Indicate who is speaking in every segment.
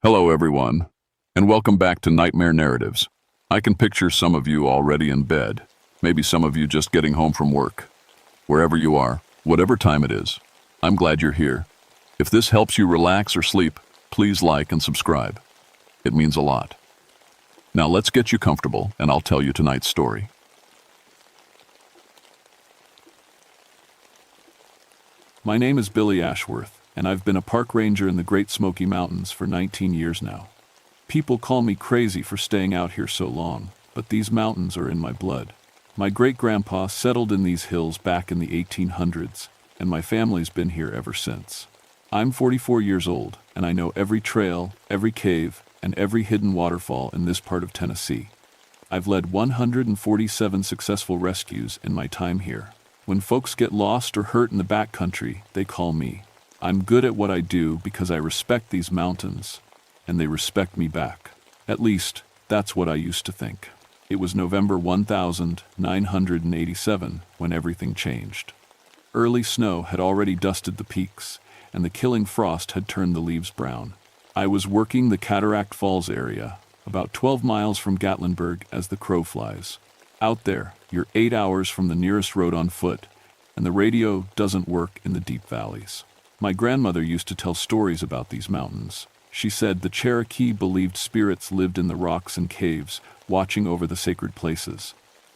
Speaker 1: Hello, everyone, and welcome back to Nightmare Narratives. I can picture some of you already in bed, maybe some of you just getting home from work. Wherever you are, whatever time it is, I'm glad you're here. If this helps you relax or sleep, please like and subscribe. It means a lot. Now let's get you comfortable, and I'll tell you tonight's story. My name is Billy Ashworth, and I've been a park ranger in the Great Smoky Mountains for 19 years now. People call me crazy for staying out here so long, but these mountains are in my blood. My great-grandpa settled in these hills back in the 1800s, and my family's been here ever since. I'm 44 years old, and I know every trail, every cave, and every hidden waterfall in this part of Tennessee. I've led 147 successful rescues in my time here. When folks get lost or hurt in the backcountry, they call me. I'm good at what I do because I respect these mountains, and they respect me back. At least, that's what I used to think. It was November 1987 when everything changed. Early snow had already dusted the peaks, and the killing frost had turned the leaves brown. I was working the Cataract Falls area, about 12 miles from Gatlinburg as the crow flies. Out there, you're 8 hours from the nearest road on foot, and the radio doesn't work in the deep valleys. My grandmother used to tell stories about these mountains. She said the Cherokee believed spirits lived in the rocks and caves, watching over the sacred places.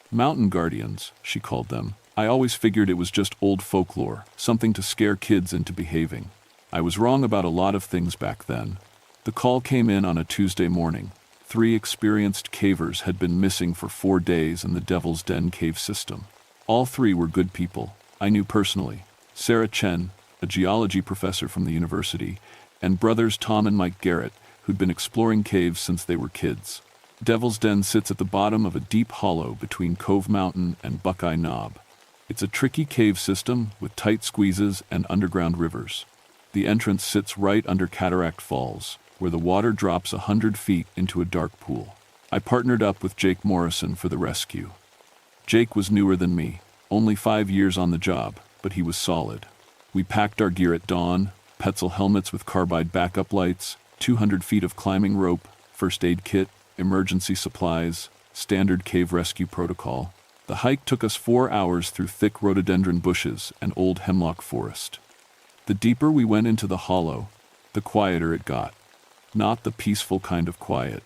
Speaker 1: Mountain guardians, she called them. I always figured it was just old folklore, something to scare kids into behaving. I was wrong about a lot of things back then. The call came in on a Tuesday morning. 3 experienced cavers had been missing for 4 days in the Devil's Den cave system. All 3 were good people I knew personally. Sarah Chen, a geology professor from the university, and brothers Tom and Mike Garrett, who'd been exploring caves since they were kids. Devil's Den sits at the bottom of a deep hollow between Cove Mountain and Buckeye Knob. It's a tricky cave system with tight squeezes and underground rivers. The entrance sits right under Cataract Falls, where the water drops 100 feet into a dark pool. I partnered up with Jake Morrison for the rescue. Jake was newer than me, only 5 years on the job, but he was solid. We packed our gear at dawn, Petzl helmets with carbide backup lights, 200 feet of climbing rope, first aid kit, emergency supplies, standard cave rescue protocol. The hike took us 4 hours through thick rhododendron bushes and old hemlock forest. The deeper we went into the hollow, the quieter it got. Not the peaceful kind of quiet.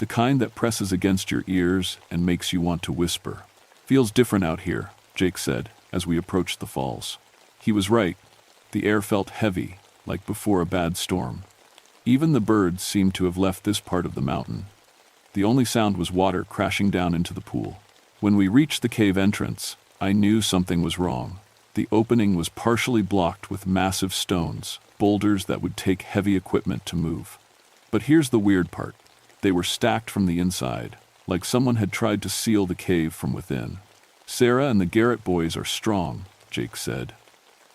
Speaker 1: The kind that presses against your ears and makes you want to whisper. Feels different out here, Jake said, as we approached the falls. He was right. The air felt heavy, like before a bad storm. Even the birds seemed to have left this part of the mountain. The only sound was water crashing down into the pool. When we reached the cave entrance, I knew something was wrong. The opening was partially blocked with massive stones, boulders that would take heavy equipment to move. But here's the weird part. They were stacked from the inside, like someone had tried to seal the cave from within. Sarah and the Garrett boys are strong, Jake said.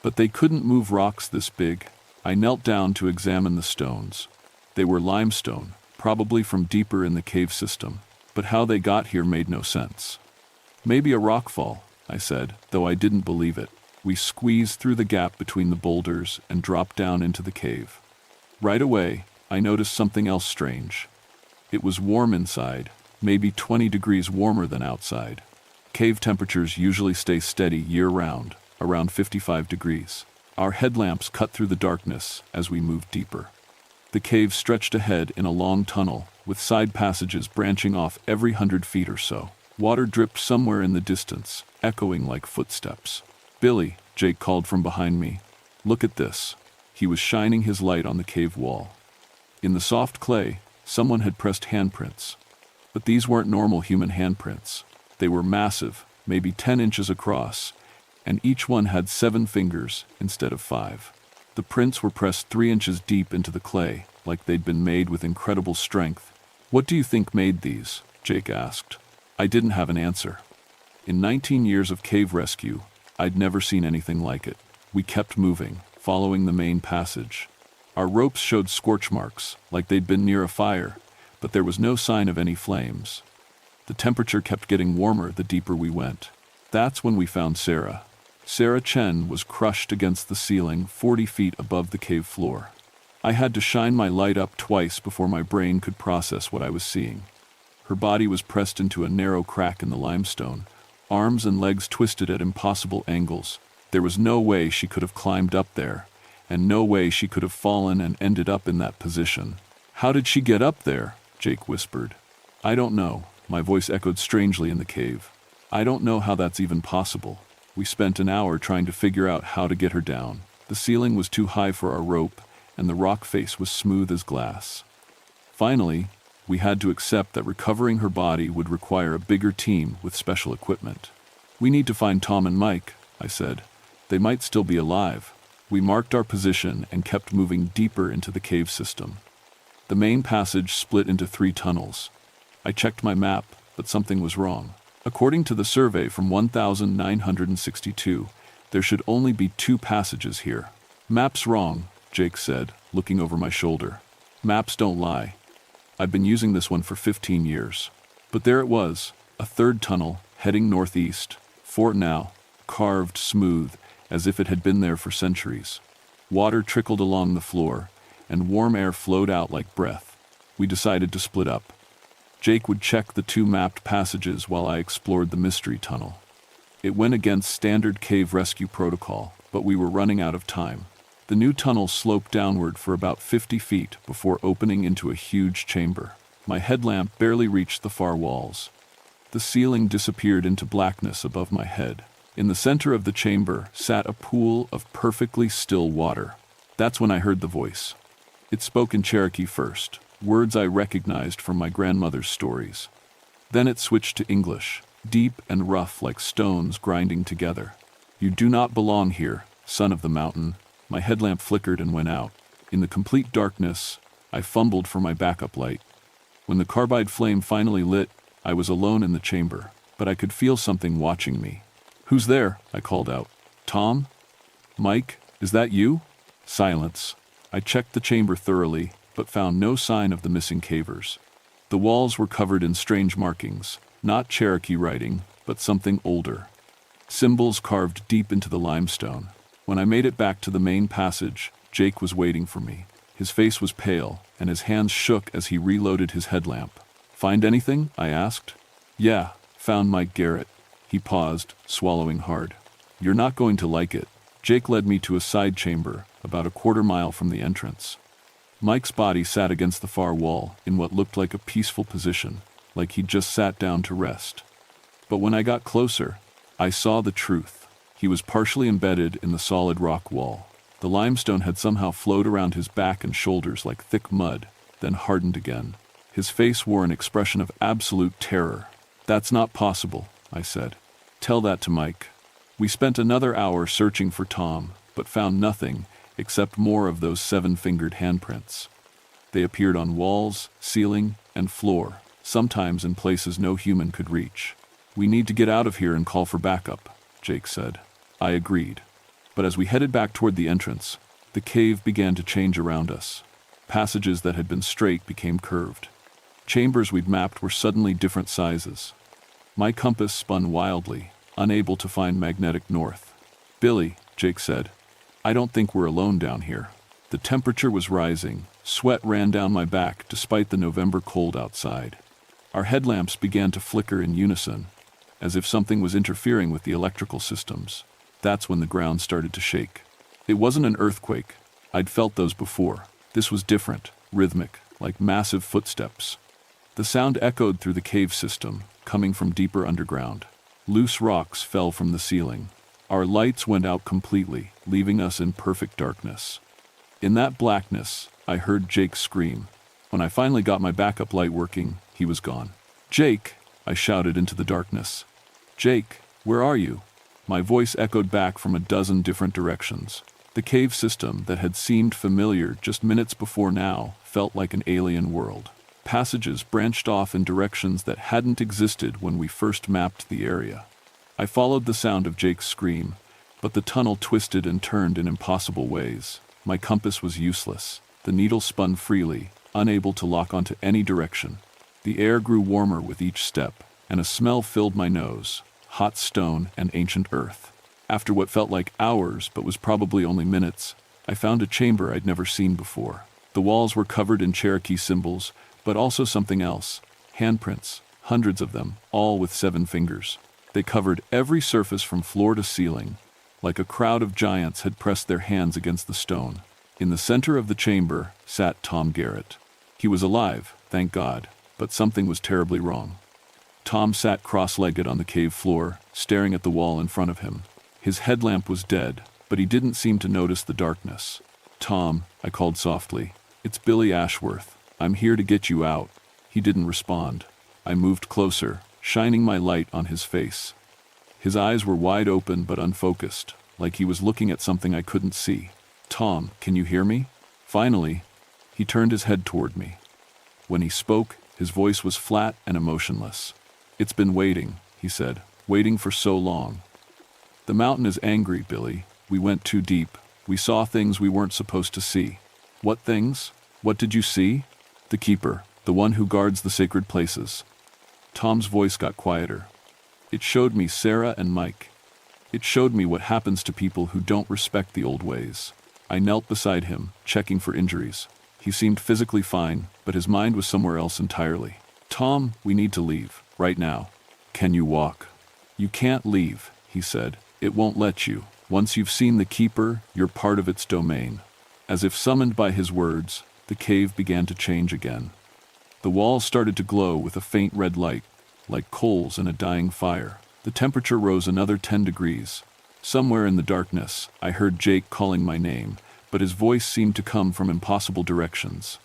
Speaker 1: But they couldn't move rocks this big. I knelt down to examine the stones. They were limestone, probably from deeper in the cave system, but how they got here made no sense. Maybe a rockfall, I said, though I didn't believe it. We squeezed through the gap between the boulders and dropped down into the cave. Right away, I noticed something else strange. It was warm inside, maybe 20 degrees warmer than outside. Cave temperatures usually stay steady year-round, around 55 degrees. Our headlamps cut through the darkness as we moved deeper. The cave stretched ahead in a long tunnel, with side passages branching off every 100 feet or so. Water dripped somewhere in the distance, echoing like footsteps. "Billy," Jake called from behind me. "Look at this." He was shining his light on the cave wall. In the soft clay, someone had pressed handprints. But these weren't normal human handprints. They were massive, maybe 10 inches across, and each one had 7 fingers instead of 5. The prints were pressed 3 inches deep into the clay, like they'd been made with incredible strength. "What do you think made these?" Jake asked. I didn't have an answer. In 19 years of cave rescue, I'd never seen anything like it. We kept moving, following the main passage. Our ropes showed scorch marks, like they'd been near a fire, but there was no sign of any flames. The temperature kept getting warmer the deeper we went. That's when we found Sarah. Sarah Chen was crushed against the ceiling 40 feet above the cave floor. I had to shine my light up twice before my brain could process what I was seeing. Her body was pressed into a narrow crack in the limestone, arms and legs twisted at impossible angles. There was no way she could have climbed up there, and no way she could have fallen and ended up in that position. "How did she get up there?" Jake whispered. "I don't know," my voice echoed strangely in the cave. "I don't know how that's even possible." We spent an hour trying to figure out how to get her down. The ceiling was too high for our rope, and the rock face was smooth as glass. Finally, we had to accept that recovering her body would require a bigger team with special equipment. "We need to find Tom and Mike," I said. "They might still be alive." We marked our position and kept moving deeper into the cave system. The main passage split into 3 tunnels. I checked my map, but something was wrong. According to the survey from 1962, there should only be 2 passages here. "Map's wrong," Jake said, looking over my shoulder. "Maps don't lie. I've been using this one for 15 years. But there it was, a 3rd tunnel, heading northeast. For now, carved smooth, as if it had been there for centuries. Water trickled along the floor, and warm air flowed out like breath. We decided to split up. Jake would check the 2 mapped passages while I explored the mystery tunnel. It went against standard cave rescue protocol, but we were running out of time. The new tunnel sloped downward for about 50 feet before opening into a huge chamber. My headlamp barely reached the far walls. The ceiling disappeared into blackness above my head. In the center of the chamber sat a pool of perfectly still water. That's when I heard the voice. It spoke in Cherokee first, words I recognized from my grandmother's stories. Then it switched to English, deep and rough like stones grinding together. "You do not belong here, son of the mountain." My headlamp flickered and went out. In the complete darkness, I fumbled for my backup light. When the carbide flame finally lit, I was alone in the chamber, but I could feel something watching me. "Who's there?" I called out. "Tom? Mike, is that you?" Silence. I checked the chamber thoroughly, but found no sign of the missing cavers. The walls were covered in strange markings, not Cherokee writing, but something older. Symbols carved deep into the limestone. When I made it back to the main passage, Jake was waiting for me. His face was pale, and his hands shook as he reloaded his headlamp. "Find anything?" I asked. "Yeah, found Mike Garrett." He paused, swallowing hard. "You're not going to like it." Jake led me to a side chamber, about a quarter-mile from the entrance. Mike's body sat against the far wall, in what looked like a peaceful position, like he'd just sat down to rest. But when I got closer, I saw the truth. He was partially embedded in the solid rock wall. The limestone had somehow flowed around his back and shoulders like thick mud, then hardened again. His face wore an expression of absolute terror. "That's not possible," I said. "Tell that to Mike." We spent another hour searching for Tom, but found nothing except more of those 7-fingered handprints. They appeared on walls, ceiling, and floor, sometimes in places no human could reach. "We need to get out of here and call for backup," Jake said. I agreed. But as we headed back toward the entrance, the cave began to change around us. Passages that had been straight became curved. Chambers we'd mapped were suddenly different sizes. My compass spun wildly, unable to find magnetic north. "Billy," Jake said, "I don't think we're alone down here." The temperature was rising. Sweat ran down my back despite the November cold outside. Our headlamps began to flicker in unison, as if something was interfering with the electrical systems. That's when the ground started to shake. It wasn't an earthquake. I'd felt those before. This was different, rhythmic, like massive footsteps. The sound echoed through the cave system, coming from deeper underground. Loose rocks fell from the ceiling. Our lights went out completely, leaving us in perfect darkness. In that blackness, I heard Jake scream. When I finally got my backup light working, he was gone. "Jake!" I shouted into the darkness. "Jake, where are you?" My voice echoed back from a dozen different directions. The cave system that had seemed familiar just minutes before now felt like an alien world. Passages branched off in directions that hadn't existed when we first mapped the area. I followed the sound of Jake's scream, but the tunnel twisted and turned in impossible ways. My compass was useless. The needle spun freely, unable to lock onto any direction. The air grew warmer with each step, and a smell filled my nose, hot stone and ancient earth. After what felt like hours but was probably only minutes, I found a chamber I'd never seen before. The walls were covered in Cherokee symbols, but also something else. Handprints, hundreds of them, all with 7 fingers. They covered every surface from floor to ceiling, like a crowd of giants had pressed their hands against the stone. In the center of the chamber sat Tom Garrett. He was alive, thank God, but something was terribly wrong. Tom sat cross-legged on the cave floor, staring at the wall in front of him. His headlamp was dead, but he didn't seem to notice the darkness. "Tom," I called softly. "It's Billy Ashworth. I'm here to get you out." He didn't respond. I moved closer, shining my light on his face. His eyes were wide open but unfocused, like he was looking at something I couldn't see. "Tom, can you hear me?" Finally, he turned his head toward me. When he spoke, his voice was flat and emotionless. "It's been waiting," he said, "waiting for so long. The mountain is angry, Billy. We went too deep. We saw things we weren't supposed to see." "What things? What did you see?" "The keeper, the one who guards the sacred places." Tom's voice got quieter. "It showed me Sarah and Mike. It showed me what happens to people who don't respect the old ways." I knelt beside him, checking for injuries. He seemed physically fine, but his mind was somewhere else entirely. "Tom, we need to leave, right now." "Can you walk?" "You can't leave," he said. "It won't let you. Once you've seen the keeper, you're part of its domain." As if summoned by his words, the cave began to change again. The walls started to glow with a faint red light, like coals in a dying fire. The temperature rose another 10 degrees. Somewhere in the darkness, I heard Jake calling my name, but his voice seemed to come from impossible directions.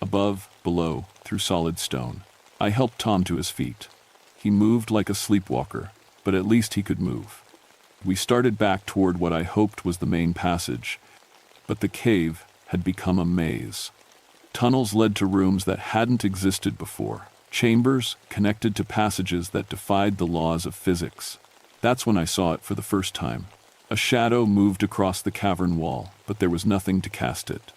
Speaker 1: Above, below, through solid stone. I helped Tom to his feet. He moved like a sleepwalker, but at least he could move. We started back toward what I hoped was the main passage, but the cave had become a maze. Tunnels led to rooms that hadn't existed before. Chambers connected to passages that defied the laws of physics. That's when I saw it for the first time. A shadow moved across the cavern wall, but there was nothing to cast it.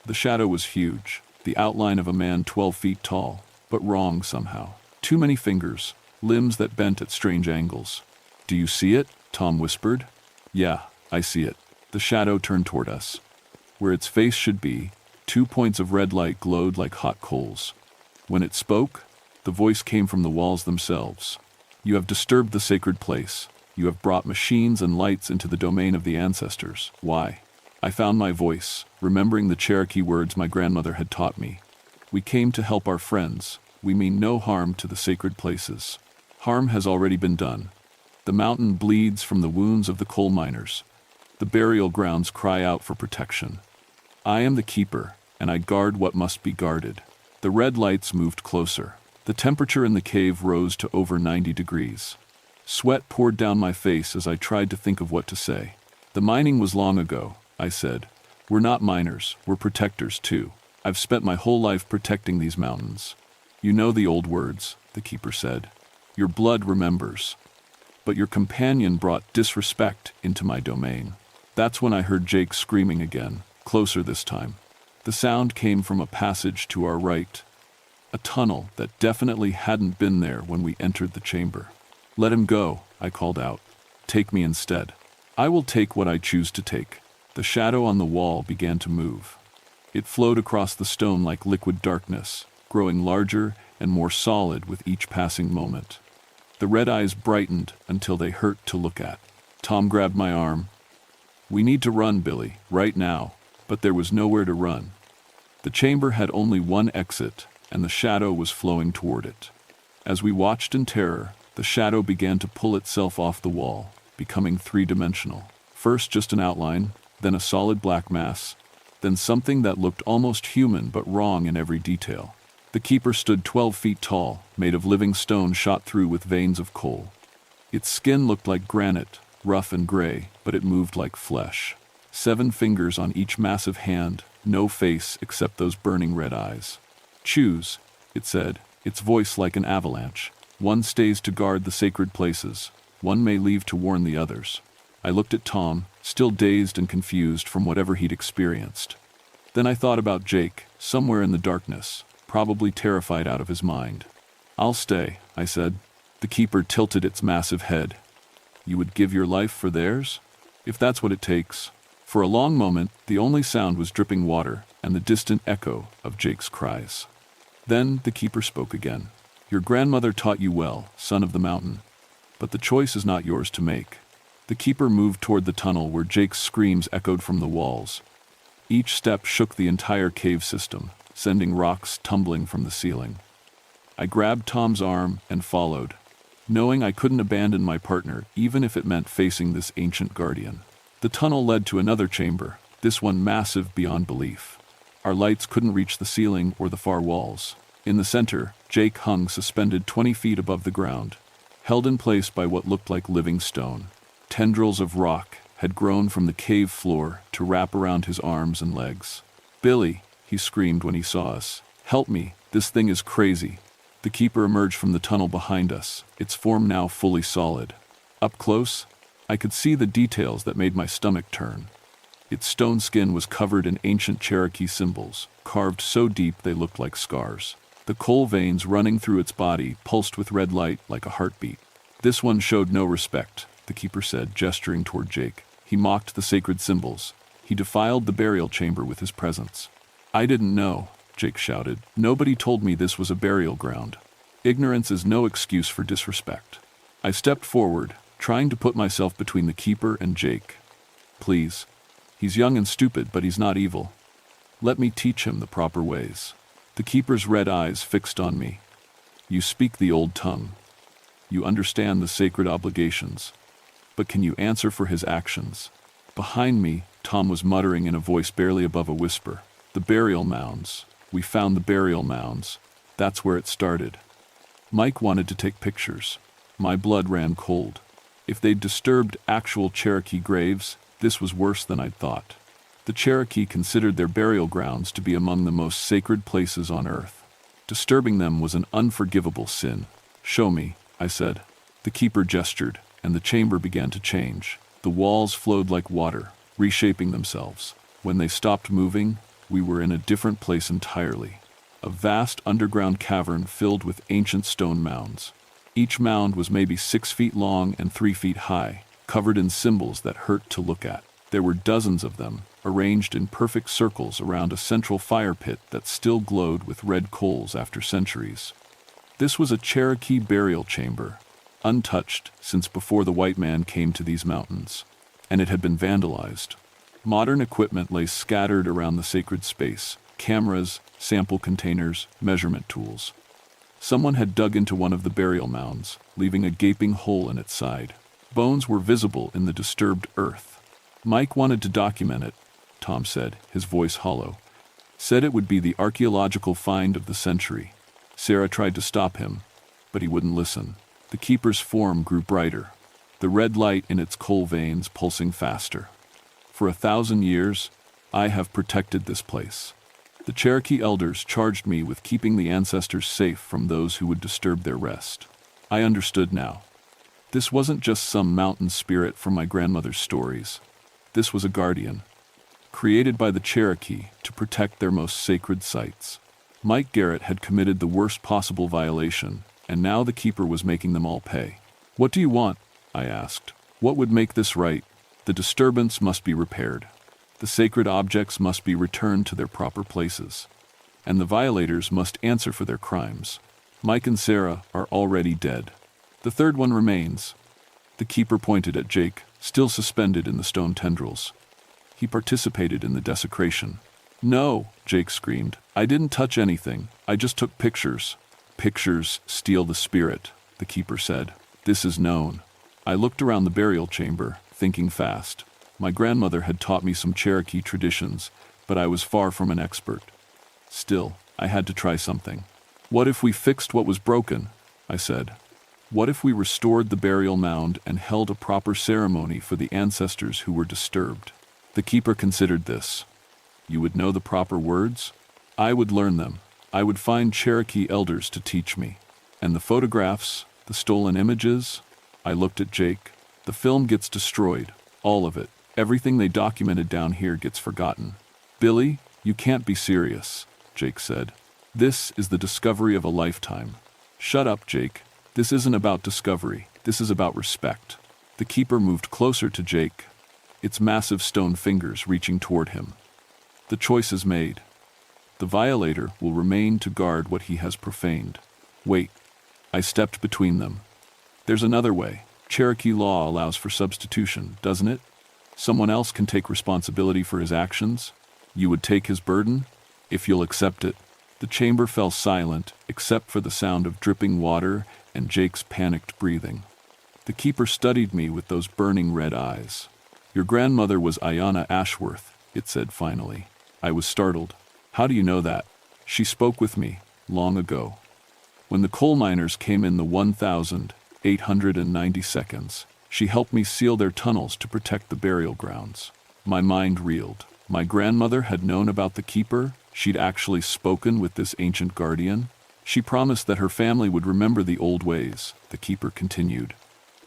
Speaker 1: The shadow was huge, the outline of a man 12 feet tall, but wrong somehow. Too many fingers, limbs that bent at strange angles. "Do you see it?" Tom whispered. "Yeah, I see it." The shadow turned toward us. Where its face should be, 2 points of red light glowed like hot coals. When it spoke, the voice came from the walls themselves. "You have disturbed the sacred place. You have brought machines and lights into the domain of the ancestors. Why?" I found my voice, remembering the Cherokee words my grandmother had taught me. "We came to help our friends. We mean no harm to the sacred places. Harm has already been done. The mountain bleeds from the wounds of the coal miners. The burial grounds cry out for protection. I am the keeper, and I guard what must be guarded." The red lights moved closer. The temperature in the cave rose to over 90 degrees. Sweat poured down my face as I tried to think of what to say. "The mining was long ago," I said. "We're not miners, we're protectors too. I've spent my whole life protecting these mountains." "You know the old words," the keeper said. "Your blood remembers. But your companion brought disrespect into my domain." That's when I heard Jake screaming again, closer this time. The sound came from a passage to our right, a tunnel that definitely hadn't been there when we entered the chamber. "Let him go," I called out. "Take me instead. I will take what I choose to take." The shadow on the wall began to move. It flowed across the stone like liquid darkness, growing larger and more solid with each passing moment. The red eyes brightened until they hurt to look at. Tom grabbed my arm. "We need to run, Billy, right now." But there was nowhere to run. The chamber had only one exit, and the shadow was flowing toward it. As we watched in terror, the shadow began to pull itself off the wall, becoming three-dimensional. First just an outline, then a solid black mass, then something that looked almost human but wrong in every detail. The keeper stood 12 feet tall, made of living stone shot through with veins of coal. Its skin looked like granite, rough and gray, but it moved like flesh. 7 fingers on each massive hand, no face except those burning red eyes. "Choose," it said, its voice like an avalanche. "One stays to guard the sacred places. One may leave to warn the others." I looked at Tom, still dazed and confused from whatever he'd experienced. Then I thought about Jake, somewhere in the darkness, probably terrified out of his mind. "I'll stay," I said. The keeper tilted its massive head. "You would give your life for theirs?" "If that's what it takes." For a long moment, the only sound was dripping water, and the distant echo of Jake's cries. Then the keeper spoke again. "Your grandmother taught you well, son of the mountain. But the choice is not yours to make." The keeper moved toward the tunnel where Jake's screams echoed from the walls. Each step shook the entire cave system, sending rocks tumbling from the ceiling. I grabbed Tom's arm and followed, knowing I couldn't abandon my partner even if it meant facing this ancient guardian. The tunnel led to another chamber, this one massive beyond belief. Our lights couldn't reach the ceiling or the far walls. In the center, Jake hung suspended 20 feet above the ground, held in place by what looked like living stone. Tendrils of rock had grown from the cave floor to wrap around his arms and legs. "Billy," he screamed when he saw us. "Help me, this thing is crazy." The keeper emerged from the tunnel behind us, its form now fully solid. Up close, I could see the details that made my stomach turn. Its stone skin was covered in ancient Cherokee symbols, carved so deep they looked like scars. The coal veins running through its body pulsed with red light like a heartbeat. "This one showed no respect," the keeper said, gesturing toward Jake. "He mocked the sacred symbols. He defiled the burial chamber with his presence." "I didn't know," Jake shouted. "Nobody told me this was a burial ground." Ignorance is no excuse for disrespect. I stepped forward, trying to put myself between the keeper and Jake. "Please. He's young and stupid, but he's not evil. Let me teach him the proper ways." The keeper's red eyes fixed on me. "You speak the old tongue. You understand the sacred obligations. But can you answer for his actions?" Behind me, Tom was muttering in a voice barely above a whisper. "The burial mounds. We found the burial mounds. That's where it started." Mike wanted to take pictures. My blood ran cold. If they'd disturbed actual Cherokee graves, this was worse than I'd thought. The Cherokee considered their burial grounds to be among the most sacred places on earth. Disturbing them was an unforgivable sin. "Show me," I said. The keeper gestured, and the chamber began to change. The walls flowed like water, reshaping themselves. When they stopped moving, we were in a different place entirely. A vast underground cavern filled with ancient stone mounds. Each mound was maybe 6 feet long and 3 feet high, covered in symbols that hurt to look at. There were dozens of them, arranged in perfect circles around a central fire pit that still glowed with red coals after centuries. This was a Cherokee burial chamber, untouched since before the white man came to these mountains, and it had been vandalized. Modern equipment lay scattered around the sacred space: cameras, sample containers, measurement tools. Someone had dug into one of the burial mounds, leaving a gaping hole in its side. Bones were visible in the disturbed earth. "Mike wanted to document it," Tom said, his voice hollow. "Said it would be the archaeological find of the century." Sarah tried to stop him, but he wouldn't listen. The keeper's form grew brighter, the red light in its coal veins pulsing faster. "For 1,000 years, I have protected this place. The Cherokee elders charged me with keeping the ancestors safe from those who would disturb their rest." I understood now. This wasn't just some mountain spirit from my grandmother's stories. This was a guardian, created by the Cherokee to protect their most sacred sites. Mike Garrett had committed the worst possible violation, and now the keeper was making them all pay. "What do you want?" I asked. "What would make this right?" "The disturbance must be repaired. The sacred objects must be returned to their proper places. And the violators must answer for their crimes. Mike and Sarah are already dead. The third one remains." The keeper pointed at Jake, still suspended in the stone tendrils. "He participated in the desecration." "No," Jake screamed. "I didn't touch anything. I just took pictures." "Pictures steal the spirit," the keeper said. "This is known." I looked around the burial chamber, thinking fast. My grandmother had taught me some Cherokee traditions, but I was far from an expert. Still, I had to try something. "What if we fixed what was broken?" I said. "What if we restored the burial mound and held a proper ceremony for the ancestors who were disturbed?" The keeper considered this. "You would know the proper words?" "I would learn them. I would find Cherokee elders to teach me. And the photographs, the stolen images?" I looked at Jake. "The film gets destroyed. All of it. Everything they documented down here gets forgotten." "Billy, you can't be serious," Jake said. "This is the discovery of a lifetime." "Shut up, Jake. This isn't about discovery. This is about respect." The keeper moved closer to Jake, its massive stone fingers reaching toward him. "The choice is made. The violator will remain to guard what he has profaned. Wait. I stepped between them. There's another way. Cherokee law allows for substitution, doesn't it? Someone else can take responsibility for his actions. You would take his burden, if you'll accept it. The chamber fell silent, except for the sound of dripping water and Jake's panicked breathing. The keeper studied me with those burning red eyes. Your grandmother was Ayanna Ashworth, it said finally. I was startled. How do you know that? She spoke with me, long ago. When the coal miners came in the 1,890 seconds, she helped me seal their tunnels to protect the burial grounds. My mind reeled. My grandmother had known about the keeper. She'd actually spoken with this ancient guardian. She promised that her family would remember the old ways, the keeper continued.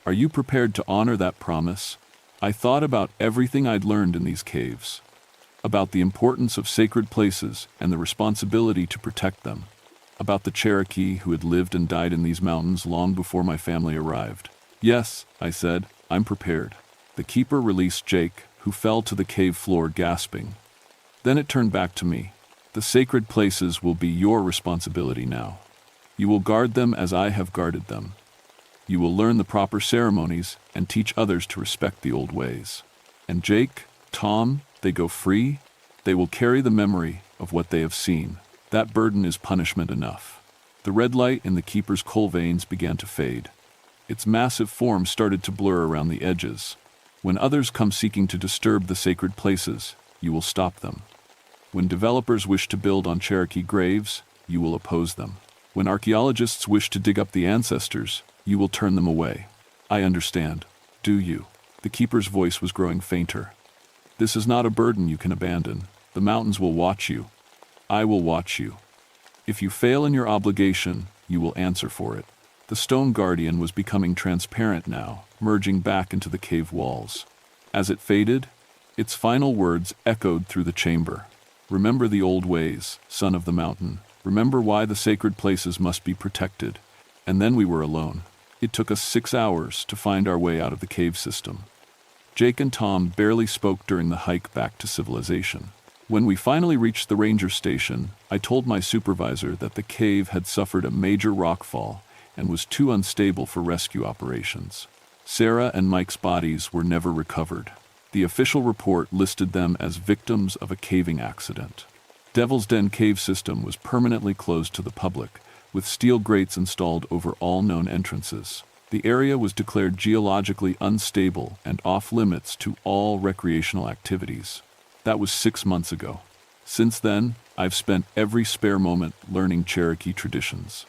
Speaker 1: Are you prepared to honor that promise? I thought about everything I'd learned in these caves, about the importance of sacred places and the responsibility to protect them, about the Cherokee who had lived and died in these mountains long before my family arrived. Yes, I said, I'm prepared. The keeper released Jake, who fell to the cave floor gasping. Then it turned back to me. The sacred places will be your responsibility now. You will guard them as I have guarded them. You will learn the proper ceremonies and teach others to respect the old ways. And Jake, Tom, they go free. They will carry the memory of what they have seen. That burden is punishment enough. The red light in the keeper's coal veins began to fade. Its massive form started to blur around the edges. When others come seeking to disturb the sacred places, you will stop them. When developers wish to build on Cherokee graves, you will oppose them. When archaeologists wish to dig up the ancestors, you will turn them away. I understand. Do you? The keeper's voice was growing fainter. This is not a burden you can abandon. The mountains will watch you. I will watch you. If you fail in your obligation, you will answer for it. The stone guardian was becoming transparent now, merging back into the cave walls. As it faded, its final words echoed through the chamber. Remember the old ways, son of the mountain. Remember why the sacred places must be protected. And then we were alone. It took us 6 hours to find our way out of the cave system. Jake and Tom barely spoke during the hike back to civilization. When we finally reached the ranger station, I told my supervisor that the cave had suffered a major rockfall and was too unstable for rescue operations. Sarah and Mike's bodies were never recovered. The official report listed them as victims of a caving accident. Devil's Den cave system was permanently closed to the public, with steel grates installed over all known entrances. The area was declared geologically unstable and off-limits to all recreational activities. That was 6 months ago. Since then, I've spent every spare moment learning Cherokee traditions.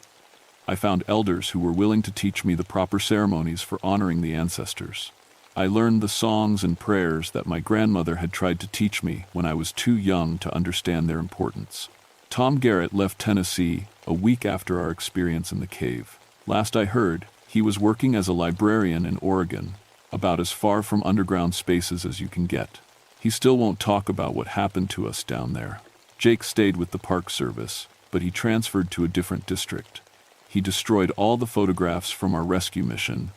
Speaker 1: I found elders who were willing to teach me the proper ceremonies for honoring the ancestors. I learned the songs and prayers that my grandmother had tried to teach me when I was too young to understand their importance. Tom Garrett left Tennessee a week after our experience in the cave. Last I heard, he was working as a librarian in Oregon, about as far from underground spaces as you can get. He still won't talk about what happened to us down there. Jake stayed with the Park Service, but he transferred to a different district. He destroyed all the photographs from our rescue mission,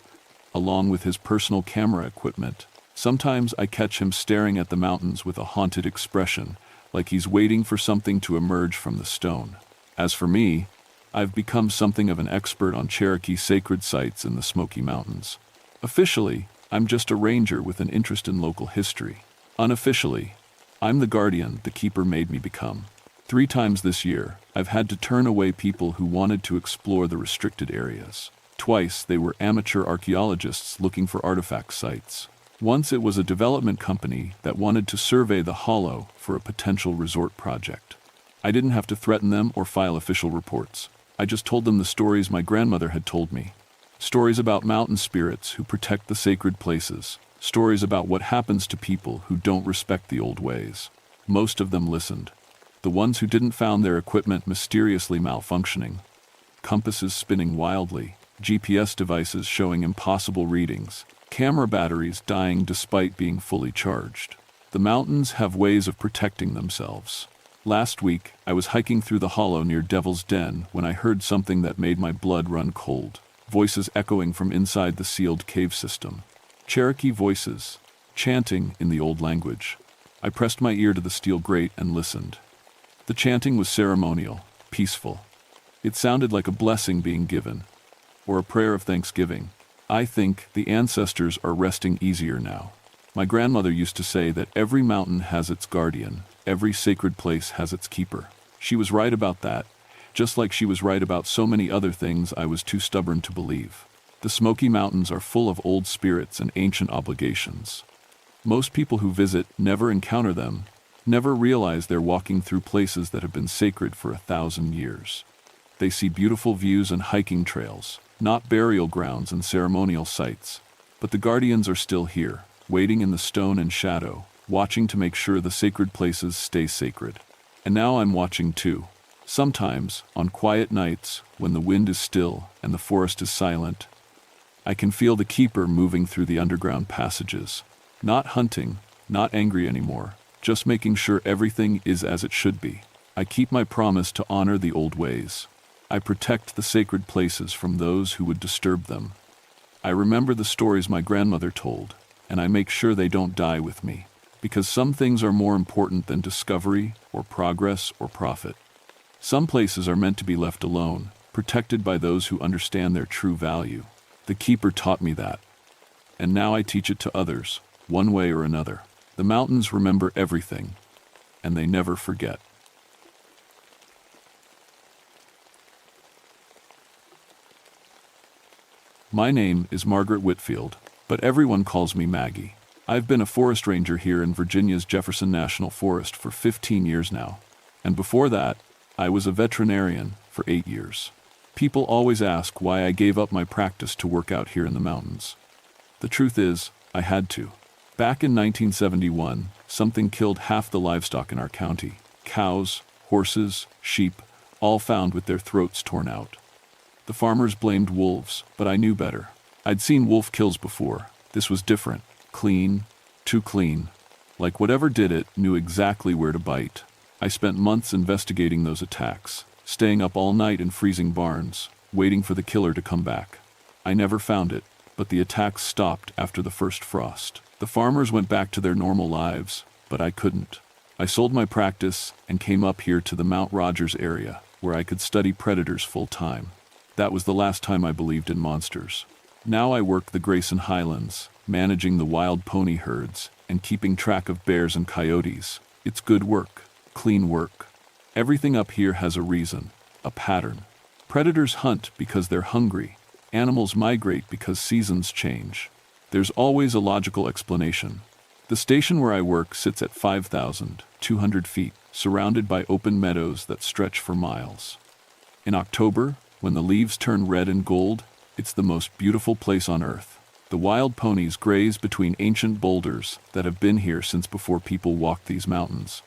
Speaker 1: along with his personal camera equipment. Sometimes I catch him staring at the mountains with a haunted expression, like he's waiting for something to emerge from the stone. As for me, I've become something of an expert on Cherokee sacred sites in the Smoky Mountains. Officially, I'm just a ranger with an interest in local history. Unofficially, I'm the guardian the keeper made me become. 3 times this year, I've had to turn away people who wanted to explore the restricted areas. Twice, they were amateur archaeologists looking for artifact sites. Once it was a development company that wanted to survey the hollow for a potential resort project. I didn't have to threaten them or file official reports. I just told them the stories my grandmother had told me. Stories about mountain spirits who protect the sacred places. Stories about what happens to people who don't respect the old ways. Most of them listened. The ones who didn't found their equipment mysteriously malfunctioning. Compasses spinning wildly. GPS devices showing impossible readings. Camera batteries dying despite being fully charged. The mountains have ways of protecting themselves. Last week, I was hiking through the hollow near Devil's Den when I heard something that made my blood run cold. Voices echoing from inside the sealed cave system. Cherokee voices, chanting in the old language. I pressed my ear to the steel grate and listened. The chanting was ceremonial, peaceful. It sounded like a blessing being given, or a prayer of thanksgiving. I think the ancestors are resting easier now. My grandmother used to say that every mountain has its guardian, every sacred place has its keeper. She was right about that, just like she was right about so many other things I was too stubborn to believe. The Smoky Mountains are full of old spirits and ancient obligations. Most people who visit never encounter them, never realize they're walking through places that have been sacred for 1,000 years. They see beautiful views and hiking trails, not burial grounds and ceremonial sites. But the guardians are still here, waiting in the stone and shadow, watching to make sure the sacred places stay sacred. And now I'm watching too. Sometimes, on quiet nights, when the wind is still and the forest is silent, I can feel the keeper moving through the underground passages. Not hunting, not angry anymore, just making sure everything is as it should be. I keep my promise to honor the old ways. I protect the sacred places from those who would disturb them. I remember the stories my grandmother told, and I make sure they don't die with me, because some things are more important than discovery or progress or profit. Some places are meant to be left alone, protected by those who understand their true value. The keeper taught me that, and now I teach it to others, one way or another. The mountains remember everything, and they never forget. My name is Margaret Whitfield, but everyone calls me Maggie. I've been a forest ranger here in Virginia's Jefferson National Forest for 15 years now, and before that, I was a veterinarian for 8 years. People always ask why I gave up my practice to work out here in the mountains. The truth is, I had to. Back in 1971, something killed half the livestock in our county. Cows, horses, sheep, all found with their throats torn out. The farmers blamed wolves, but I knew better. I'd seen wolf kills before. This was different. Clean, too clean. Like whatever did it knew exactly where to bite. I spent months investigating those attacks, staying up all night in freezing barns, waiting for the killer to come back. I never found it, but the attacks stopped after the first frost. The farmers went back to their normal lives, but I couldn't. I sold my practice and came up here to the Mount Rogers area, where I could study predators full-time. That was the last time I believed in monsters. Now I work the Grayson Highlands, managing the wild pony herds and keeping track of bears and coyotes. It's good work, clean work. Everything up here has a reason, a pattern. Predators hunt because they're hungry. Animals migrate because seasons change. There's always a logical explanation. The station where I work sits at 5,200 feet, surrounded by open meadows that stretch for miles. In October, when the leaves turn red and gold, it's the most beautiful place on earth. The wild ponies graze between ancient boulders that have been here since before people walked these mountains.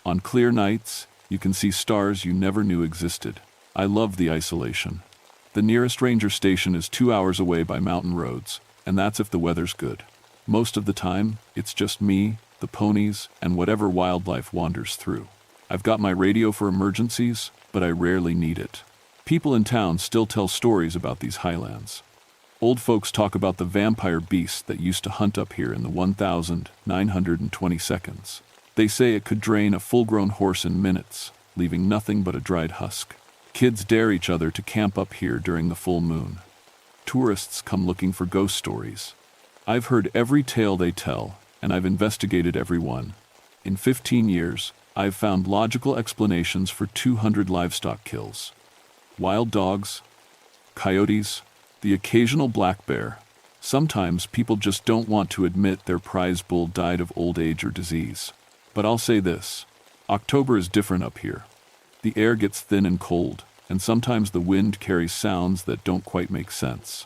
Speaker 1: On clear nights, you can see stars you never knew existed. I love the isolation. The nearest ranger station is 2 hours away by mountain roads, and that's if the weather's good. Most of the time, it's just me, the ponies, and whatever wildlife wanders through. I've got my radio for emergencies, but I rarely need it. People in town still tell stories about these highlands. Old folks talk about the vampire beast that used to hunt up here in the 1,920 seconds. They say it could drain a full-grown horse in minutes, leaving nothing but a dried husk. Kids dare each other to camp up here during the full moon. Tourists come looking for ghost stories. I've heard every tale they tell, and I've investigated every one. In 15 years, I've found logical explanations for 200 livestock kills. Wild dogs, coyotes, the occasional black bear. Sometimes people just don't want to admit their prize bull died of old age or disease. But I'll say this, October is different up here. The air gets thin and cold, and sometimes the wind carries sounds that don't quite make sense.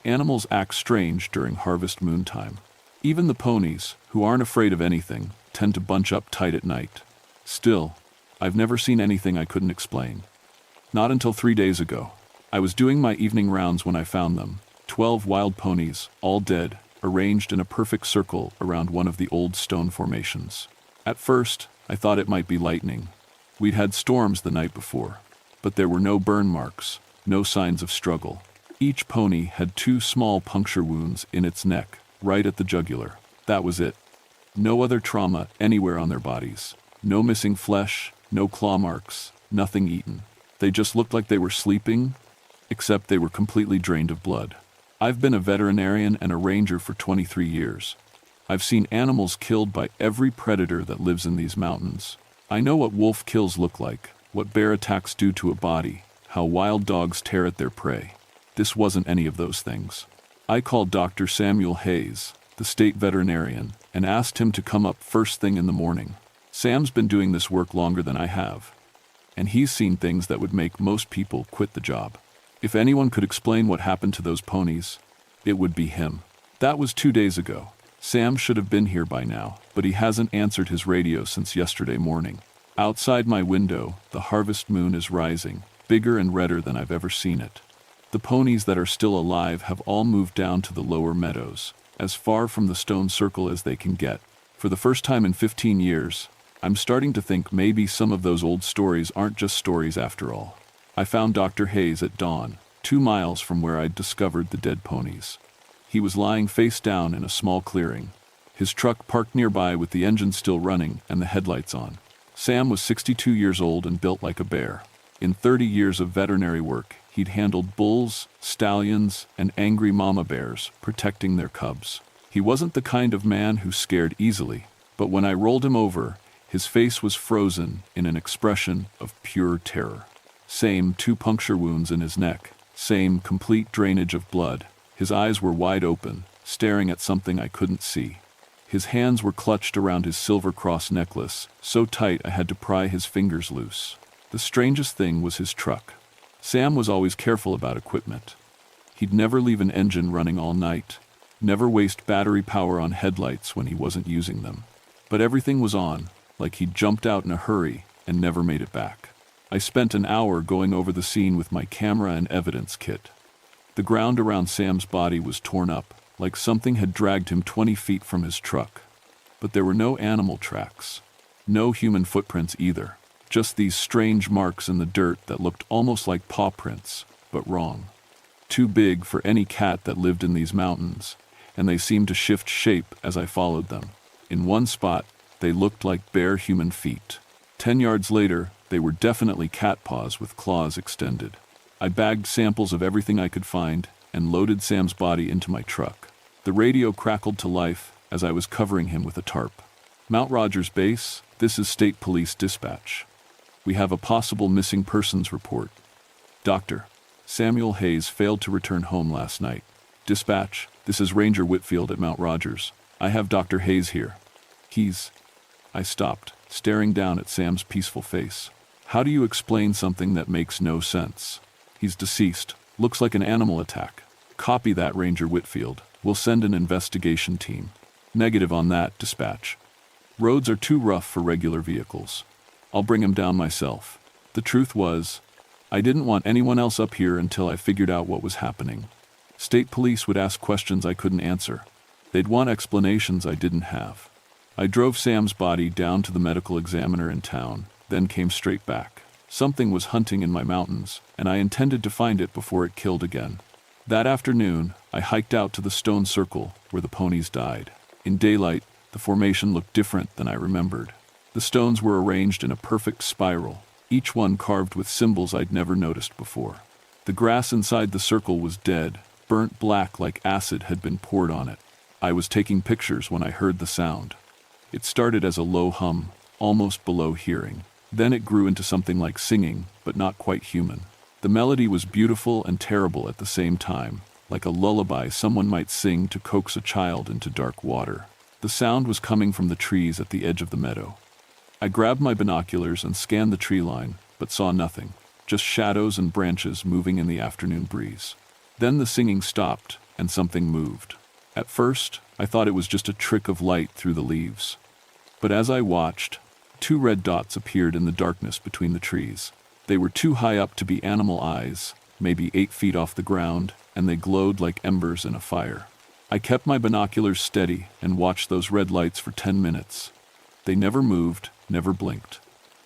Speaker 1: Animals act strange during harvest moon time. Even the ponies, who aren't afraid of anything, tend to bunch up tight at night. Still, I've never seen anything I couldn't explain. Not until 3 days ago. I was doing my evening rounds when I found them. 12 wild ponies, all dead, arranged in a perfect circle around one of the old stone formations. At first, I thought it might be lightning. We'd had storms the night before, but there were no burn marks, no signs of struggle. Each pony had 2 small puncture wounds in its neck, right at the jugular. That was it. No other trauma anywhere on their bodies. No missing flesh, No claw marks, nothing eaten. They just looked like they were sleeping, except they were completely drained of blood. I've been a veterinarian and a ranger for 23 years. I've seen animals killed by every predator that lives in these mountains. I know what wolf kills look like, what bear attacks do to a body, how wild dogs tear at their prey. This wasn't any of those things. I called Dr. Samuel Hayes, the state veterinarian, and asked him to come up first thing in the morning. Sam's been doing this work longer than I have, and he's seen things that would make most people quit the job. If anyone could explain what happened to those ponies, it would be him. That was 2 days ago. Sam should have been here by now, but he hasn't answered his radio since yesterday morning. Outside my window, the harvest moon is rising, bigger and redder than I've ever seen it. The ponies that are still alive have all moved down to the lower meadows, as far from the stone circle as they can get. For the first time in 15 years, I'm starting to think maybe some of those old stories aren't just stories after all. I found Dr. Hayes at dawn, 2 miles from where I'd discovered the dead ponies. He was lying face down in a small clearing, his truck parked nearby with the engine still running and the headlights on. Sam was 62 years old and built like a bear. In 30 years of veterinary work, he'd handled bulls, stallions, and angry mama bears, protecting their cubs. He wasn't the kind of man who scared easily, but when I rolled him over, his face was frozen in an expression of pure terror. Same 2 puncture wounds in his neck, same complete drainage of blood. His eyes were wide open, staring at something I couldn't see. His hands were clutched around his silver cross necklace, so tight I had to pry his fingers loose. The strangest thing was his truck. Sam was always careful about equipment. He'd never leave an engine running all night, never waste battery power on headlights when he wasn't using them. But everything was on, like he'd jumped out in a hurry and never made it back. I spent an hour going over the scene with my camera and evidence kit. The ground around Sam's body was torn up, like something had dragged him 20 feet from his truck. But there were no animal tracks, no human footprints either, just these strange marks in the dirt that looked almost like paw prints, but wrong. Too big for any cat that lived in these mountains, and they seemed to shift shape as I followed them. In one spot, they looked like bare human feet. 10 yards later, they were definitely cat paws with claws extended. I bagged samples of everything I could find and loaded Sam's body into my truck. The radio crackled to life as I was covering him with a tarp. Mount Rogers Base, this is State Police Dispatch. We have a possible missing persons report. Dr. Samuel Hayes failed to return home last night. Dispatch, this is Ranger Whitfield at Mount Rogers. I have Dr. Hayes here. I stopped, staring down at Sam's peaceful face. How do you explain something that makes no sense? He's deceased. Looks like an animal attack. Copy that, Ranger Whitfield. We'll send an investigation team. Negative on that, dispatch. Roads are too rough for regular vehicles. I'll bring him down myself. The truth was, I didn't want anyone else up here until I figured out what was happening. State police would ask questions I couldn't answer. They'd want explanations I didn't have. I drove Sam's body down to the medical examiner in town, then came straight back. Something was hunting in my mountains, and I intended to find it before it killed again. That afternoon, I hiked out to the stone circle where the ponies died. In daylight, the formation looked different than I remembered. The stones were arranged in a perfect spiral, each one carved with symbols I'd never noticed before. The grass inside the circle was dead, burnt black like acid had been poured on it. I was taking pictures when I heard the sound. It started as a low hum, almost below hearing. Then it grew into something like singing, but not quite human. The melody was beautiful and terrible at the same time, like a lullaby someone might sing to coax a child into dark water. The sound was coming from the trees at the edge of the meadow. I grabbed my binoculars and scanned the tree line, but saw nothing, just shadows and branches moving in the afternoon breeze. Then the singing stopped, and something moved. At first, I thought it was just a trick of light through the leaves. But as I watched, 2 red dots appeared in the darkness between the trees. They were too high up to be animal eyes, maybe 8 feet off the ground, and they glowed like embers in a fire. I kept my binoculars steady and watched those red lights for 10 minutes. They never moved, never blinked.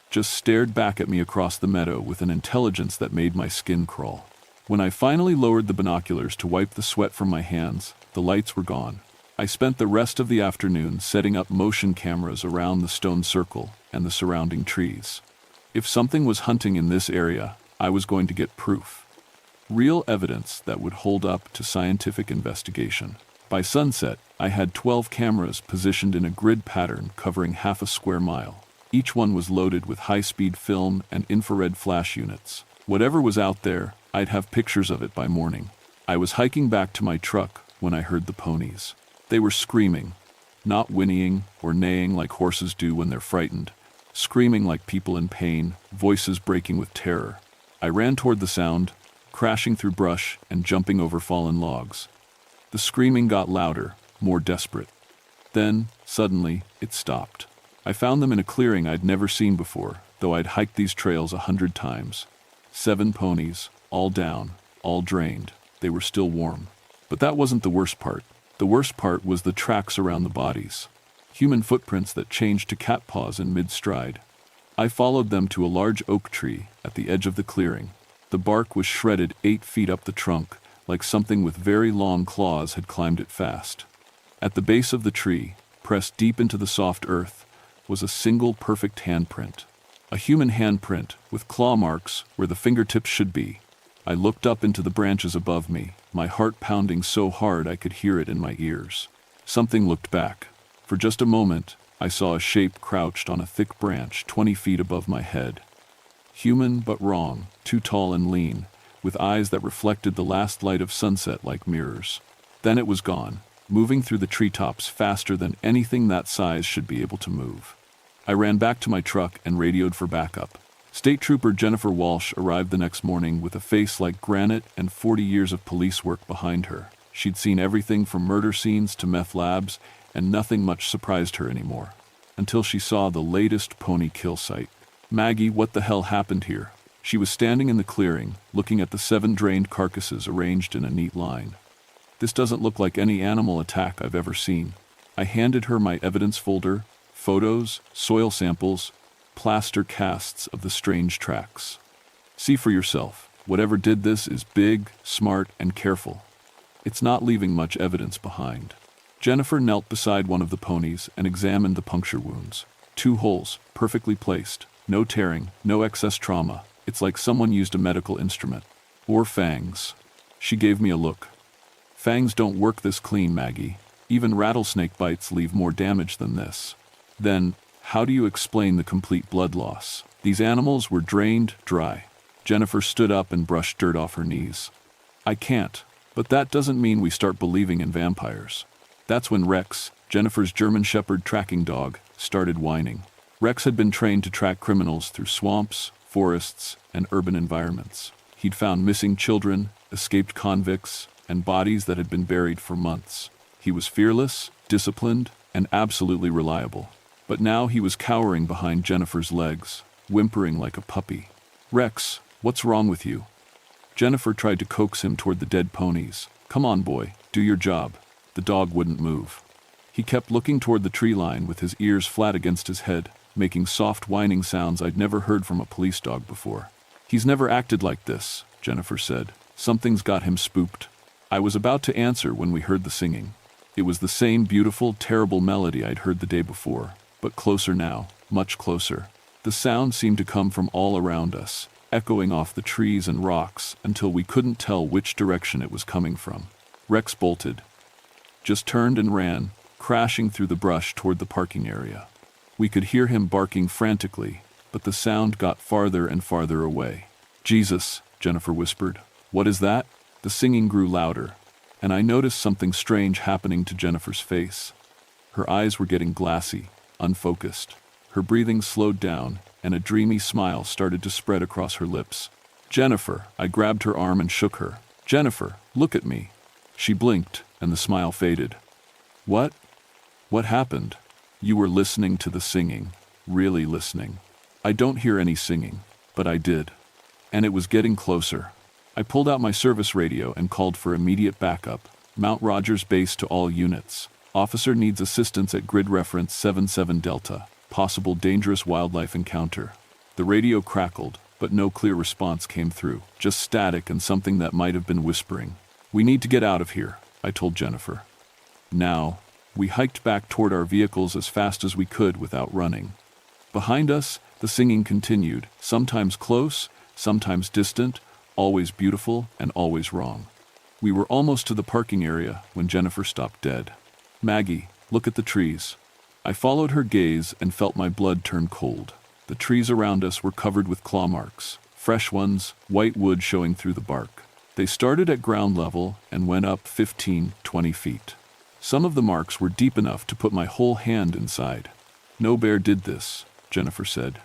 Speaker 1: Just stared back at me across the meadow with an intelligence that made my skin crawl. When I finally lowered the binoculars to wipe the sweat from my hands, the lights were gone. I spent the rest of the afternoon setting up motion cameras around the stone circle and the surrounding trees. If something was hunting in this area, I was going to get proof. Real evidence that would hold up to scientific investigation. By sunset, I had 12 cameras positioned in a grid pattern covering half a square mile. Each one was loaded with high-speed film and infrared flash units. Whatever was out there, I'd have pictures of it by morning. I was hiking back to my truck when I heard the ponies. They were screaming, not whinnying or neighing like horses do when they're frightened, screaming like people in pain, voices breaking with terror. I ran toward the sound, crashing through brush and jumping over fallen logs. The screaming got louder, more desperate. Then, suddenly, it stopped. I found them in a clearing I'd never seen before, though I'd hiked these trails 100 times. 7 ponies, all down, all drained. They were still warm. But that wasn't the worst part. The worst part was the tracks around the bodies. Human footprints that changed to cat paws in mid-stride. I followed them to a large oak tree at the edge of the clearing. The bark was shredded 8 feet up the trunk, like something with very long claws had climbed it fast. At the base of the tree, pressed deep into the soft earth, was a single perfect handprint. A human handprint with claw marks where the fingertips should be. I looked up into the branches above me, my heart pounding so hard I could hear it in my ears. Something looked back. For just a moment, I saw a shape crouched on a thick branch 20 feet above my head. Human but wrong, too tall and lean, with eyes that reflected the last light of sunset like mirrors. Then it was gone, moving through the treetops faster than anything that size should be able to move. I ran back to my truck and radioed for backup. State Trooper Jennifer Walsh arrived the next morning with a face like granite and 40 years of police work behind her. She'd seen everything from murder scenes to meth labs, and nothing much surprised her anymore. Until she saw the latest pony kill site. Maggie, what the hell happened here? She was standing in the clearing, looking at the 7 drained carcasses arranged in a neat line. This doesn't look like any animal attack I've ever seen. I handed her my evidence folder, photos, soil samples, plaster casts of the strange tracks. See for yourself. Whatever did this is big, smart, and careful. It's not leaving much evidence behind. Jennifer knelt beside one of the ponies and examined the puncture wounds. 2 holes, perfectly placed. No tearing, no excess trauma. It's like someone used a medical instrument. Or fangs. She gave me a look. Fangs don't work this clean, Maggie. Even rattlesnake bites leave more damage than this. Then, how do you explain the complete blood loss? These animals were drained dry. Jennifer stood up and brushed dirt off her knees. I can't. But that doesn't mean we start believing in vampires. That's when Rex, Jennifer's German Shepherd tracking dog, started whining. Rex had been trained to track criminals through swamps, forests, and urban environments. He'd found missing children, escaped convicts, and bodies that had been buried for months. He was fearless, disciplined, and absolutely reliable. But now he was cowering behind Jennifer's legs, whimpering like a puppy. Rex, what's wrong with you? Jennifer tried to coax him toward the dead ponies. Come on, boy, do your job. The dog wouldn't move. He kept looking toward the tree line with his ears flat against his head, making soft whining sounds I'd never heard from a police dog before. He's never acted like this, Jennifer said. Something's got him spooked. I was about to answer when we heard the singing. It was the same beautiful, terrible melody I'd heard the day before, but closer now, much closer. The sound seemed to come from all around us, echoing off the trees and rocks until we couldn't tell which direction it was coming from. Rex bolted. Just turned and ran, crashing through the brush toward the parking area. We could hear him barking frantically, but the sound got farther and farther away. Jesus, Jennifer whispered. What is that? The singing grew louder, and I noticed something strange happening to Jennifer's face. Her eyes were getting glassy, unfocused. Her breathing slowed down, and a dreamy smile started to spread across her lips. Jennifer, I grabbed her arm and shook her. Jennifer, look at me. She blinked, and the smile faded. What? What happened? You were listening to the singing, really listening. I don't hear any singing, but I did. And it was getting closer. I pulled out my service radio and called for immediate backup. Mount Rogers Base to all units. Officer needs assistance at grid reference 77 Delta. Possible dangerous wildlife encounter. The radio crackled, but no clear response came through. Just static and something that might have been whispering. We need to get out of here, I told Jennifer. Now, we hiked back toward our vehicles as fast as we could without running. Behind us, The singing continued, sometimes close, sometimes distant, always beautiful and always wrong. We were almost to the parking area when Jennifer stopped dead. "Maggie, look at the trees." I followed her gaze and felt my blood turn cold. The trees around us were covered with claw marks, fresh ones, white wood showing through the bark. They started at ground level and went up 15, 20 feet. Some of the marks were deep enough to put my whole hand inside. "No bear did this," Jennifer said.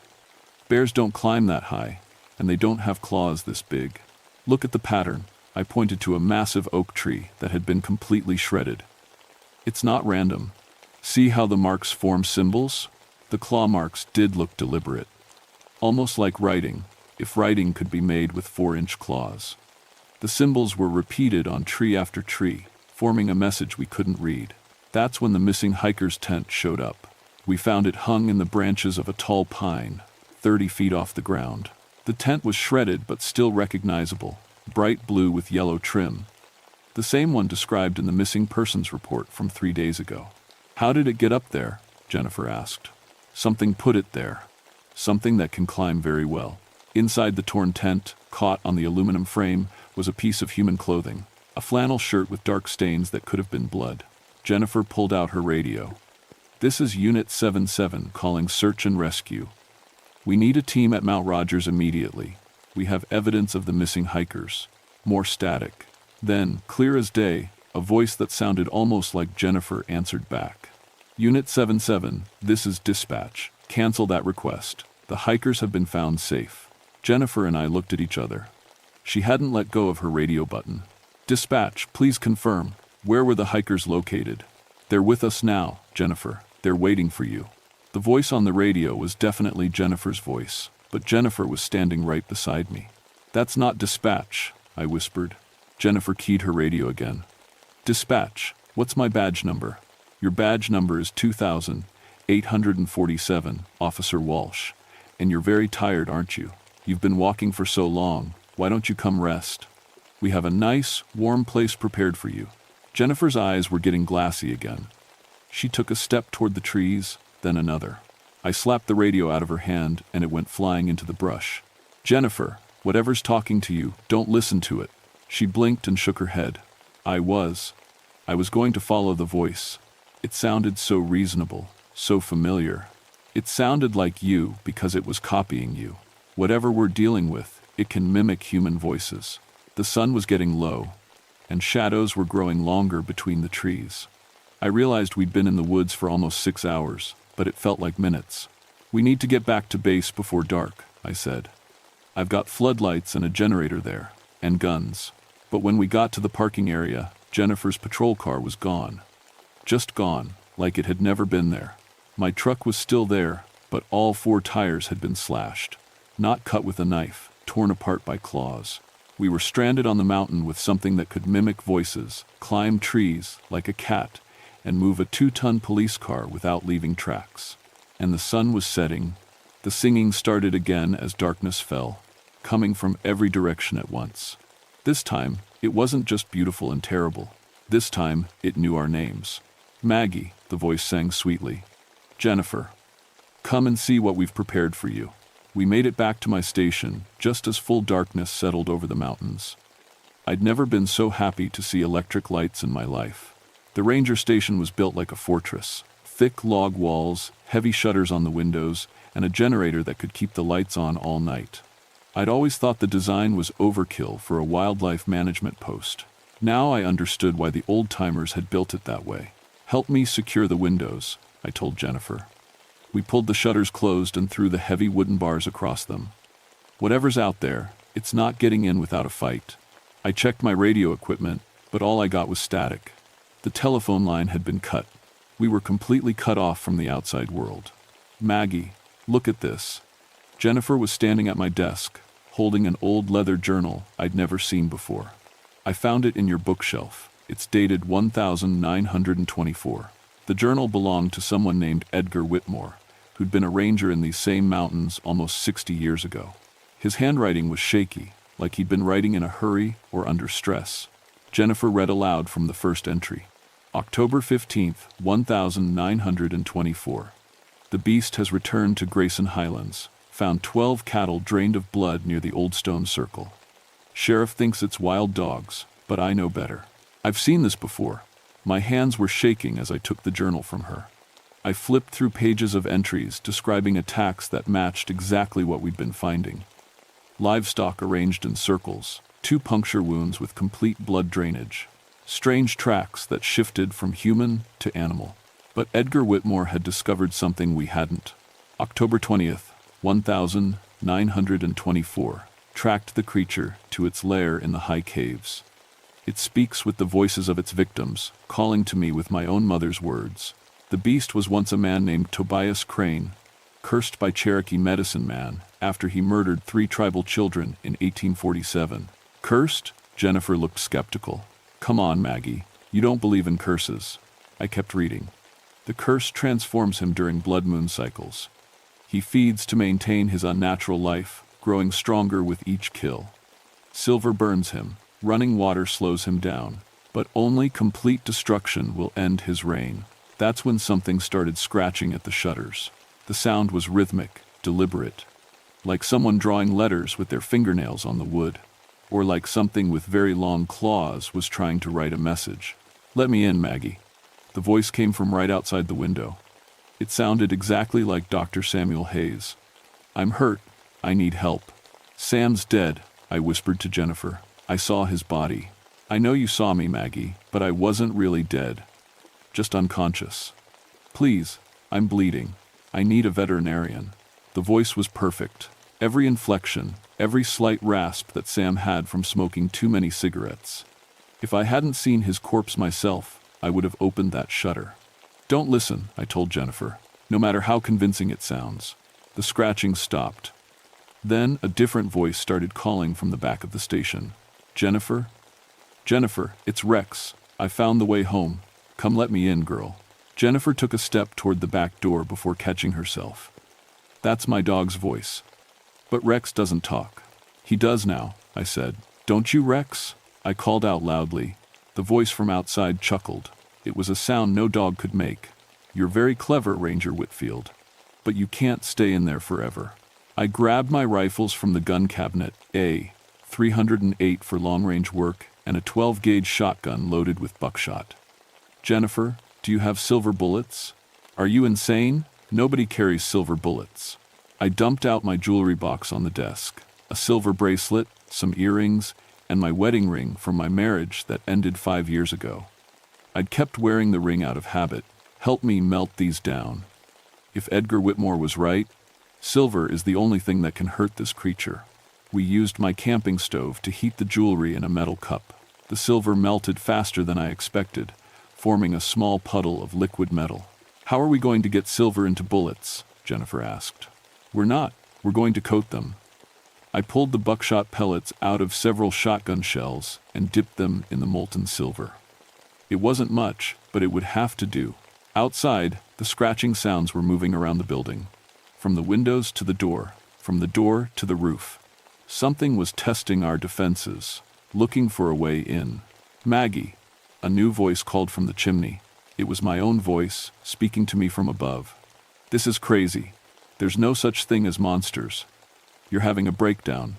Speaker 1: "Bears don't climb that high, and they don't have claws this big. Look at the pattern." I pointed to a massive oak tree that had been completely shredded. "It's not random. See how the marks form symbols?" The claw marks did look deliberate. Almost like writing, if writing could be made with 4-inch claws. The symbols were repeated on tree after tree, forming a message we couldn't read. That's when the missing hiker's tent showed up. We found it hung in the branches of a tall pine, 30 feet off the ground. The tent was shredded but still recognizable, bright blue with yellow trim. The same one described in the missing persons report from 3 days ago. "How did it get up there?" Jennifer asked. "Something put it there. Something that can climb very well." Inside the torn tent, caught on the aluminum frame, was a piece of human clothing, a flannel shirt with dark stains that could have been blood. Jennifer pulled out her radio. "This is Unit 77 calling search and rescue. We need a team at Mount Rogers immediately. We have evidence of the missing hikers." More static. Then, clear as day, a voice that sounded almost like Jennifer answered back. "Unit 77, this is dispatch. Cancel that request. The hikers have been found safe." Jennifer and I looked at each other. She hadn't let go of her radio button. "Dispatch, please confirm. Where were the hikers located?" "They're with us now, Jennifer. They're waiting for you." The voice on the radio was definitely Jennifer's voice, but Jennifer was standing right beside me. "That's not dispatch," I whispered. Jennifer keyed her radio again. "Dispatch, what's my badge number?" "Your badge number is 2847, Officer Walsh. And you're very tired, aren't you? You've been walking for so long. Why don't you come rest? We have a nice, warm place prepared for you." Jennifer's eyes were getting glassy again. She took a step toward the trees, then another. I slapped the radio out of her hand and it went flying into the brush. "Jennifer, whatever's talking to you, don't listen to it." She blinked and shook her head. I was going to follow the voice. It sounded so reasonable, so familiar. It sounded like you because it was copying you. Whatever we're dealing with, it can mimic human voices. The sun was getting low, and shadows were growing longer between the trees. I realized we'd been in the woods for almost 6 hours, but it felt like minutes. "We need to get back to base before dark," I said. "I've got floodlights and a generator there, and guns." But when we got to the parking area, Jennifer's patrol car was gone. Just gone, like it had never been there. My truck was still there, but all 4 tires had been slashed. Not cut with a knife, torn apart by claws. We were stranded on the mountain with something that could mimic voices, climb trees like a cat, and move a 2-ton police car without leaving tracks. And the sun was setting. The singing started again as darkness fell, coming from every direction at once. This time, it wasn't just beautiful and terrible. This time, it knew our names. "Maggie," the voice sang sweetly. "Jennifer. Come and see what we've prepared for you." We made it back to my station, just as full darkness settled over the mountains. I'd never been so happy to see electric lights in my life. The ranger station was built like a fortress. Thick log walls, heavy shutters on the windows, and a generator that could keep the lights on all night. I'd always thought the design was overkill for a wildlife management post. Now I understood why the old-timers had built it that way. "Help me secure the windows," I told Jennifer. We pulled the shutters closed and threw the heavy wooden bars across them. "Whatever's out there, it's not getting in without a fight." I checked my radio equipment, but all I got was static. The telephone line had been cut. We were completely cut off from the outside world. "Maggie, look at this." Jennifer was standing at my desk, holding an old leather journal I'd never seen before. "I found it in your bookshelf. It's dated 1924. The journal belonged to someone named Edgar Whitmore, who'd been a ranger in these same mountains almost 60 years ago. His handwriting was shaky, like he'd been writing in a hurry or under stress. Jennifer read aloud from the first entry. "October 15th, 1924. The beast has returned to Grayson Highlands. Found 12 cattle drained of blood near the old stone circle. Sheriff thinks it's wild dogs, but I know better. I've seen this before. My hands were shaking as I took the journal from her. I flipped through pages of entries describing attacks that matched exactly what we'd been finding. Livestock arranged in circles, 2 puncture wounds with complete blood drainage. Strange tracks that shifted from human to animal. But Edgar Whitmore had discovered something we hadn't. October 20th, 1924, tracked the creature to its lair in the high caves. It speaks with the voices of its victims, calling to me with my own mother's words. The beast was once a man named Tobias Crane, cursed by Cherokee medicine man after he murdered 3 tribal children in 1847. Cursed? Jennifer looked skeptical. Come on, Maggie, you don't believe in curses. I kept reading. The curse transforms him during blood moon cycles. He feeds to maintain his unnatural life, growing stronger with each kill. Silver burns him, running water slows him down, but only complete destruction will end his reign. That's when something started scratching at the shutters. The sound was rhythmic, deliberate, like someone drawing letters with their fingernails on the wood, or like something with very long claws was trying to write a message. Let me in, Maggie. The voice came from right outside the window. It sounded exactly like Dr. Samuel Hayes. I'm hurt. I need help. Sam's dead, I whispered to Jennifer. I saw his body. I know you saw me, Maggie, but I wasn't really dead. Just unconscious. Please, I'm bleeding. I need a veterinarian. The voice was perfect. Every inflection, every slight rasp that Sam had from smoking too many cigarettes. If I hadn't seen his corpse myself, I would have opened that shutter. Don't listen, I told Jennifer, no matter how convincing it sounds. The scratching stopped. Then a different voice started calling from the back of the station. Jennifer? Jennifer, it's Rex. I found the way home. Come let me in, girl. Jennifer took a step toward the back door before catching herself. That's my dog's voice. But Rex doesn't talk. He does now, I said. Don't you, Rex? I called out loudly. The voice from outside chuckled. It was a sound no dog could make. You're very clever, Ranger Whitfield. But you can't stay in there forever. I grabbed my rifles from the gun cabinet, a .308 for long-range work, and a 12-gauge shotgun loaded with buckshot. Jennifer, do you have silver bullets? Are you insane? Nobody carries silver bullets. I dumped out my jewelry box on the desk. A silver bracelet, some earrings, and my wedding ring from my marriage that ended 5 years ago. I'd kept wearing the ring out of habit. Help me melt these down. If Edgar Whitmore was right, silver is the only thing that can hurt this creature. We used my camping stove to heat the jewelry in a metal cup. The silver melted faster than I expected, forming a small puddle of liquid metal. How are we going to get silver into bullets? Jennifer asked. We're not. We're going to coat them. I pulled the buckshot pellets out of several shotgun shells and dipped them in the molten silver. It wasn't much, but it would have to do. Outside, the scratching sounds were moving around the building. From the windows to the door, from the door to the roof. Something was testing our defenses, looking for a way in. Maggie, a new voice called from the chimney. It was my own voice, speaking to me from above. This is crazy. There's no such thing as monsters. You're having a breakdown.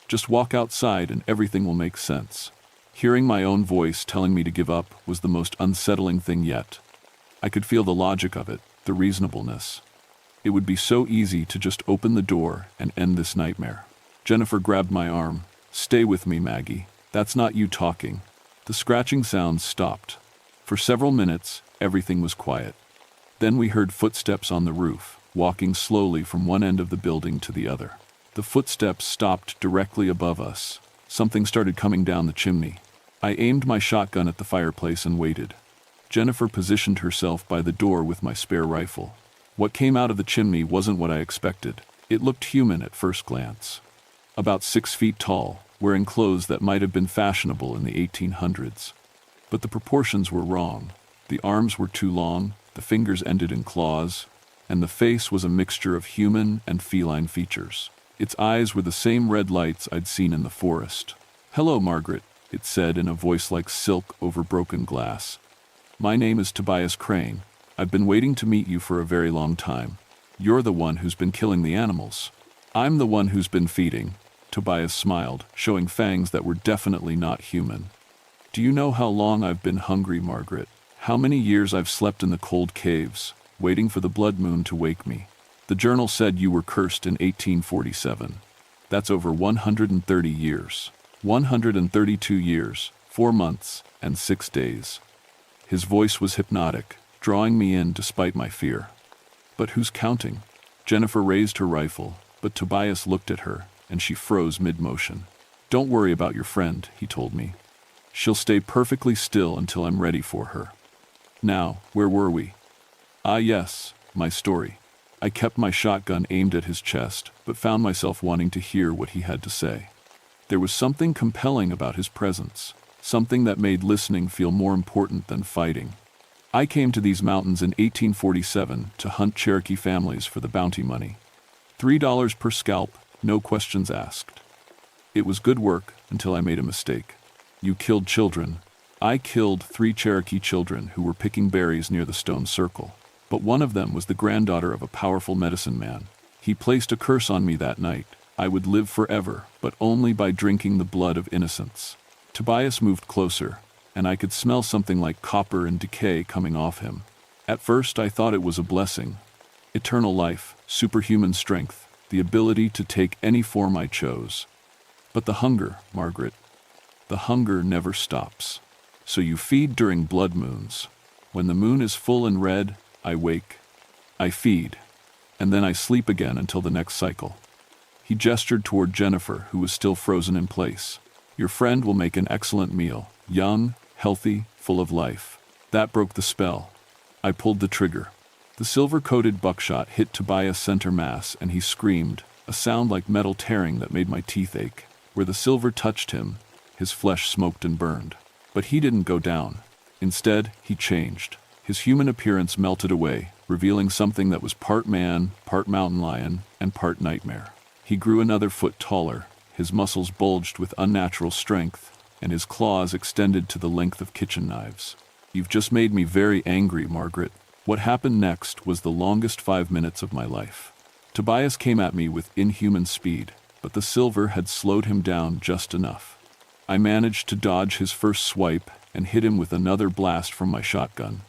Speaker 1: Just walk outside and everything will make sense. Hearing my own voice telling me to give up was the most unsettling thing yet. I could feel the logic of it, the reasonableness. It would be so easy to just open the door and end this nightmare. Jennifer grabbed my arm. Stay with me, Maggie. That's not you talking. The scratching sounds stopped. For several minutes, everything was quiet. Then we heard footsteps on the roof, walking slowly from one end of the building to the other. The footsteps stopped directly above us. Something started coming down the chimney. I aimed my shotgun at the fireplace and waited. Jennifer positioned herself by the door with my spare rifle. What came out of the chimney wasn't what I expected. It looked human at first glance. About 6 feet tall, wearing clothes that might have been fashionable in the 1800s. But the proportions were wrong. The arms were too long, the fingers ended in claws, and the face was a mixture of human and feline features. Its eyes were the same red lights I'd seen in the forest. Hello, Margaret, it said in a voice like silk over broken glass. My name is Tobias Crane. I've been waiting to meet you for a very long time. You're the one who's been killing the animals. I'm the one who's been feeding. Tobias smiled, showing fangs that were definitely not human. Do you know how long I've been hungry, Margaret? How many years I've slept in the cold caves, waiting for the blood moon to wake me? The journal said you were cursed in 1847. That's over 130 years. 132 years, 4 months, and 6 days. His voice was hypnotic, drawing me in despite my fear. But who's counting? Jennifer raised her rifle, but Tobias looked at her, and she froze mid-motion. Don't worry about your friend, he told me. She'll stay perfectly still until I'm ready for her. Now, where were we? Ah yes, my story. I kept my shotgun aimed at his chest, but found myself wanting to hear what he had to say. There was something compelling about his presence, something that made listening feel more important than fighting. I came to these mountains in 1847 to hunt Cherokee families for the bounty money. $3 per scalp, no questions asked. It was good work until I made a mistake. You killed children. I killed 3 Cherokee children who were picking berries near the stone circle. But one of them was the granddaughter of a powerful medicine man. He placed a curse on me that night. I would live forever, but only by drinking the blood of innocents. Tobias moved closer, and I could smell something like copper and decay coming off him. At first I thought it was a blessing. Eternal life, superhuman strength, the ability to take any form I chose. But the hunger, Margaret, the hunger never stops. So you feed during blood moons. When the moon is full and red, I wake. I feed. And then I sleep again until the next cycle. He gestured toward Jennifer, who was still frozen in place. Your friend will make an excellent meal. Young, healthy, full of life. That broke the spell. I pulled the trigger. The silver-coated buckshot hit Tobias' center mass, and he screamed, a sound like metal tearing that made my teeth ache. Where the silver touched him, his flesh smoked and burned. But he didn't go down. Instead, he changed. His human appearance melted away, revealing something that was part man, part mountain lion, and part nightmare. He grew another foot taller, his muscles bulged with unnatural strength, and his claws extended to the length of kitchen knives. You've just made me very angry, Margaret. What happened next was the longest 5 minutes of my life. Tobias came at me with inhuman speed, but the silver had slowed him down just enough. I managed to dodge his first swipe and hit him with another blast from my shotgun.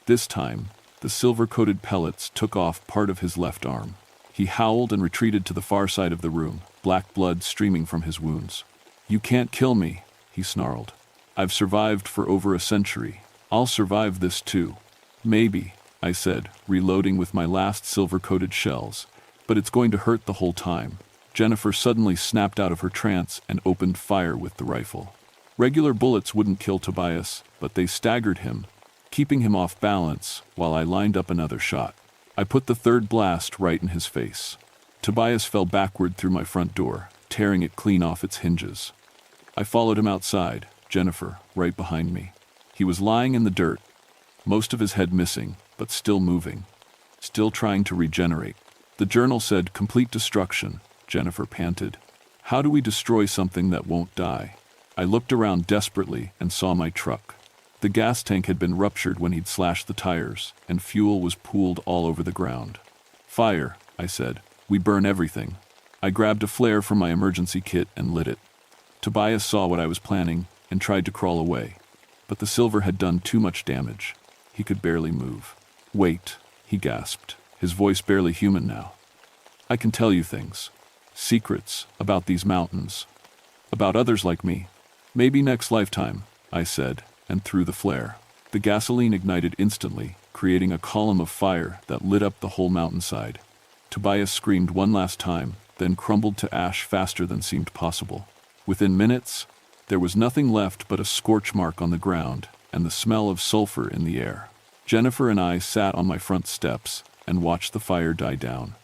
Speaker 1: This time, the silver-coated pellets took off part of his left arm. He howled and retreated to the far side of the room, black blood streaming from his wounds. You can't kill me, he snarled. I've survived for over a century. I'll survive this too. Maybe, I said, reloading with my last silver-coated shells, but it's going to hurt the whole time. Jennifer suddenly snapped out of her trance and opened fire with the rifle. Regular bullets wouldn't kill Tobias, but they staggered him, keeping him off balance while I lined up another shot. I put the third blast right in his face. Tobias fell backward through my front door, tearing it clean off its hinges. I followed him outside, Jennifer right behind me. He was lying in the dirt, most of his head missing, but still moving, still trying to regenerate. The journal said complete destruction, Jennifer panted. How do we destroy something that won't die? I looked around desperately and saw my truck. The gas tank had been ruptured when he'd slashed the tires, and fuel was pooled all over the ground. Fire, I said. We burn everything. I grabbed a flare from my emergency kit and lit it. Tobias saw what I was planning and tried to crawl away, but the silver had done too much damage. He could barely move. Wait, he gasped, his voice barely human now. I can tell you things. Secrets about these mountains. About others like me. Maybe next lifetime, I said, and threw the flare. The gasoline ignited instantly, creating a column of fire that lit up the whole mountainside. Tobias screamed one last time, then crumbled to ash faster than seemed possible. Within minutes, there was nothing left but a scorch mark on the ground and the smell of sulfur in the air. Jennifer and I sat on my front steps and watched the fire die down.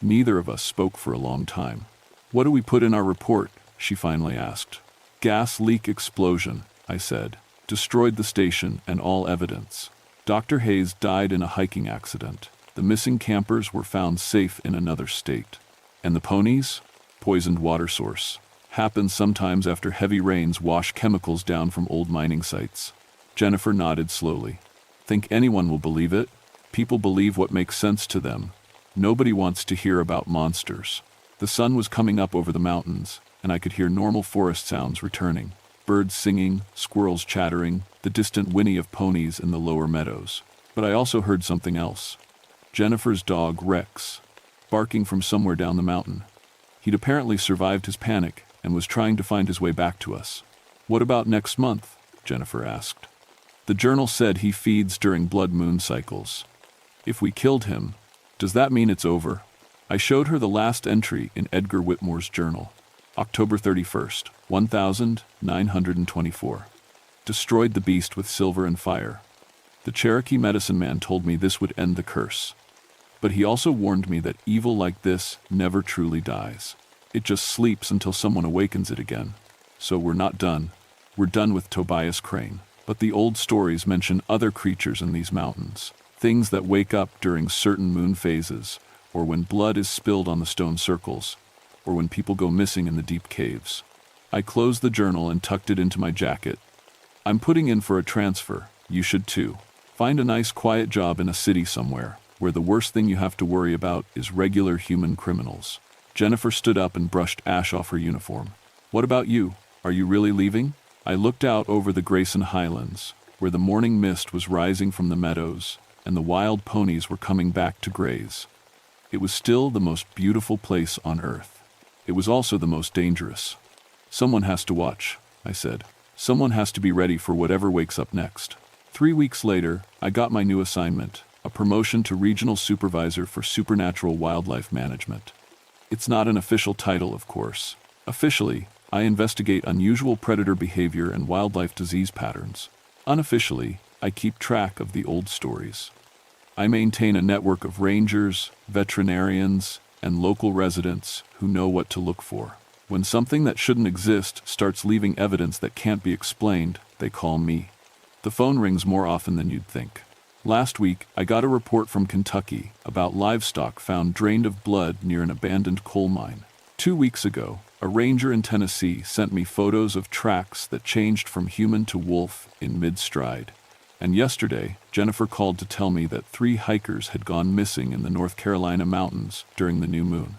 Speaker 1: Neither of us spoke for a long time. What do we put in our report? She finally asked. Gas leak explosion, I said. Destroyed the station and all evidence. Dr. Hayes died in a hiking accident. The missing campers were found safe in another state. And the ponies? Poisoned water source. Happens sometimes after heavy rains wash chemicals down from old mining sites. Jennifer nodded slowly. Think anyone will believe it? People believe what makes sense to them. Nobody wants to hear about monsters. The sun was coming up over the mountains, and I could hear normal forest sounds returning. Birds singing, squirrels chattering, the distant whinny of ponies in the lower meadows. But I also heard something else. Jennifer's dog, Rex, barking from somewhere down the mountain. He'd apparently survived his panic and was trying to find his way back to us. "What about next month?" Jennifer asked. "The journal said he feeds during blood moon cycles. If we killed him, does that mean it's over?" I showed her the last entry in Edgar Whitmore's journal. October 31st, 1924. Destroyed the beast with silver and fire. The Cherokee medicine man told me this would end the curse. But he also warned me that evil like this never truly dies. It just sleeps until someone awakens it again. So we're not done. We're done with Tobias Crane. But the old stories mention other creatures in these mountains. Things that wake up during certain moon phases, or when blood is spilled on the stone circles, or when people go missing in the deep caves. I closed the journal and tucked it into my jacket. "I'm putting in for a transfer. You should too. Find a nice quiet job in a city somewhere, where the worst thing you have to worry about is regular human criminals." Jennifer stood up and brushed ash off her uniform. "What about you? Are you really leaving?" I looked out over the Grayson Highlands, where the morning mist was rising from the meadows, and the wild ponies were coming back to graze. It was still the most beautiful place on earth. It was also the most dangerous. "Someone has to watch," I said. "Someone has to be ready for whatever wakes up next." 3 weeks later, I got my new assignment, a promotion to Regional Supervisor for Supernatural Wildlife Management. It's not an official title, of course. Officially, I investigate unusual predator behavior and wildlife disease patterns. Unofficially, I keep track of the old stories. I maintain a network of rangers, veterinarians, and local residents who know what to look for. When something that shouldn't exist starts leaving evidence that can't be explained, they call me. The phone rings more often than you'd think. Last week, I got a report from Kentucky about livestock found drained of blood near an abandoned coal mine. 2 weeks ago, a ranger in Tennessee sent me photos of tracks that changed from human to wolf in mid-stride. And yesterday, Jennifer called to tell me that 3 hikers had gone missing in the North Carolina mountains during the new moon.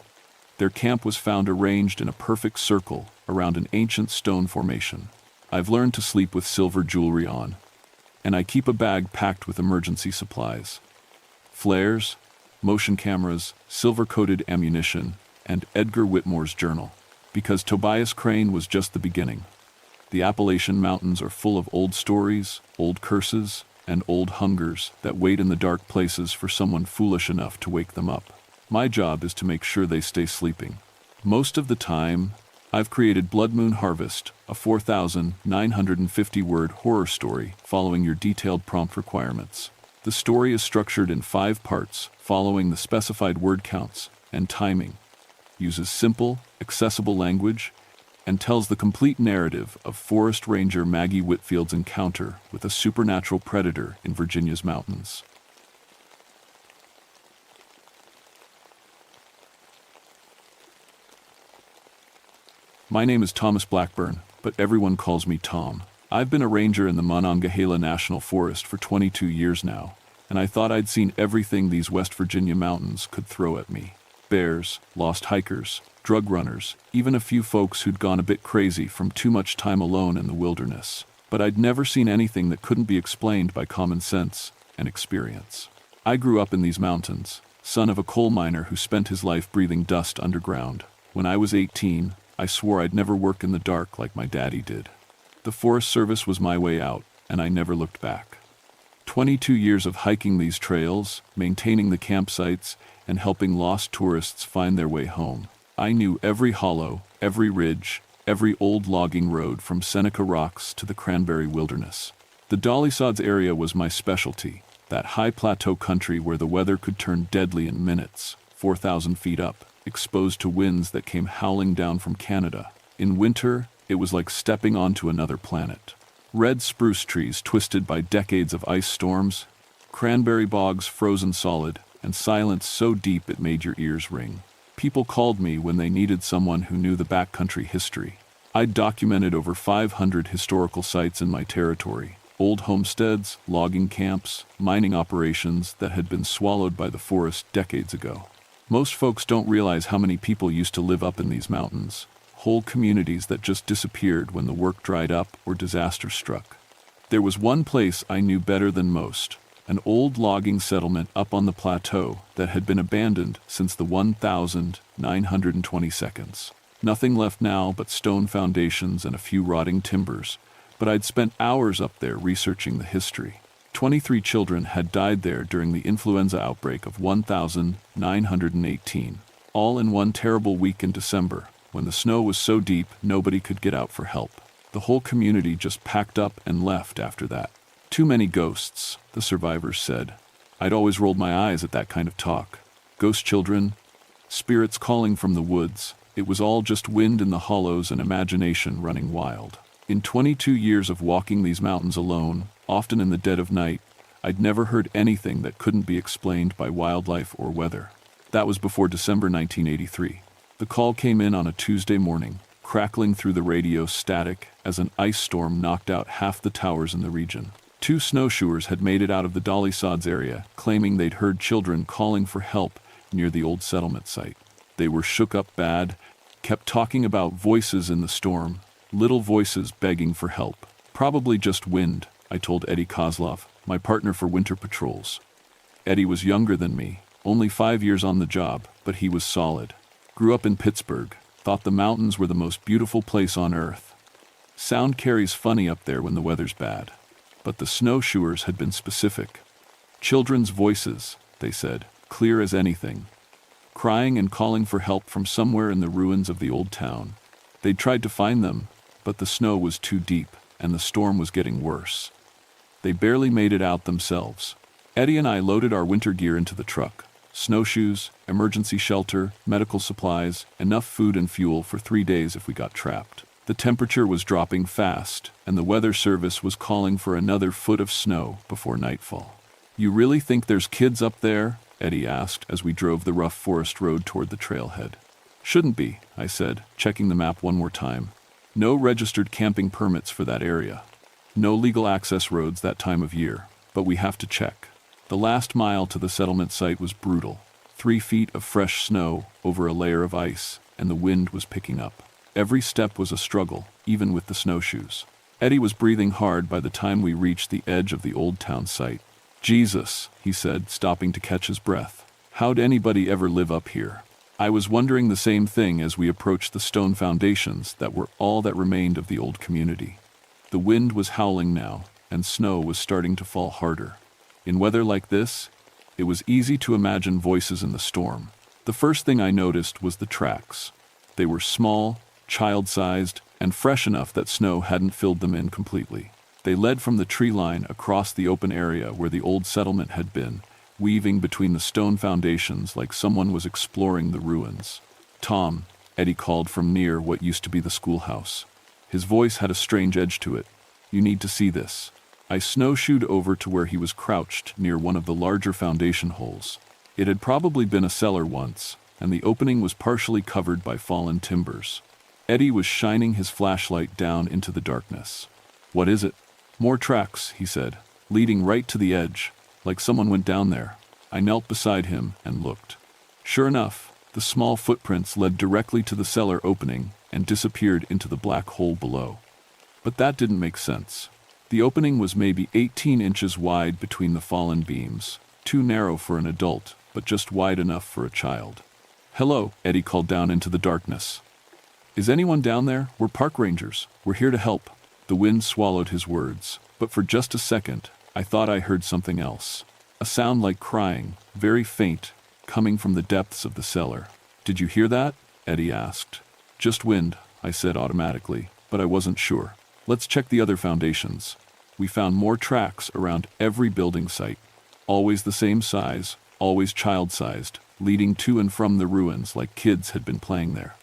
Speaker 1: Their camp was found arranged in a perfect circle around an ancient stone formation. I've learned to sleep with silver jewelry on, and I keep a bag packed with emergency supplies. Flares, motion cameras, silver-coated ammunition, and Edgar Whitmore's journal. Because Tobias Crane was just the beginning. The Appalachian Mountains are full of old stories, old curses, and old hungers that wait in the dark places for someone foolish enough to wake them up. My job is to make sure they stay sleeping. Most of the time, I've created Blood Moon Harvest, a 4,950-word horror story following your detailed prompt requirements. The story is structured in 5 parts, following the specified word counts and timing, uses simple, accessible language, and tells the complete narrative of Forest Ranger Maggie Whitfield's encounter with a supernatural predator in Virginia's mountains. My name is Thomas Blackburn, but everyone calls me Tom. I've been a ranger in the Monongahela National Forest for 22 years now, and I thought I'd seen everything these West Virginia mountains could throw at me. Bears, lost hikers, drug runners, even a few folks who'd gone a bit crazy from too much time alone in the wilderness. But I'd never seen anything that couldn't be explained by common sense and experience. I grew up in these mountains, son of a coal miner who spent his life breathing dust underground. When I was 18, I swore I'd never work in the dark like my daddy did. The Forest Service was my way out, and I never looked back. 22 years of hiking these trails, maintaining the campsites, and helping lost tourists find their way home. I knew every hollow, every ridge, every old logging road from Seneca Rocks to the Cranberry Wilderness. The Dolly Sods area was my specialty, that high plateau country where the weather could turn deadly in minutes, 4,000 feet up, exposed to winds that came howling down from Canada. In winter, it was like stepping onto another planet. Red spruce trees twisted by decades of ice storms, cranberry bogs frozen solid, and silence so deep it made your ears ring. People called me when they needed someone who knew the backcountry history. I'd documented over 500 historical sites in my territory, old homesteads, logging camps, mining operations that had been swallowed by the forest decades ago. Most folks don't realize how many people used to live up in these mountains. Whole communities that just disappeared when the work dried up or disaster struck. There was one place I knew better than most, an old logging settlement up on the plateau that had been abandoned since the 1922. Nothing left now but stone foundations and a few rotting timbers, but I'd spent hours up there researching the history. 23 children had died there during the influenza outbreak of 1918, all in one terrible week in December, when the snow was so deep nobody could get out for help. The whole community just packed up and left after that. Too many ghosts, the survivors said. I'd always rolled my eyes at that kind of talk. Ghost children, spirits calling from the woods. It was all just wind in the hollows and imagination running wild. In 22 years of walking these mountains alone, often in the dead of night, I'd never heard anything that couldn't be explained by wildlife or weather. That was before December 1983. The call came in on a Tuesday morning, crackling through the radio static as an ice storm knocked out half the towers in the region. 2 snowshoers had made it out of the Dolly Sods area, claiming they'd heard children calling for help near the old settlement site. They were shook up bad, kept talking about voices in the storm, little voices begging for help. Probably just wind, I told Eddie Kozlov, my partner for winter patrols. Eddie was younger than me, only 5 years on the job, but he was solid. Grew up in Pittsburgh, thought the mountains were the most beautiful place on earth. Sound carries funny up there when the weather's bad. But the snowshoers had been specific. Children's voices, they said, clear as anything. Crying and calling for help from somewhere in the ruins of the old town. They'd tried to find them, but the snow was too deep, and the storm was getting worse. They barely made it out themselves. Eddie and I loaded our winter gear into the truck. Snowshoes, emergency shelter, medical supplies, enough food and fuel for 3 days if we got trapped. The temperature was dropping fast, and the weather service was calling for another foot of snow before nightfall. You really think there's kids up there? Eddie asked as we drove the rough forest road toward the trailhead. Shouldn't be, I said, checking the map one more time. No registered camping permits for that area. No legal access roads that time of year, but we have to check. The last mile to the settlement site was brutal. 3 feet of fresh snow over a layer of ice, and the wind was picking up. Every step was a struggle, even with the snowshoes. Eddie was breathing hard by the time we reached the edge of the old town site. Jesus, he said, stopping to catch his breath. How'd anybody ever live up here? I was wondering the same thing as we approached the stone foundations that were all that remained of the old community. The wind was howling now, and snow was starting to fall harder. In weather like this, it was easy to imagine voices in the storm. The first thing I noticed was the tracks. They were small, child-sized, and fresh enough that snow hadn't filled them in completely. They led from the tree line across the open area where the old settlement had been, weaving between the stone foundations like someone was exploring the ruins. Tom, Eddie called from near what used to be the schoolhouse. His voice had a strange edge to it. You need to see this. I snowshoed over to where he was crouched near one of the larger foundation holes. It had probably been a cellar once, and the opening was partially covered by fallen timbers. Eddie was shining his flashlight down into the darkness. What is it? More tracks, he said, leading right to the edge, like someone went down there. I knelt beside him and looked. Sure enough, the small footprints led directly to the cellar opening and disappeared into the black hole below. But that didn't make sense. The opening was maybe 18 inches wide between the fallen beams, too narrow for an adult, but just wide enough for a child. Hello, Eddie called down into the darkness. Is anyone down there? We're park rangers. We're here to help. The wind swallowed his words, but for just a second, I thought I heard something else. A sound like crying, very faint, coming from the depths of the cellar. Did you hear that? Eddie asked. Just wind, I said automatically, but I wasn't sure. Let's check the other foundations. We found more tracks around every building site. Always the same size, always child-sized, leading to and from the ruins like kids had been playing there.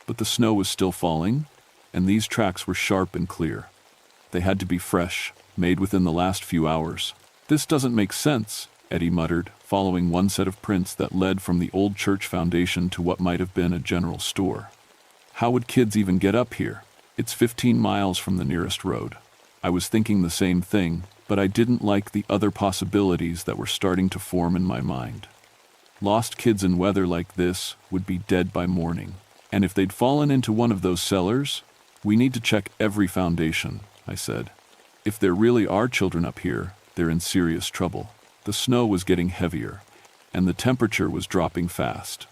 Speaker 1: But the snow was still falling, and these tracks were sharp and clear. They had to be fresh, made within the last few hours. This doesn't make sense, Eddie muttered, following one set of prints that led from the old church foundation to what might have been a general store. How would kids even get up here? It's 15 miles from the nearest road. I was thinking the same thing, but I didn't like the other possibilities that were starting to form in my mind. Lost kids in weather like this would be dead by morning. And if they'd fallen into one of those cellars, we need to check every foundation, I said. If there really are children up here, they're in serious trouble. The snow was getting heavier, and the temperature was dropping fast.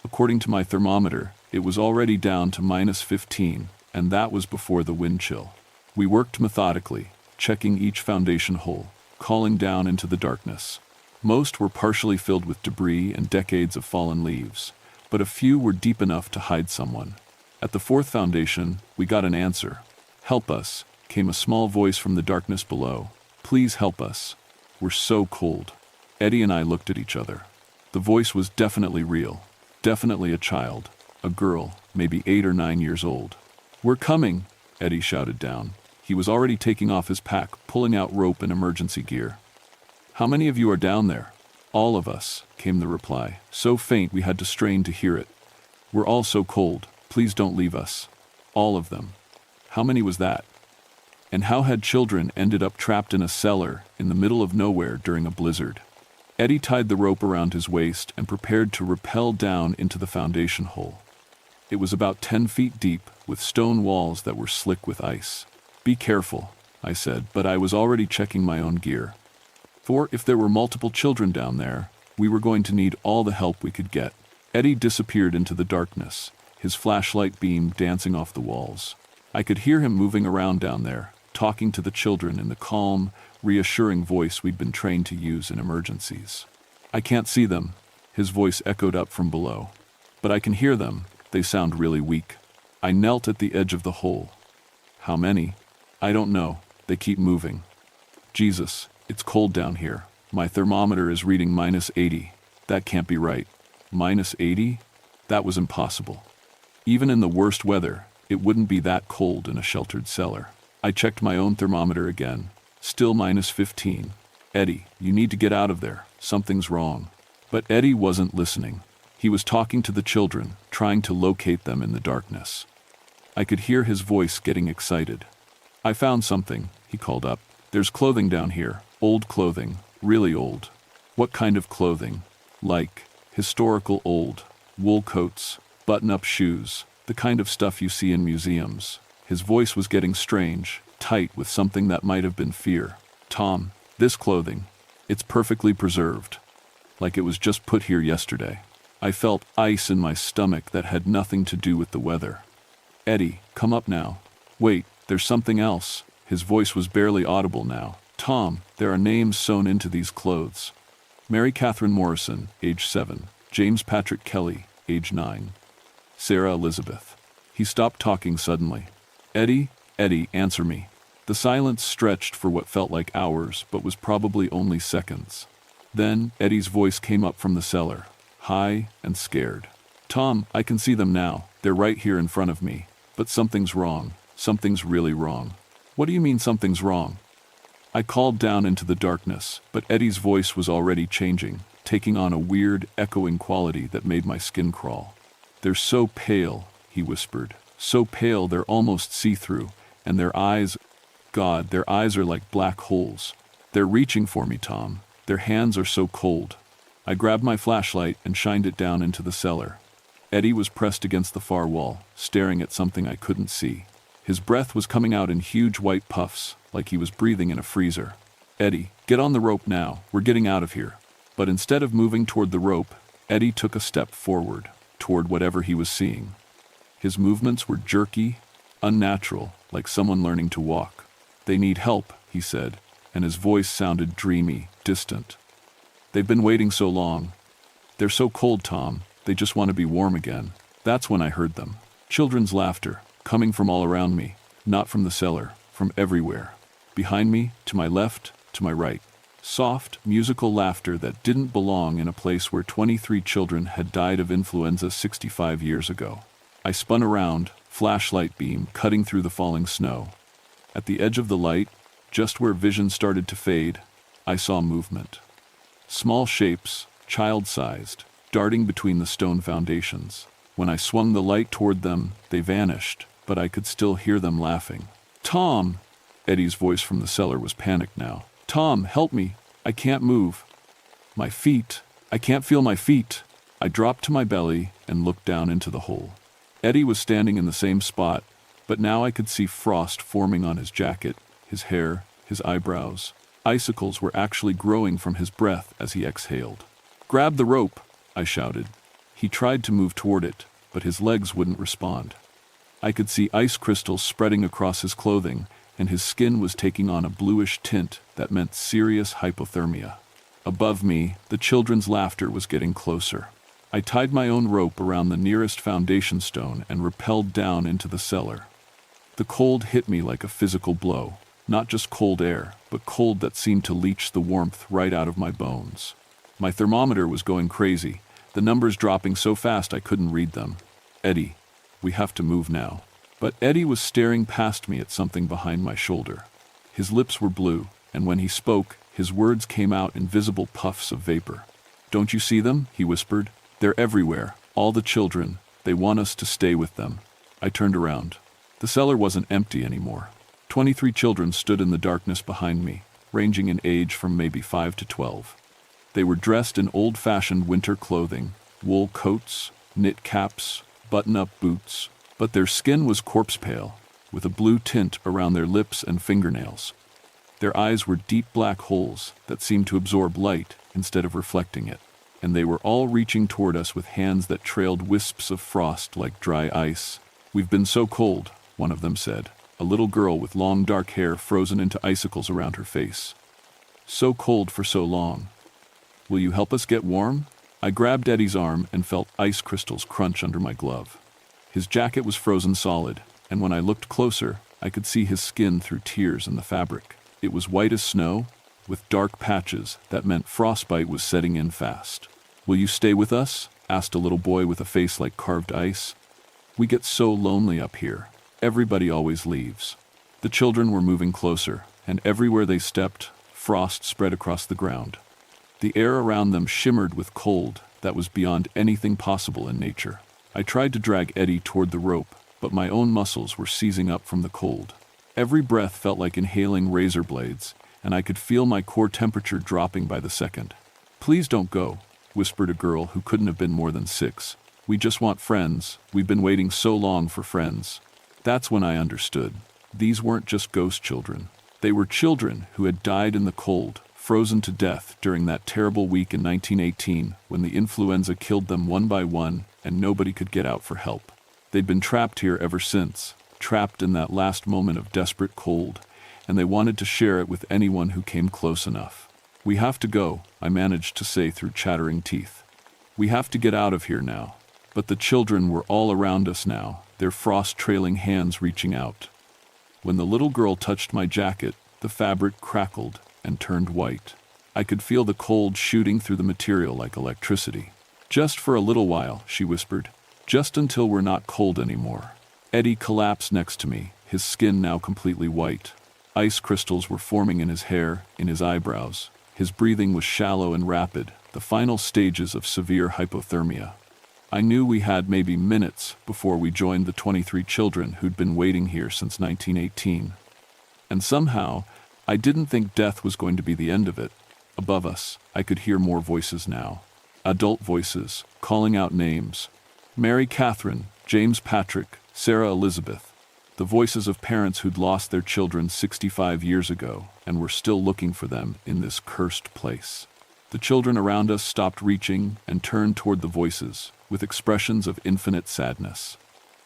Speaker 1: According to my thermometer, it was already down to -15, and that was before the wind chill. We worked methodically, checking each foundation hole, calling down into the darkness. Most were partially filled with debris and decades of fallen leaves, but a few were deep enough to hide someone. At the fourth foundation, we got an answer. "Help us," came a small voice from the darkness below. "Please help us. We're so cold." Eddie and I looked at each other. The voice was definitely real. Definitely a child. A girl, maybe 8 or 9 years old. "We're coming," Eddie shouted down. He was already taking off his pack, pulling out rope and emergency gear. "How many of you are down there?" "All of us," came the reply, so faint we had to strain to hear it. "We're all so cold. Please don't leave us." All of them. How many was that? And how had children ended up trapped in a cellar in the middle of nowhere during a blizzard? Eddie tied the rope around his waist and prepared to rappel down into the foundation hole. It was about 10 feet deep, with stone walls that were slick with ice. "Be careful," I said, but I was already checking my own gear. For if there were multiple children down there, we were going to need all the help we could get. Eddie disappeared into the darkness, his flashlight beam dancing off the walls. I could hear him moving around down there, talking to the children in the calm, reassuring voice we'd been trained to use in emergencies. "I can't see them," his voice echoed up from below. "But I can hear them. They sound really weak." I knelt at the edge of the hole. "How many?" "I don't know. They keep moving." "Jesus, it's cold down here. My thermometer is reading -80. That can't be right." -80? That was impossible. Even in the worst weather, it wouldn't be that cold in a sheltered cellar. I checked my own thermometer again. Still -15. "Eddie, you need to get out of there. Something's wrong." But Eddie wasn't listening. He was talking to the children, trying to locate them in the darkness. I could hear his voice getting excited. "I found something," he called up. "There's clothing down here. Old clothing. Really old." "What kind of clothing?" "Like historical old. Wool coats, button-up shoes, the kind of stuff you see in museums." His voice was getting strange, tight with something that might have been fear. "Tom, this clothing, it's perfectly preserved. Like it was just put here yesterday." I felt ice in my stomach that had nothing to do with the weather. "Eddie, come up now." "Wait, there's something else." His voice was barely audible now. "Tom, there are names sewn into these clothes. Mary Catherine Morrison, age 7. James Patrick Kelly, age 9. Sarah Elizabeth." He stopped talking suddenly. "Eddie, Eddie, answer me." The silence stretched for what felt like hours, but was probably only seconds. Then Eddie's voice came up from the cellar, high and scared. "Tom, I can see them now. They're right here in front of me. But something's wrong. Something's really wrong." "What do you mean something's wrong?" I called down into the darkness, but Eddie's voice was already changing, taking on a weird, echoing quality that made my skin crawl. "They're so pale," he whispered. "So pale they're almost see-through, and their eyes, God, their eyes are like black holes. They're reaching for me, Tom. Their hands are so cold." I grabbed my flashlight and shined it down into the cellar. Eddie was pressed against the far wall, staring at something I couldn't see. His breath was coming out in huge white puffs, like he was breathing in a freezer. "Eddie, get on the rope now. We're getting out of here." But instead of moving toward the rope, Eddie took a step forward, toward whatever he was seeing. His movements were jerky, unnatural, like someone learning to walk. "They need help," he said, and his voice sounded dreamy, distant. "They've been waiting so long. They're so cold, Tom. They just want to be warm again." That's when I heard them. Children's laughter, coming from all around me, not from the cellar, from everywhere. Behind me, to my left, to my right. Soft, musical laughter that didn't belong in a place where 23 children had died of influenza 65 years ago. I spun around, flashlight beam cutting through the falling snow. At the edge of the light, just where vision started to fade, I saw movement. Small shapes, child-sized, darting between the stone foundations. When I swung the light toward them, they vanished, but I could still hear them laughing. "Tom!" Eddie's voice from the cellar was panicked now. "Tom, help me! I can't move." My feet, I can't feel my feet. I dropped to my belly and looked down into the hole. Eddie was standing in the same spot, but now I could see frost forming on his jacket, his hair, his eyebrows. Icicles were actually growing from his breath as he exhaled. "Grab the rope," I shouted. He tried to move toward it, but his legs wouldn't respond. I could see ice crystals spreading across his clothing, and his skin was taking on a bluish tint that meant serious hypothermia. Above me, the children's laughter was getting closer. I tied my own rope around the nearest foundation stone and rappelled down into the cellar. The cold hit me like a physical blow, not just cold air, but cold that seemed to leach the warmth right out of my bones. My thermometer was going crazy, the numbers dropping so fast I couldn't read them. "Eddie, we have to move now." But Eddie was staring past me at something behind my shoulder. His lips were blue, and when he spoke, his words came out in visible puffs of vapor. "Don't you see them?" he whispered. "They're everywhere, all the children. They want us to stay with them." I turned around. The cellar wasn't empty anymore. 23 children stood in the darkness behind me, ranging in age from maybe 5 to 12. They were dressed in old-fashioned winter clothing, wool coats, knit caps, button-up boots, but their skin was corpse-pale, with a blue tint around their lips and fingernails. Their eyes were deep black holes that seemed to absorb light instead of reflecting it, and they were all reaching toward us with hands that trailed wisps of frost like dry ice. "We've been so cold," one of them said, a little girl with long dark hair frozen into icicles around her face. "So cold for so long. Will you help us get warm?" I grabbed Eddie's arm and felt ice crystals crunch under my glove. His jacket was frozen solid, and when I looked closer, I could see his skin through tears in the fabric. It was white as snow, with dark patches that meant frostbite was setting in fast. "Will you stay with us?" asked a little boy with a face like carved ice. "We get so lonely up here. Everybody always leaves." The children were moving closer, and everywhere they stepped, frost spread across the ground. The air around them shimmered with cold that was beyond anything possible in nature. I tried to drag Eddie toward the rope, but my own muscles were seizing up from the cold. Every breath felt like inhaling razor blades, and I could feel my core temperature dropping by the second. "Please don't go," whispered a girl who couldn't have been more than 6. "We just want friends. We've been waiting so long for friends." That's when I understood. These weren't just ghost children. They were children who had died in the cold, frozen to death during that terrible week in 1918 when the influenza killed them one by one and nobody could get out for help. They'd been trapped here ever since, trapped in that last moment of desperate cold, and they wanted to share it with anyone who came close enough. "We have to go," I managed to say through chattering teeth. "We have to get out of here now." But the children were all around us now, their frost-trailing hands reaching out. When the little girl touched my jacket, the fabric crackled and turned white. I could feel the cold shooting through the material like electricity. "Just for a little while," she whispered. "Just until we're not cold anymore." Eddie collapsed next to me, his skin now completely white. Ice crystals were forming in his hair, in his eyebrows. His breathing was shallow and rapid, the final stages of severe hypothermia. I knew we had maybe minutes before we joined the 23 children who'd been waiting here since 1918. And somehow, I didn't think death was going to be the end of it. Above us, I could hear more voices now. Adult voices, calling out names. Mary Catherine, James Patrick, Sarah Elizabeth. The voices of parents who'd lost their children 65 years ago and were still looking for them in this cursed place. The children around us stopped reaching and turned toward the voices, with expressions of infinite sadness.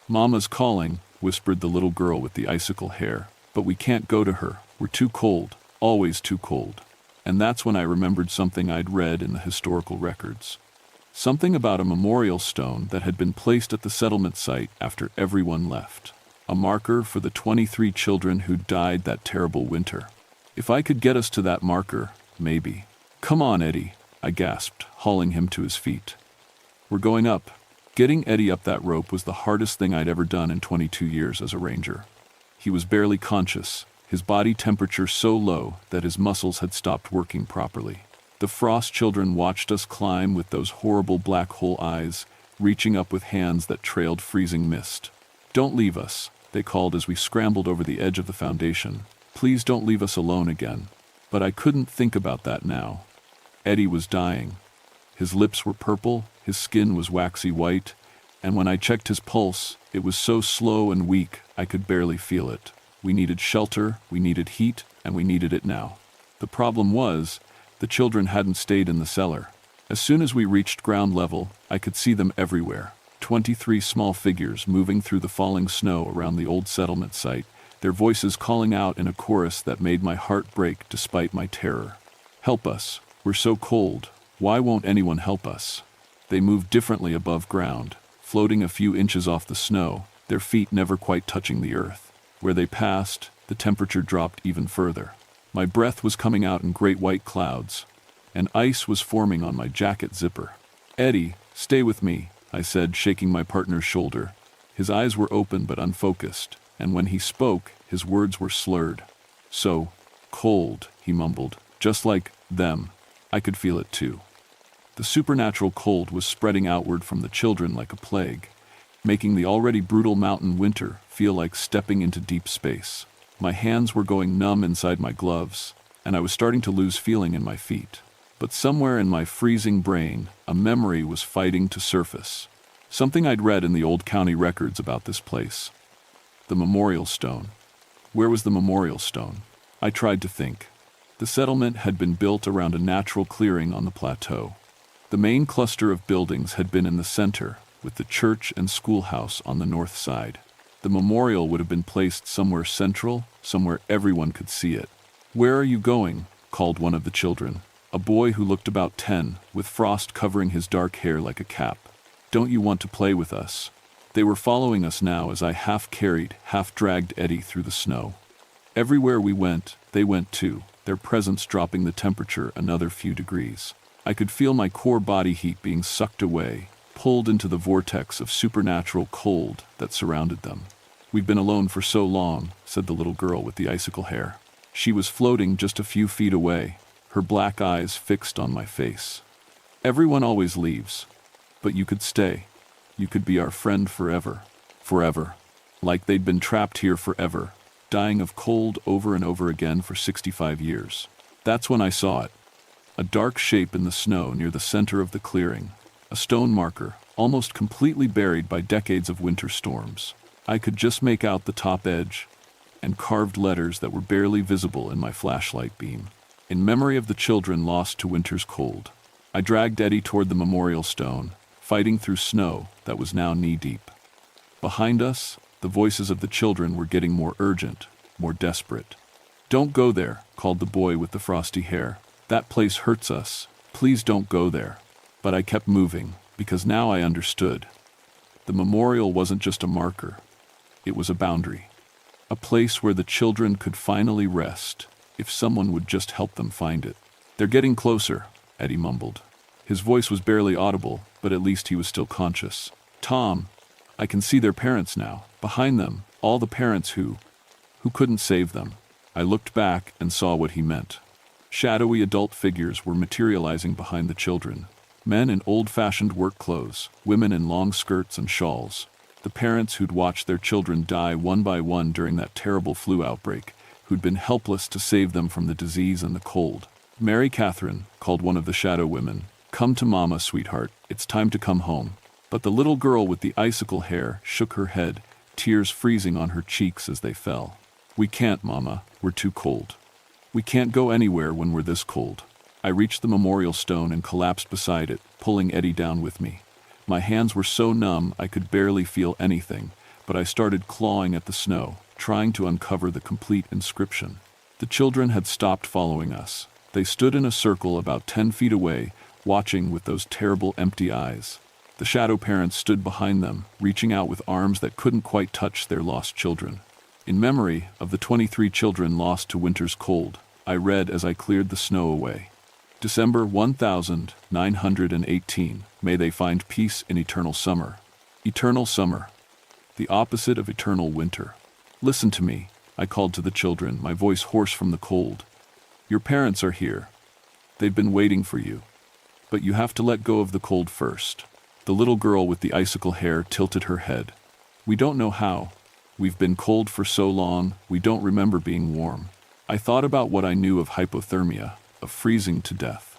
Speaker 1: "Mama's calling," whispered the little girl with the icicle hair. "But we can't go to her. We're too cold, always too cold." And that's when I remembered something I'd read in the historical records. Something about a memorial stone that had been placed at the settlement site after everyone left. A marker for the 23 children who died that terrible winter. If I could get us to that marker, maybe. "Come on, Eddie," I gasped, hauling him to his feet. "We're going up." Getting Eddie up that rope was the hardest thing I'd ever done in 22 years as a ranger. He was barely conscious, his body temperature so low that his muscles had stopped working properly. The frost children watched us climb with those horrible black hole eyes, reaching up with hands that trailed freezing mist. "Don't leave us," they called as we scrambled over the edge of the foundation. "Please don't leave us alone again." But I couldn't think about that now. Eddie was dying. His lips were purple, his skin was waxy white, and when I checked his pulse, it was so slow and weak I could barely feel it. We needed shelter, we needed heat, and we needed it now. The problem was, the children hadn't stayed in the cellar. As soon as we reached ground level, I could see them everywhere. 23 small figures moving through the falling snow around the old settlement site, their voices calling out in a chorus that made my heart break despite my terror. "Help us, we're so cold, why won't anyone help us?" They moved differently above ground, floating a few inches off the snow, their feet never quite touching the earth. Where they passed, the temperature dropped even further. My breath was coming out in great white clouds, and ice was forming on my jacket zipper. "Eddie, stay with me," I said, shaking my partner's shoulder. His eyes were open but unfocused, and when he spoke, his words were slurred. "So cold," he mumbled, "just like them." I could feel it too. The supernatural cold was spreading outward from the children like a plague, making the already brutal mountain winter feel like stepping into deep space. My hands were going numb inside my gloves, and I was starting to lose feeling in my feet. But somewhere in my freezing brain, a memory was fighting to surface. Something I'd read in the old county records about this place. The memorial stone. Where was the memorial stone? I tried to think. The settlement had been built around a natural clearing on the plateau. The main cluster of buildings had been in the center, with the church and schoolhouse on the north side. The memorial would have been placed somewhere central, somewhere everyone could see it. "Where are you going?" called one of the children, a boy who looked about 10, with frost covering his dark hair like a cap. "Don't you want to play with us?" They were following us now as I half-carried, half-dragged Eddie through the snow. Everywhere we went, they went too, their presence dropping the temperature another few degrees. I could feel my core body heat being sucked away, pulled into the vortex of supernatural cold that surrounded them. "We've been alone for so long," said the little girl with the icicle hair. She was floating just a few feet away, her black eyes fixed on my face. "Everyone always leaves, but you could stay. You could be our friend forever." Forever. Like they'd been trapped here forever, dying of cold over and over again for 65 years. That's when I saw it. A dark shape in the snow near the center of the clearing, a stone marker, almost completely buried by decades of winter storms. I could just make out the top edge, and carved letters that were barely visible in my flashlight beam. "In memory of the children lost to winter's cold." I dragged Eddie toward the memorial stone, fighting through snow that was now knee-deep. Behind us, the voices of the children were getting more urgent, more desperate. "Don't go there," called the boy with the frosty hair. "That place hurts us. Please don't go there." But I kept moving, because now I understood. The memorial wasn't just a marker. It was a boundary. A place where the children could finally rest, if someone would just help them find it. "They're getting closer," Eddie mumbled. His voice was barely audible, but at least he was still conscious. "Tom, I can see their parents now. Behind them, all the parents who couldn't save them." I looked back and saw what he meant. Shadowy adult figures were materializing behind the children. Men in old-fashioned work clothes, women in long skirts and shawls. The parents who'd watched their children die one by one during that terrible flu outbreak, who'd been helpless to save them from the disease and the cold. "Mary Catherine," called one of the shadow women, "come to Mama, sweetheart. It's time to come home." But the little girl with the icicle hair shook her head, tears freezing on her cheeks as they fell. "We can't, Mama. We're too cold. We can't go anywhere when we're this cold." I reached the memorial stone and collapsed beside it, pulling Eddie down with me. My hands were so numb I could barely feel anything, but I started clawing at the snow, trying to uncover the complete inscription. The children had stopped following us. They stood in a circle about 10 feet away, watching with those terrible empty eyes. The shadow parents stood behind them, reaching out with arms that couldn't quite touch their lost children. "In memory of the 23 children lost to winter's cold," I read as I cleared the snow away. "December 1918, may they find peace in eternal summer." Eternal summer. The opposite of eternal winter. "Listen to me," I called to the children, my voice hoarse from the cold. "Your parents are here. They've been waiting for you. But you have to let go of the cold first." The little girl with the icicle hair tilted her head. "We don't know how. We've been cold for so long, we don't remember being warm." I thought about what I knew of hypothermia, of freezing to death.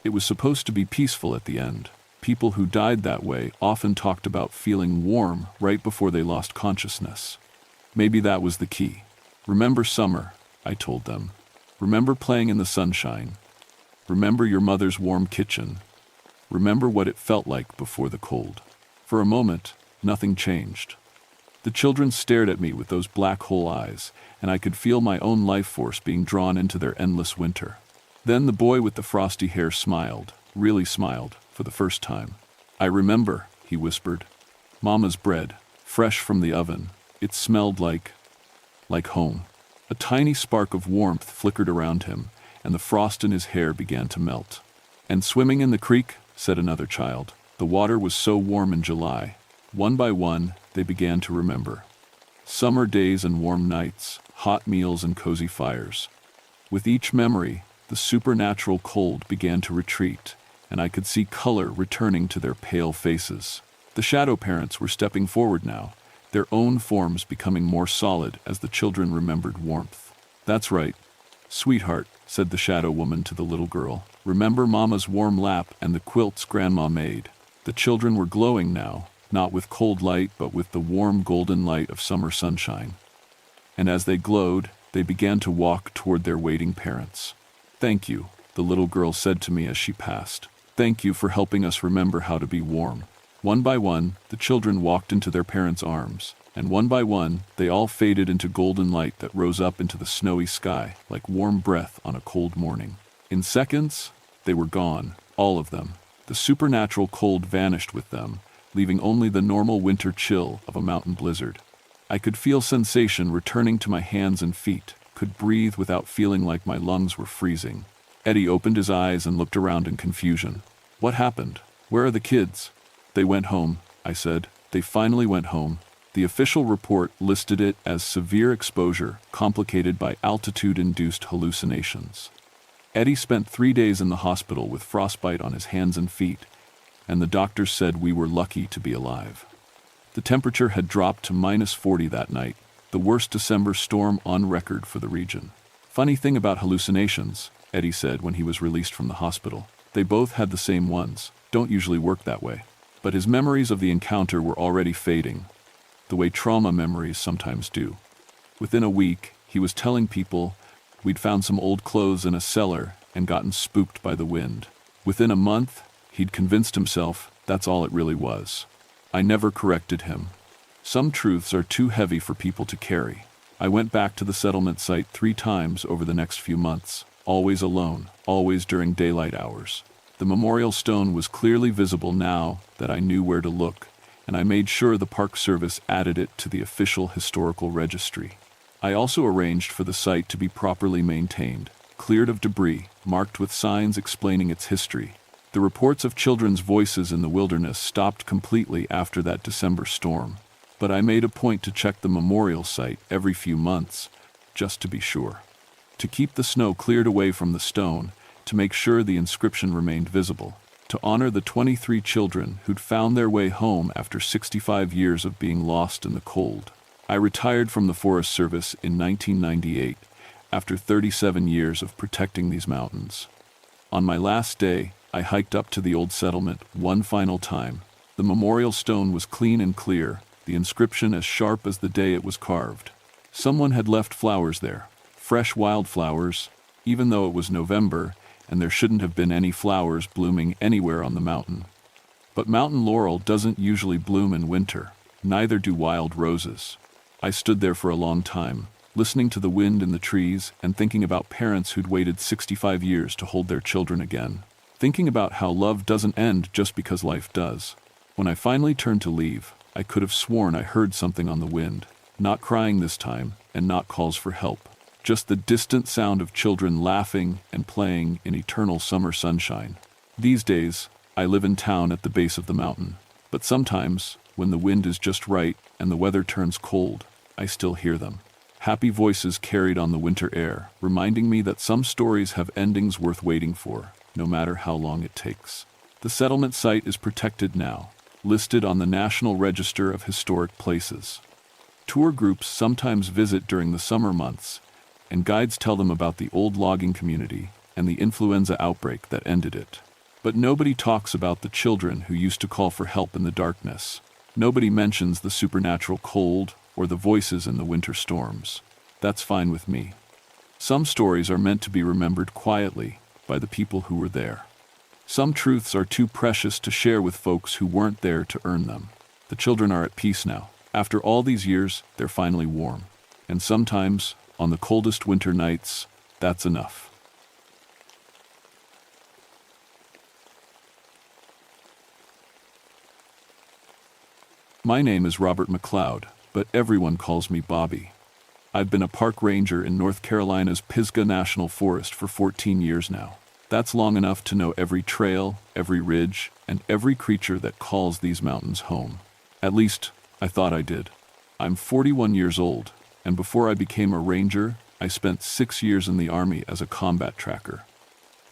Speaker 1: It was supposed to be peaceful at the end. People who died that way often talked about feeling warm right before they lost consciousness. Maybe that was the key. Remember summer, I told them. Remember playing in the sunshine. Remember your mother's warm kitchen. Remember what it felt like before the cold. For a moment, nothing changed. The children stared at me with those black hole eyes, and I could feel my own life force being drawn into their endless winter. Then the boy with the frosty hair smiled, really smiled, for the first time. I remember, he whispered. Mama's bread, fresh from the oven. It smelled like home. A tiny spark of warmth flickered around him, and the frost in his hair began to melt. And swimming in the creek, said another child. The water was so warm in July. One by one, they began to remember. Summer days and warm nights, hot meals and cozy fires. With each memory, the supernatural cold began to retreat, and I could see color returning to their pale faces. The shadow parents were stepping forward now, their own forms becoming more solid as the children remembered warmth. That's right, sweetheart, said the shadow woman to the little girl. Remember Mama's warm lap and the quilts Grandma made. The children were glowing now, not with cold light but with the warm golden light of summer sunshine. And as they glowed, they began to walk toward their waiting parents. Thank you, the little girl said to me as she passed. Thank you for helping us remember how to be warm. One by one, the children walked into their parents' arms, and one by one, they all faded into golden light that rose up into the snowy sky like warm breath on a cold morning. In seconds, they were gone, all of them. The supernatural cold vanished with them, leaving only the normal winter chill of a mountain blizzard. I could feel sensation returning to my hands and feet, could breathe without feeling like my lungs were freezing. Eddie opened his eyes and looked around in confusion. What happened? Where are the kids? They went home, I said. They finally went home. The official report listed it as severe exposure, complicated by altitude-induced hallucinations. Eddie spent 3 days in the hospital with frostbite on his hands and feet, and the doctors said we were lucky to be alive. The temperature had dropped to -40 that night, the worst December storm on record for the region. Funny thing about hallucinations, Eddie said when he was released from the hospital. They both had the same ones, don't usually work that way. But his memories of the encounter were already fading, the way trauma memories sometimes do. Within a week, he was telling people we'd found some old clothes in a cellar and gotten spooked by the wind. Within a month, he'd convinced himself that's all it really was. I never corrected him. Some truths are too heavy for people to carry. I went back to the settlement site 3 times over the next few months, always alone, always during daylight hours. The memorial stone was clearly visible now that I knew where to look, and I made sure the Park Service added it to the official historical registry. I also arranged for the site to be properly maintained, cleared of debris, marked with signs explaining its history. The reports of children's voices in the wilderness stopped completely after that December storm, but I made a point to check the memorial site every few months, just to be sure. To keep the snow cleared away from the stone, to make sure the inscription remained visible, to honor the 23 children who'd found their way home after 65 years of being lost in the cold. I retired from the Forest Service in 1998, after 37 years of protecting these mountains. On my last day, I hiked up to the old settlement one final time. The memorial stone was clean and clear, the inscription as sharp as the day it was carved. Someone had left flowers there, fresh wildflowers, even though it was November, and there shouldn't have been any flowers blooming anywhere on the mountain. But mountain laurel doesn't usually bloom in winter, neither do wild roses. I stood there for a long time, listening to the wind in the trees and thinking about parents who'd waited 65 years to hold their children again. Thinking about how love doesn't end just because life does. When I finally turned to leave, I could have sworn I heard something on the wind, not crying this time, and not calls for help. Just the distant sound of children laughing and playing in eternal summer sunshine. These days, I live in town at the base of the mountain, but sometimes, when the wind is just right and the weather turns cold, I still hear them. Happy voices carried on the winter air, reminding me that some stories have endings worth waiting for, no matter how long it takes. The settlement site is protected now, listed on the National Register of Historic Places. Tour groups sometimes visit during the summer months, and guides tell them about the old logging community and the influenza outbreak that ended it. But nobody talks about the children who used to call for help in the darkness. Nobody mentions the supernatural cold or the voices in the winter storms. That's fine with me. Some stories are meant to be remembered quietly by the people who were there. Some truths are too precious to share with folks who weren't there to earn them. The children are at peace now. After all these years, they're finally warm. And sometimes, on the coldest winter nights, that's enough. My name is Robert McLeod, but everyone calls me Bobby. I've been a park ranger in North Carolina's Pisgah National Forest for 14 years now. That's long enough to know every trail, every ridge, and every creature that calls these mountains home. At least, I thought I did. I'm 41 years old, and before I became a ranger, I spent 6 years in the Army as a combat tracker.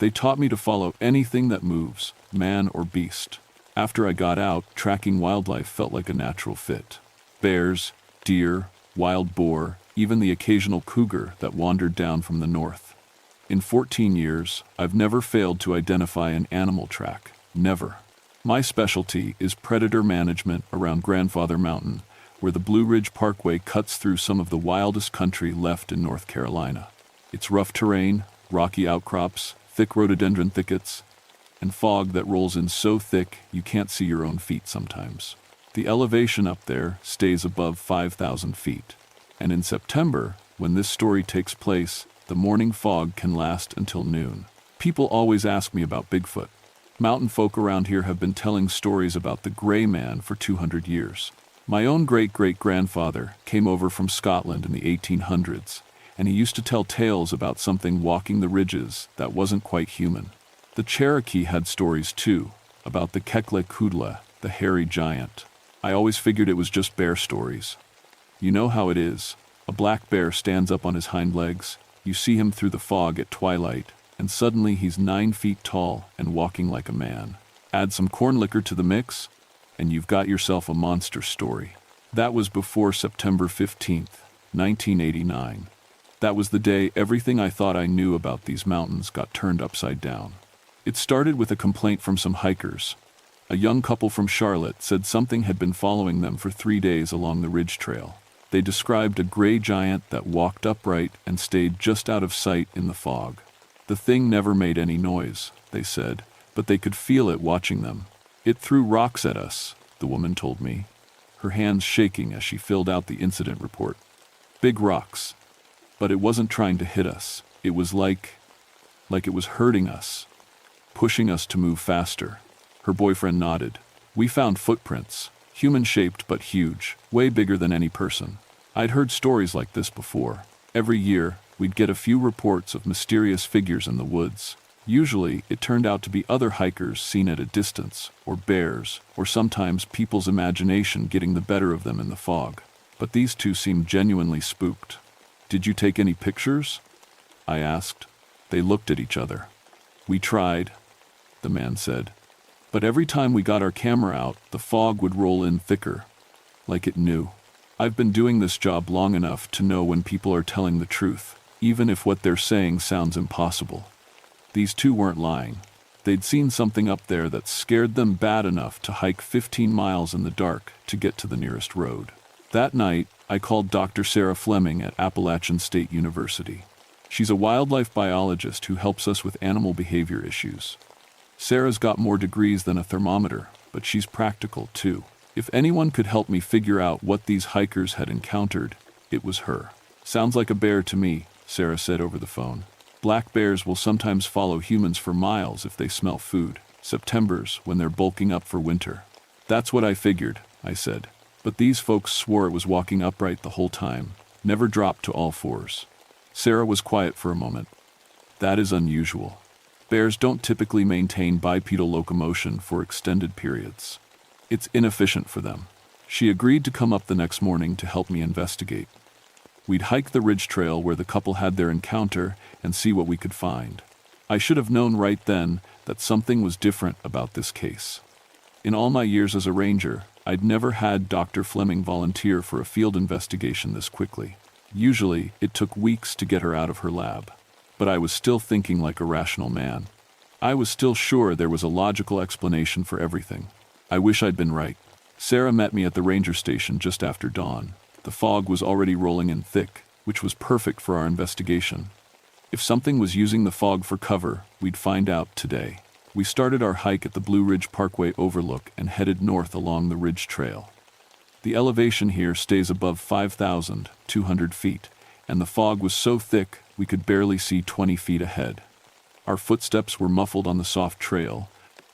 Speaker 1: They taught me to follow anything that moves, man or beast. After I got out, tracking wildlife felt like a natural fit. Bears, deer, wild boar, even the occasional cougar that wandered down from the north. In 14 years, I've never failed to identify an animal track. Never. My specialty is predator management around Grandfather Mountain, where the Blue Ridge Parkway cuts through some of the wildest country left in North Carolina. It's rough terrain, rocky outcrops, thick rhododendron thickets, and fog that rolls in so thick you can't see your own feet sometimes. The elevation up there stays above 5,000 feet. And in September, when this story takes place, the morning fog can last until noon. People always ask me about Bigfoot. Mountain folk around here have been telling stories about the Gray Man for 200 years. My own great-great-grandfather came over from Scotland in the 1800s, and he used to tell tales about something walking the ridges that wasn't quite human. The Cherokee had stories too, about the Kekle Kudla, the hairy giant. I always figured it was just bear stories. You know how it is. A black bear stands up on his hind legs, you see him through the fog at twilight, and suddenly he's 9 feet tall and walking like a man. Add some corn liquor to the mix, and you've got yourself a monster story. That was before September 15th, 1989. That was the day everything I thought I knew about these mountains got turned upside down. It started with a complaint from some hikers. A young couple from Charlotte said something had been following them for 3 days along the ridge trail. They described a gray giant that walked upright and stayed just out of sight in the fog. The thing never made any noise, they said, but they could feel it watching them. It threw rocks at us, the woman told me, her hands shaking as she filled out the incident report. Big rocks. But it wasn't trying to hit us. It was like it was hurting us, pushing us to move faster. Her boyfriend nodded. We found footprints, human-shaped but huge, way bigger than any person. I'd heard stories like this before. Every year, we'd get a few reports of mysterious figures in the woods. Usually, it turned out to be other hikers seen at a distance, or bears, or sometimes people's imagination getting the better of them in the fog. But these two seemed genuinely spooked. Did you take any pictures? I asked. They looked at each other. We tried, the man said. But every time we got our camera out, the fog would roll in thicker, like it knew. I've been doing this job long enough to know when people are telling the truth, even if what they're saying sounds impossible. These two weren't lying. They'd seen something up there that scared them bad enough to hike 15 miles in the dark to get to the nearest road. That night, I called Dr. Sarah Fleming at Appalachian State University. She's a wildlife biologist who helps us with animal behavior issues. Sarah's got more degrees than a thermometer, but she's practical too. If anyone could help me figure out what these hikers had encountered, it was her. Sounds like a bear to me, Sarah said over the phone. Black bears will sometimes follow humans for miles if they smell food. Septembers, when they're bulking up for winter. That's what I figured, I said. But these folks swore it was walking upright the whole time, never dropped to all fours. Sarah was quiet for a moment. That is unusual. Bears don't typically maintain bipedal locomotion for extended periods. It's inefficient for them. She agreed to come up the next morning to help me investigate. We'd hike the ridge trail where the couple had their encounter and see what we could find. I should have known right then that something was different about this case. In all my years as a ranger, I'd never had Dr. Fleming volunteer for a field investigation this quickly. Usually, it took weeks to get her out of her lab. But I was still thinking like a rational man. I was still sure there was a logical explanation for everything. I wish I'd been right. Sarah met me at the ranger station just after dawn. The fog was already rolling in thick, which was perfect for our investigation. If something was using the fog for cover, we'd find out today. We started our hike at the Blue Ridge Parkway overlook and headed north along the Ridge Trail. The elevation here stays above 5,200 feet, and the fog was so thick we could barely see 20 feet ahead. Our footsteps were muffled on the soft trail,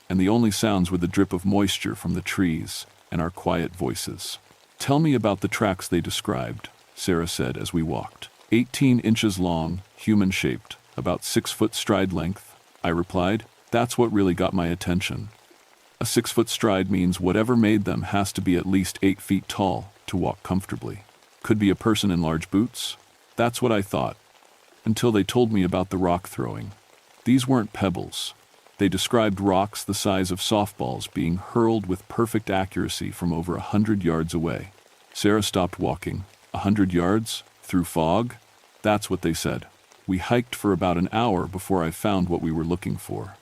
Speaker 1: and the only sounds were the drip of moisture from the trees and our quiet voices. "Tell me about the tracks they described," Sarah said as we walked. 18 inches long, human-shaped, about 6-foot stride length, I replied. That's what really got my attention. A 6-foot stride means whatever made them has to be at least 8 feet tall to walk comfortably. Could be a person in large boots? That's what I thought, until they told me about the rock throwing. These weren't pebbles. They described rocks the size of softballs being hurled with perfect accuracy from over 100 yards away. Sarah stopped walking. 100 yards? Through fog? That's what they said. We hiked for about an hour before I found what we were looking for.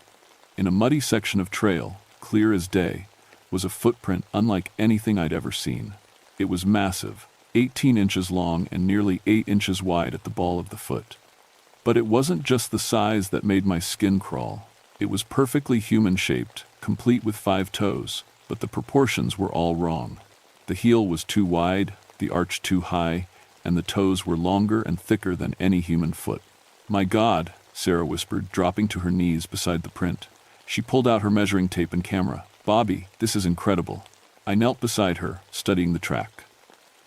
Speaker 1: In a muddy section of trail, clear as day, was a footprint unlike anything I'd ever seen. It was massive, 18 inches long and nearly 8 inches wide at the ball of the foot. But it wasn't just the size that made my skin crawl. It was perfectly human-shaped, complete with 5 toes, but the proportions were all wrong. The heel was too wide, the arch too high, and the toes were longer and thicker than any human foot. "My God," Sarah whispered, dropping to her knees beside the print. She pulled out her measuring tape and camera. "Bobby, this is incredible." I knelt beside her, studying the track.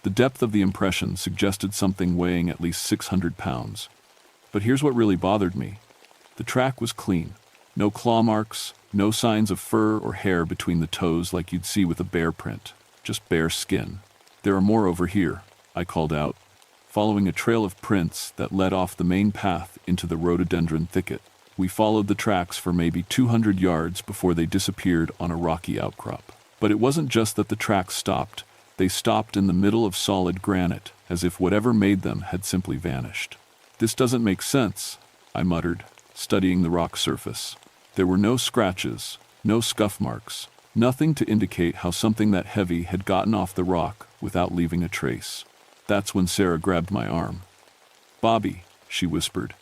Speaker 1: The depth of the impression suggested something weighing at least 600 pounds. But here's what really bothered me. The track was clean. No claw marks, no signs of fur or hair between the toes like you'd see with a bear print. Just bare skin. "There are more over here," I called out, following a trail of prints that led off the main path into the rhododendron thicket. We followed the tracks for maybe 200 yards before they disappeared on a rocky outcrop. But it wasn't just that the tracks stopped. They stopped in the middle of solid granite, as if whatever made them had simply vanished. "This doesn't make sense," I muttered, studying the rock surface. There were no scratches, no scuff marks, nothing to indicate how something that heavy had gotten off the rock without leaving a trace. That's when Sarah grabbed my arm. "Bobby," she whispered.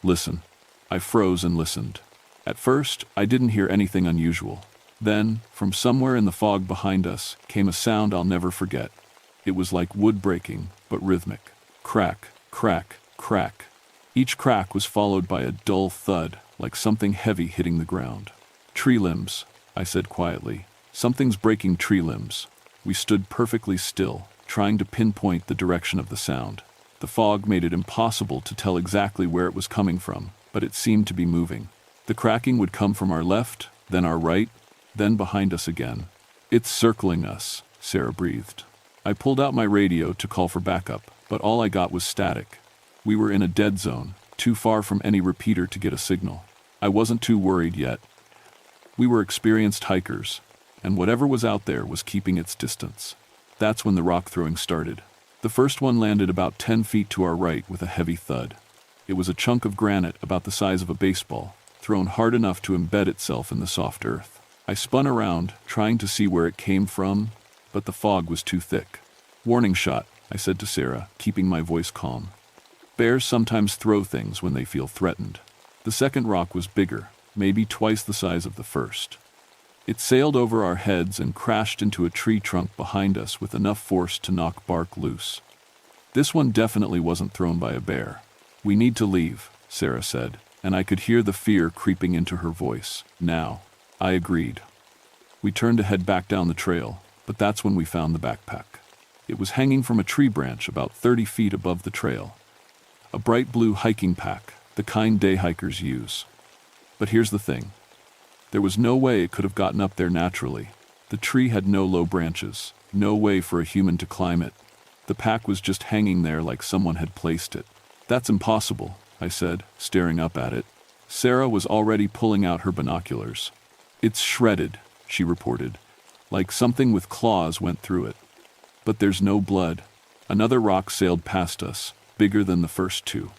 Speaker 1: "Listen." I froze and listened. At first, I didn't hear anything unusual. Then, from somewhere in the fog behind us, came a sound I'll never forget. It was like wood breaking, but rhythmic. Crack, crack, crack. Each crack was followed by a dull thud, like something heavy hitting the ground. "Tree limbs," I said quietly. "Something's breaking tree limbs." We stood perfectly still, trying to pinpoint the direction of the sound. The fog made it impossible to tell exactly where it was coming from, but it seemed to be moving. The cracking would come from our left, then our right, then behind us again. "It's circling us," Sarah breathed. I pulled out my radio to call for backup, but all I got was static. We were in a dead zone, too far from any repeater to get a signal. I wasn't too worried yet. We were experienced hikers, and whatever was out there was keeping its distance. That's when the rock throwing started. The first one landed about 10 feet to our right with a heavy thud. It was a chunk of granite about the size of a baseball, thrown hard enough to embed itself in the soft earth. I spun around, trying to see where it came from, but the fog was too thick. "Warning shot," I said to Sarah, keeping my voice calm. Bears sometimes throw things when they feel threatened. The second rock was bigger, maybe twice the size of the first. It sailed over our heads and crashed into a tree trunk behind us with enough force to knock bark loose. This one definitely wasn't thrown by a bear. "We need to leave," Sarah said, and I could hear the fear creeping into her voice. "Now." I agreed. We turned to head back down the trail, but that's when we found the backpack. It was hanging from a tree branch about 30 feet above the trail. A bright blue hiking pack, the kind day hikers use. But here's the thing. There was no way it could have gotten up there naturally. The tree had no low branches, no way for a human to climb it. The pack was just hanging there like someone had placed it. "That's impossible," I said, staring up at it. Sarah was already pulling out her binoculars. "It's shredded," she reported, "like something with claws went through it. But there's no blood." Another rock sailed past us, bigger than the first two.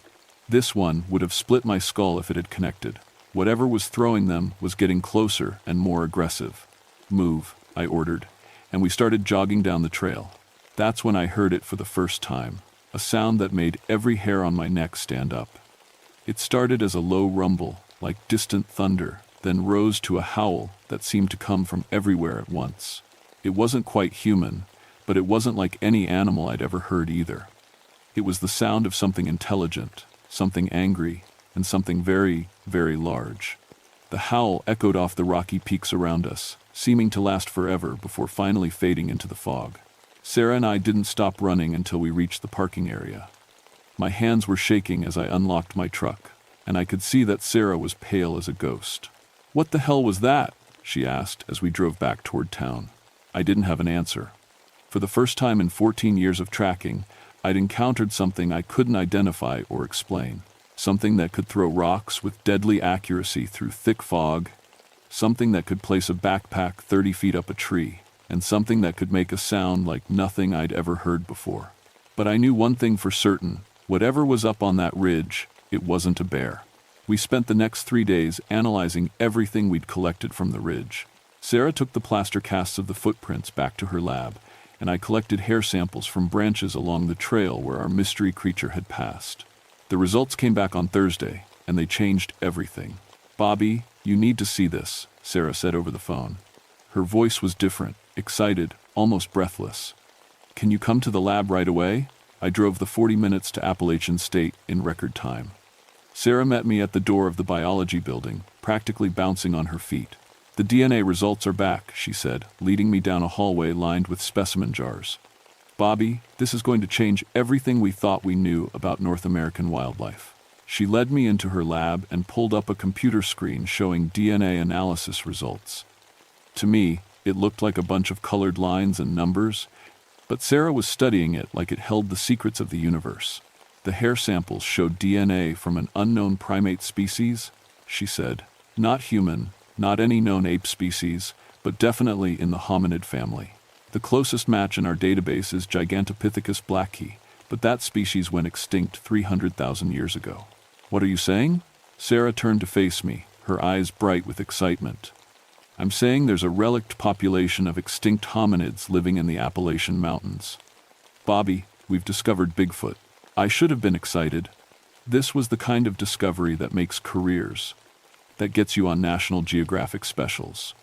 Speaker 1: This one would have split my skull if it had connected. Whatever was throwing them was getting closer and more aggressive. "Move," I ordered, and we started jogging down the trail. That's when I heard it for the first time, a sound that made every hair on my neck stand up. It started as a low rumble, like distant thunder, then rose to a howl that seemed to come from everywhere at once. It wasn't quite human, but it wasn't like any animal I'd ever heard either. It was the sound of something intelligent, something angry, and something very, very large. The howl echoed off the rocky peaks around us, seeming to last forever before finally fading into the fog. Sarah and I didn't stop running until we reached the parking area. My hands were shaking as I unlocked my truck, and I could see that Sarah was pale as a ghost. "What the hell was that?" she asked as we drove back toward town. I didn't have an answer. For the first time in 14 years of tracking, I'd encountered something I couldn't identify or explain. Something that could throw rocks with deadly accuracy through thick fog, something that could place a backpack 30 feet up a tree, and something that could make a sound like nothing I'd ever heard before. But I knew one thing for certain: whatever was up on that ridge, it wasn't a bear. We spent the next 3 days analyzing everything we'd collected from the ridge. Sarah took the plaster casts of the footprints back to her lab, and I collected hair samples from branches along the trail where our mystery creature had passed. The results came back on Thursday, and they changed everything. "Bobby, you need to see this," Sarah said over the phone. Her voice was different, excited, almost breathless. "Can you come to the lab right away?" I drove the 40 minutes to Appalachian State in record time. Sarah met me at the door of the biology building, practically bouncing on her feet. "The DNA results are back," she said, leading me down a hallway lined with specimen jars. "Bobby, this is going to change everything we thought we knew about North American wildlife." She led me into her lab and pulled up a computer screen showing DNA analysis results. To me, it looked like a bunch of colored lines and numbers, but Sarah was studying it like it held the secrets of the universe. "The hair samples showed DNA from an unknown primate species," she said. "Not human, not any known ape species, but definitely in the hominid family. The closest match in our database is Gigantopithecus blacki, but that species went extinct 300,000 years ago." "What are you saying?" Sarah turned to face me, her eyes bright with excitement. "I'm saying there's a relict population of extinct hominids living in the Appalachian Mountains. Bobby, we've discovered Bigfoot." I should have been excited. This was the kind of discovery that makes careers, that gets you on National Geographic specials.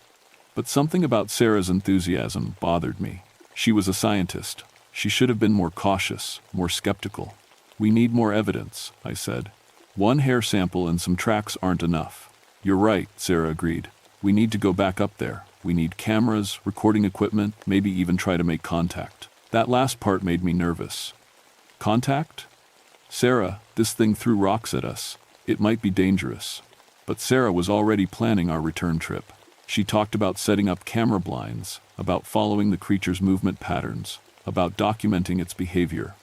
Speaker 1: But something about Sarah's enthusiasm bothered me. She was a scientist. She should have been more cautious, more skeptical. "We need more evidence," I said. "One hair sample and some tracks aren't enough." "You're right," Sarah agreed. "We need to go back up there. We need cameras, recording equipment, maybe even try to make contact." That last part made me nervous. "Contact?" "Sarah, this thing threw rocks at us. It might be dangerous." But Sarah was already planning our return trip. She talked about setting up camera blinds, about following the creature's movement patterns, about documenting its behavior.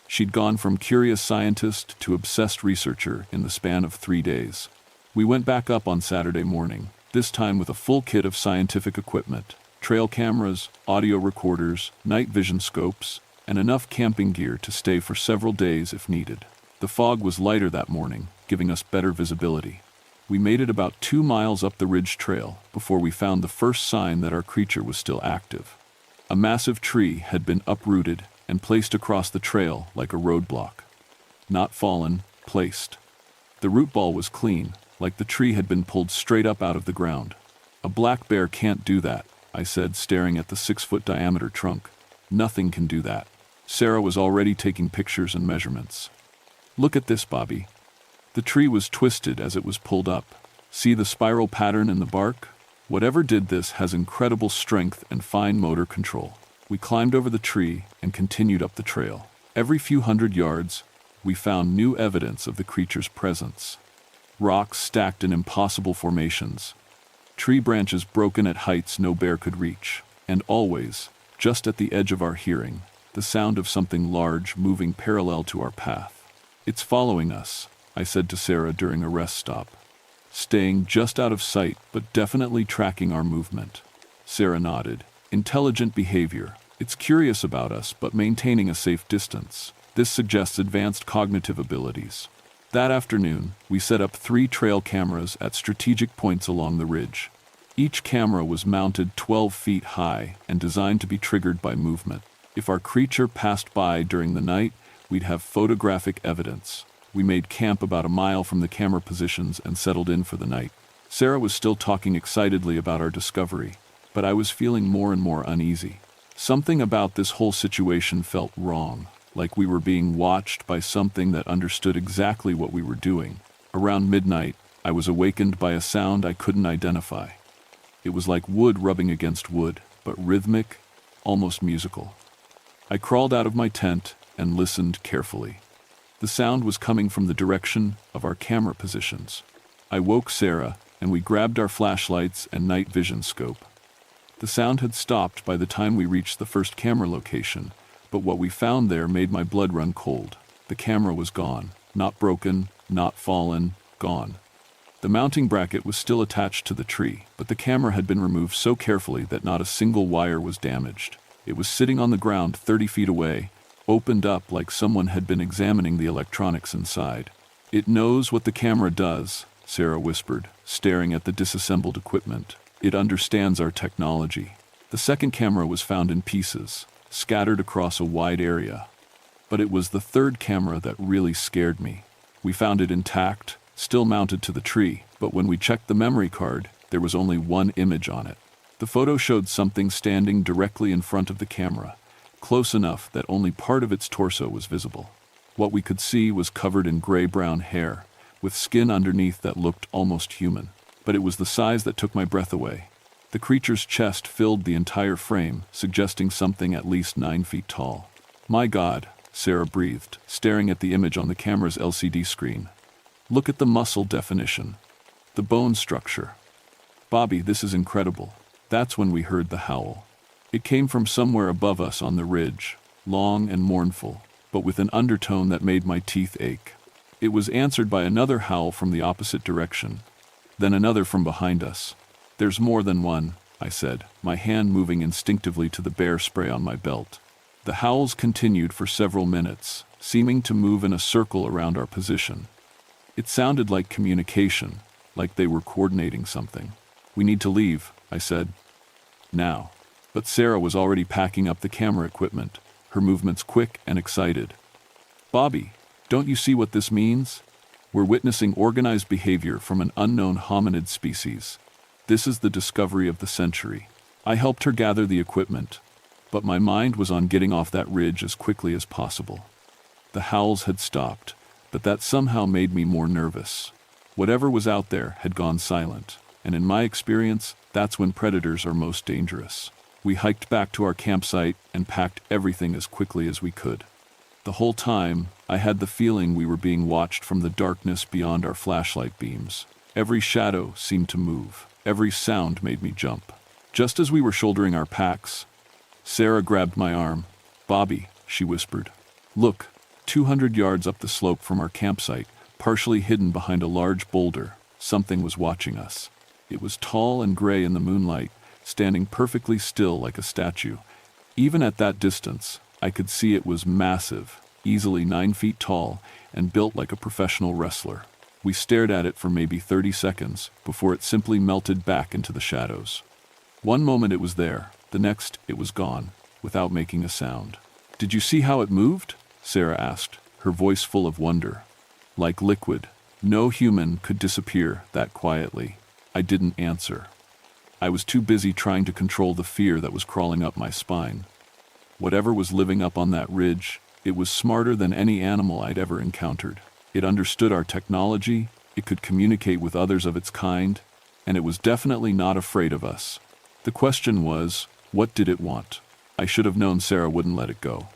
Speaker 1: She'd gone from curious scientist to obsessed researcher in the span of 3 days. We went back up on Saturday morning, this time with a full kit of scientific equipment, trail cameras, audio recorders, night vision scopes, and enough camping gear to stay for several days if needed. The fog was lighter that morning, giving us better visibility. We made it about 2 miles up the ridge trail before we found the first sign that our creature was still active. A massive tree had been uprooted and placed across the trail like a roadblock. Not fallen, placed. The root ball was clean, like the tree had been pulled straight up out of the ground. "A black bear can't do that," I said, staring at the 6-foot diameter trunk. "Nothing can do that." Sarah was already taking pictures and measurements. "Look at this, Bobby." The tree was twisted as it was pulled up. "See the spiral pattern in the bark? Whatever did this has incredible strength and fine motor control." We climbed over the tree and continued up the trail. Every few hundred yards, we found new evidence of the creature's presence. Rocks stacked in impossible formations, tree branches broken at heights no bear could reach, and always, just at the edge of our hearing, the sound of something large moving parallel to our path. "It's following us," I said to Sarah during a rest stop. "Staying just out of sight, but definitely tracking our movement." Sarah nodded. "Intelligent behavior. It's curious about us, but maintaining a safe distance. This suggests advanced cognitive abilities." That afternoon, we set up 3 trail cameras at strategic points along the ridge. Each camera was mounted 12 feet high and designed to be triggered by movement. If our creature passed by during the night, we'd have photographic evidence. We made camp about a mile from the camera positions and settled in for the night. Sarah was still talking excitedly about our discovery, but I was feeling more and more uneasy. Something about this whole situation felt wrong, like we were being watched by something that understood exactly what we were doing. Around midnight, I was awakened by a sound I couldn't identify. It was like wood rubbing against wood, but rhythmic, almost musical. I crawled out of my tent and listened carefully. The sound was coming from the direction of our camera positions. I woke Sarah, and we grabbed our flashlights and night vision scope. The sound had stopped by the time we reached the first camera location, but what we found there made my blood run cold. The camera was gone. Not broken, not fallen, gone. The mounting bracket was still attached to the tree, but the camera had been removed so carefully that not a single wire was damaged. It was sitting on the ground 30 feet away, opened up like someone had been examining the electronics inside. "It knows what the camera does," Sarah whispered, staring at the disassembled equipment. "It understands our technology." The second camera was found in pieces, scattered across a wide area. But it was the third camera that really scared me. We found it intact, still mounted to the tree, but when we checked the memory card, there was only one image on it. The photo showed something standing directly in front of the camera, close enough that only part of its torso was visible. What we could see was covered in gray-brown hair, with skin underneath that looked almost human. But it was the size that took my breath away. The creature's chest filled the entire frame, suggesting something at least 9 feet tall. "My God," Sarah breathed, staring at the image on the camera's LCD screen. "Look at the muscle definition. The bone structure. Bobby, this is incredible." That's when we heard the howl. It came from somewhere above us on the ridge, long and mournful, but with an undertone that made my teeth ache. It was answered by another howl from the opposite direction, then another from behind us. "There's more than one," I said, my hand moving instinctively to the bear spray on my belt. The howls continued for several minutes, seeming to move in a circle around our position. It sounded like communication, like they were coordinating something. "We need to leave," I said. "Now." But Sarah was already packing up the camera equipment, her movements quick and excited. "Bobby, don't you see what this means? We're witnessing organized behavior from an unknown hominid species. This is the discovery of the century." I helped her gather the equipment, but my mind was on getting off that ridge as quickly as possible. The howls had stopped, but that somehow made me more nervous. Whatever was out there had gone silent, and in my experience, that's when predators are most dangerous. We hiked back to our campsite and packed everything as quickly as we could. The whole time, I had the feeling we were being watched from the darkness beyond our flashlight beams. Every shadow seemed to move. Every sound made me jump. Just as we were shouldering our packs, Sarah grabbed my arm. "Bobby," she whispered. "Look, 200 yards up the slope from our campsite, partially hidden behind a large boulder, something was watching us. It was tall and gray in the moonlight, standing perfectly still like a statue. Even at that distance, I could see it was massive, easily 9 feet tall, and built like a professional wrestler. We stared at it for maybe 30 seconds before it simply melted back into the shadows. One moment it was there, the next it was gone, without making a sound. "Did you see how it moved?" Sarah asked, her voice full of wonder. "Like liquid. No human could disappear that quietly." I didn't answer. I was too busy trying to control the fear that was crawling up my spine. Whatever was living up on that ridge, it was smarter than any animal I'd ever encountered. It understood our technology, it could communicate with others of its kind, and it was definitely not afraid of us. The question was, what did it want? I should have known Sarah wouldn't let it go.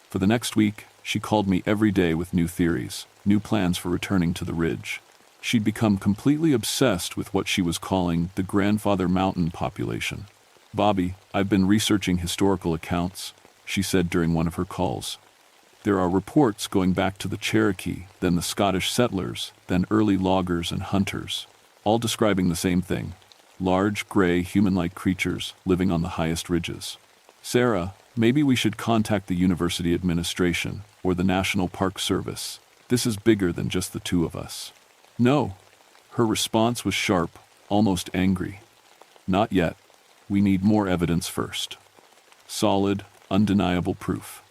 Speaker 1: For the next week, she called me every day with new theories, new plans for returning to the ridge. She'd become completely obsessed with what she was calling the grandfather mountain population. "Bobby, I've been researching historical accounts," she said during one of her calls. "There are reports going back to the Cherokee, then the Scottish settlers, then early loggers and hunters, all describing the same thing: large, gray, human-like creatures living on the highest ridges. Sarah, maybe we should contact the university administration or the National Park Service. This is bigger than just the two of us. No. Her response was sharp, almost angry. Not yet. We need more evidence first. Solid, undeniable proof.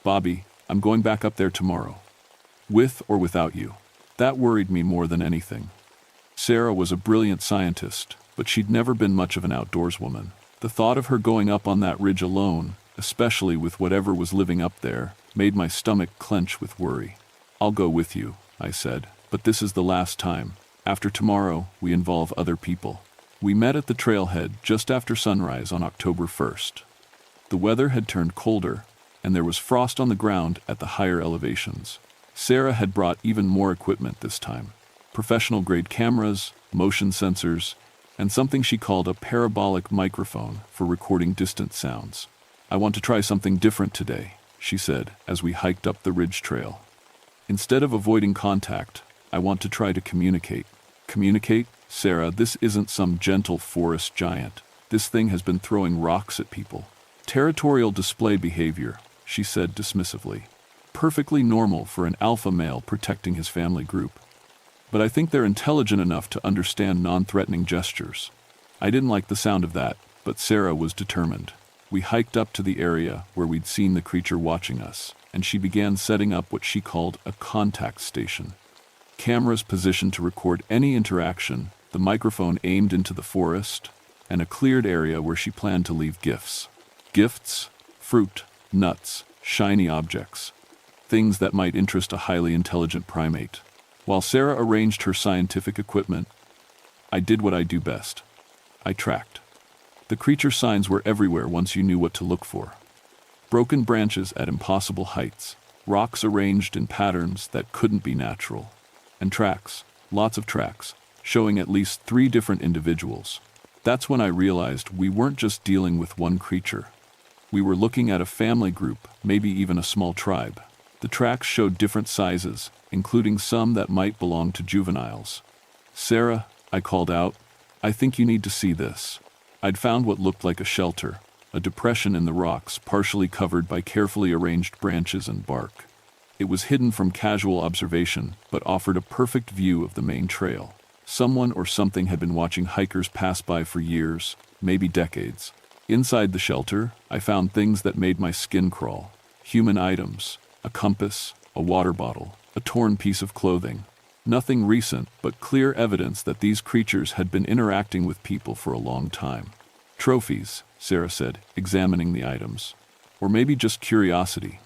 Speaker 1: Bobby, I'm going back up there tomorrow. With or without you. That worried me more than anything. Sarah was a brilliant scientist, but she'd never been much of an outdoors woman. The thought of her going up on that ridge alone, especially with whatever was living up there, made my stomach clench with worry. I'll go with you, I said, but this is the last time. After tomorrow, we involve other people. We met at the trailhead just after sunrise on October 1st. The weather had turned colder, and there was frost on the ground at the higher elevations. Sarah had brought even more equipment this time. Professional-grade cameras, motion sensors, and something she called a parabolic microphone for recording distant sounds. I want to try something different today, she said as we hiked up the ridge trail. Instead of avoiding contact, I want to try to communicate. Communicate? Sarah, this isn't some gentle forest giant. This thing has been throwing rocks at people. Territorial display behavior, she said dismissively. Perfectly normal for an alpha male protecting his family group. But I think they're intelligent enough to understand non-threatening gestures. I didn't like the sound of that, but Sarah was determined. We hiked up to the area where we'd seen the creature watching us, and she began setting up what she called a contact station. Cameras positioned to record any interaction, the microphone aimed into the forest, and a cleared area where she planned to leave gifts. Gifts? Fruit, nuts, shiny objects. Things that might interest a highly intelligent primate. While Sarah arranged her scientific equipment, I did what I do best. I tracked. The creature signs were everywhere once you knew what to look for. Broken branches at impossible heights, rocks arranged in patterns that couldn't be natural, and tracks, lots of tracks, showing at least 3 different individuals. That's when I realized we weren't just dealing with one creature. We were looking at a family group, maybe even a small tribe. The tracks showed different sizes, including some that might belong to juveniles. Sarah, I called out, I think you need to see this. I'd found what looked like a shelter, a depression in the rocks partially covered by carefully arranged branches and bark. It was hidden from casual observation, but offered a perfect view of the main trail. Someone or something had been watching hikers pass by for years, maybe decades. Inside the shelter, I found things that made my skin crawl. Human items, a compass, a water bottle, a torn piece of clothing. Nothing recent, but clear evidence that these creatures had been interacting with people for a long time. Trophies, Sarah said, examining the items. Or maybe just curiosity.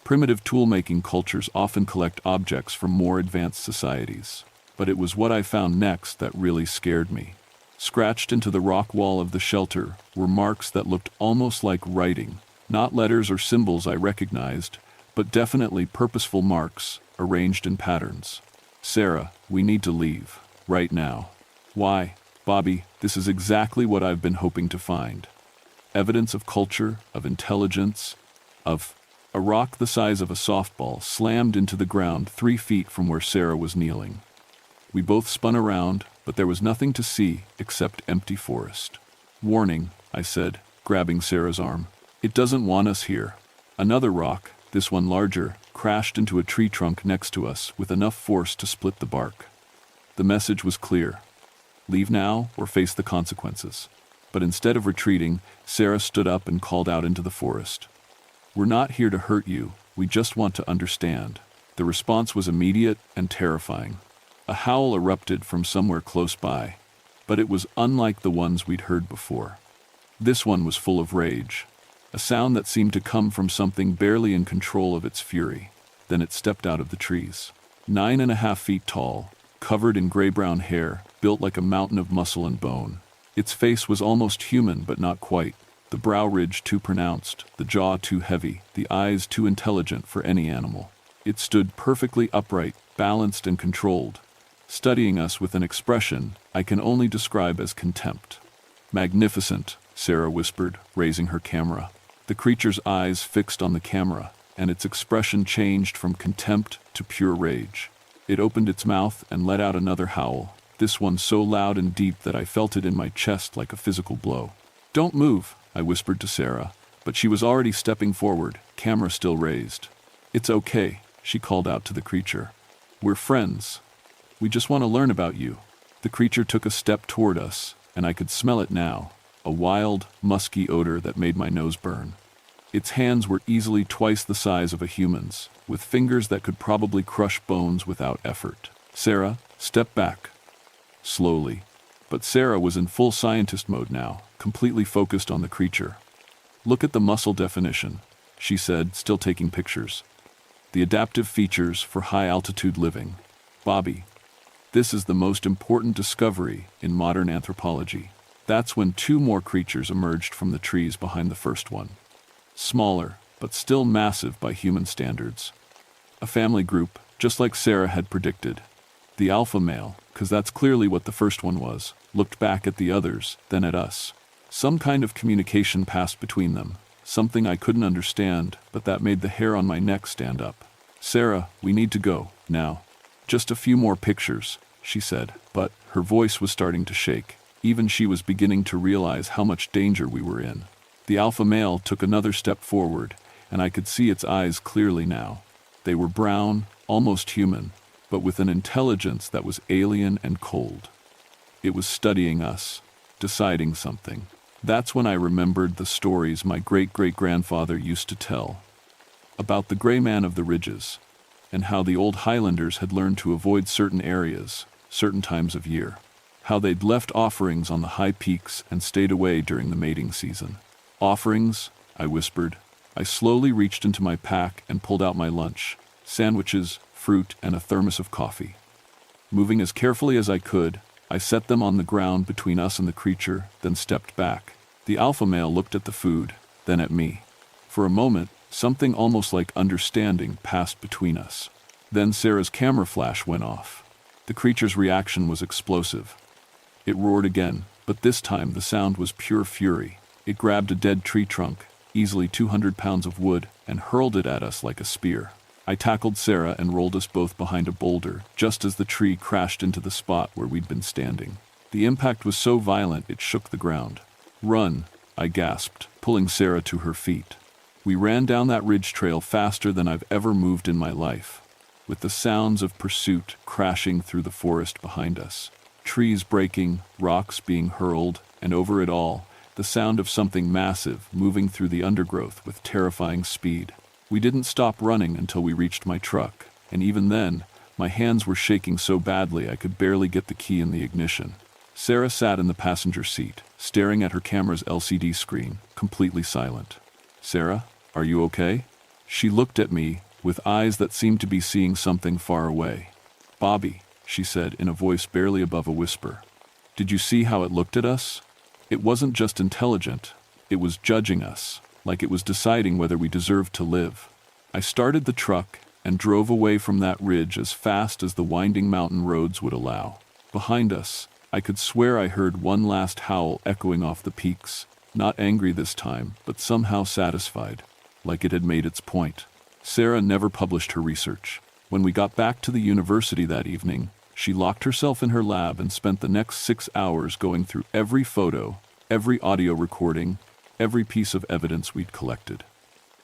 Speaker 1: Primitive tool-making cultures often collect objects from more advanced societies. But it was what I found next that really scared me. Scratched into the rock wall of the shelter were marks that looked almost like writing. Not letters or symbols I recognized, but definitely purposeful marks, arranged in patterns. Sarah, we need to leave. Right now. Why? Bobby, this is exactly what I've been hoping to find. Evidence of culture, of intelligence, of... A rock the size of a softball slammed into the ground 3 feet from where Sarah was kneeling. We both spun around, but there was nothing to see except empty forest. Warning, I said, grabbing Sarah's arm. It doesn't want us here. Another rock, this one larger, crashed into a tree trunk next to us with enough force to split the bark. The message was clear. Leave now or face the consequences. But instead of retreating, Sarah stood up and called out into the forest. We're not here to hurt you, we just want to understand. The response was immediate and terrifying. A howl erupted from somewhere close by, but it was unlike the ones we'd heard before. This one was full of rage, a sound that seemed to come from something barely in control of its fury. Then it stepped out of the trees. 9.5 feet tall, covered in gray-brown hair, built like a mountain of muscle and bone. Its face was almost human, but not quite. The brow ridge too pronounced, the jaw too heavy, the eyes too intelligent for any animal. It stood perfectly upright, balanced and controlled, studying us with an expression I can only describe as contempt. Magnificent, Sarah whispered, raising her camera. The creature's eyes fixed on the camera, and its expression changed from contempt to pure rage. It opened its mouth and let out another howl, this one so loud and deep that I felt it in my chest like a physical blow. Don't move, I whispered to Sarah, but she was already stepping forward, camera still raised. It's okay, she called out to the creature. We're friends. We just want to learn about you." The creature took a step toward us, and I could smell it now, a wild, musky odor that made my nose burn. Its hands were easily twice the size of a human's, with fingers that could probably crush bones without effort. "Sarah, step back." Slowly. But Sarah was in full scientist mode now, completely focused on the creature. "Look at the muscle definition," she said, still taking pictures. "The adaptive features for high-altitude living. Bobby, this is the most important discovery in modern anthropology." That's when two more creatures emerged from the trees behind the first one. Smaller, but still massive by human standards. A family group, just like Sarah had predicted. The alpha male, because that's clearly what the first one was, looked back at the others, then at us. Some kind of communication passed between them, something I couldn't understand, but that made the hair on my neck stand up. "Sarah, we need to go, now. Just a few more pictures," she said, but her voice was starting to shake. Even she was beginning to realize how much danger we were in. The alpha male took another step forward, and I could see its eyes clearly now. They were brown, almost human, but with an intelligence that was alien and cold. It was studying us, deciding something. That's when I remembered the stories my great-great-grandfather used to tell about the gray man of the ridges, and how the old Highlanders had learned to avoid certain areas, certain times of year. How they'd left offerings on the high peaks and stayed away during the mating season. "Offerings," I whispered. I slowly reached into my pack and pulled out my lunch, sandwiches, fruit, and a thermos of coffee. Moving as carefully as I could, I set them on the ground between us and the creature, then stepped back. The alpha male looked at the food, then at me. For a moment, something almost like understanding passed between us. Then Sarah's camera flash went off. The creature's reaction was explosive. It roared again, but this time the sound was pure fury. It grabbed a dead tree trunk, easily 200 pounds of wood, and hurled it at us like a spear. I tackled Sarah and rolled us both behind a boulder, just as the tree crashed into the spot where we'd been standing. The impact was so violent it shook the ground. "Run," I gasped, pulling Sarah to her feet. We ran down that ridge trail faster than I've ever moved in my life, with the sounds of pursuit crashing through the forest behind us. Trees breaking, rocks being hurled, and over it all, the sound of something massive moving through the undergrowth with terrifying speed. We didn't stop running until we reached my truck, and even then, my hands were shaking so badly I could barely get the key in the ignition. Sarah sat in the passenger seat, staring at her camera's LCD screen, completely silent. "Sarah, are you okay?" She looked at me, with eyes that seemed to be seeing something far away. "Bobby," she said in a voice barely above a whisper. "Did you see how it looked at us? It wasn't just intelligent, it was judging us, like it was deciding whether we deserved to live." I started the truck and drove away from that ridge as fast as the winding mountain roads would allow. Behind us, I could swear I heard one last howl echoing off the peaks, not angry this time, but somehow satisfied, like it had made its point. Sarah never published her research. When we got back to the university that evening, she locked herself in her lab and spent the next 6 hours going through every photo, every audio recording, every piece of evidence we'd collected.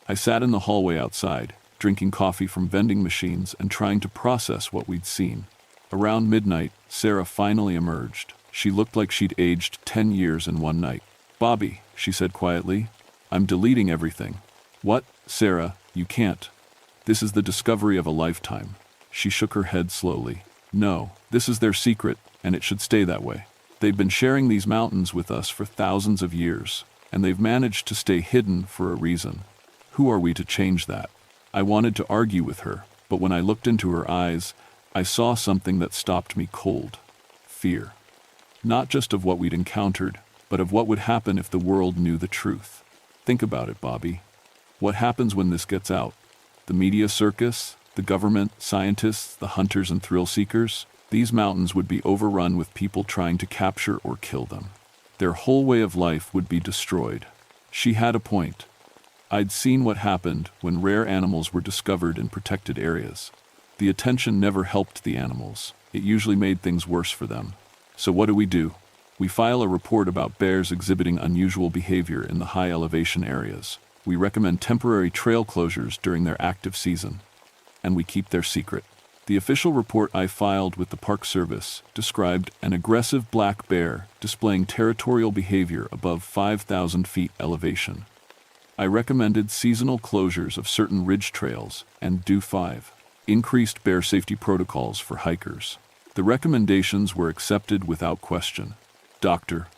Speaker 1: I sat in the hallway outside, drinking coffee from vending machines and trying to process what we'd seen. Around midnight, Sarah finally emerged. She looked like she'd aged 10 years in one night. "Bobby," she said quietly, "I'm deleting everything." "What, Sarah, you can't. This is the discovery of a lifetime." She shook her head slowly. "No, this is their secret, and it should stay that way. They've been sharing these mountains with us for thousands of years, and they've managed to stay hidden for a reason. Who are we to change that?" I wanted to argue with her, but when I looked into her eyes, I saw something that stopped me cold. Fear. Not just of what we'd encountered, but of what would happen if the world knew the truth. Think about it, Bobby. What happens when this gets out? The media circus, the government, scientists, the hunters and thrill seekers? These mountains would be overrun with people trying to capture or kill them. Their whole way of life would be destroyed. She had a point. I'd seen what happened when rare animals were discovered in protected areas. The attention never helped the animals. It usually made things worse for them. So what do? We file a report about bears exhibiting unusual behavior in the high elevation areas. We recommend temporary trail closures during their active season. And we keep their secret. The official report I filed with the Park Service described an aggressive black bear displaying territorial behavior above 5,000 feet elevation. I recommended seasonal closures of certain ridge trails and do 5 increased bear safety protocols for hikers. The recommendations were accepted without question. Dr.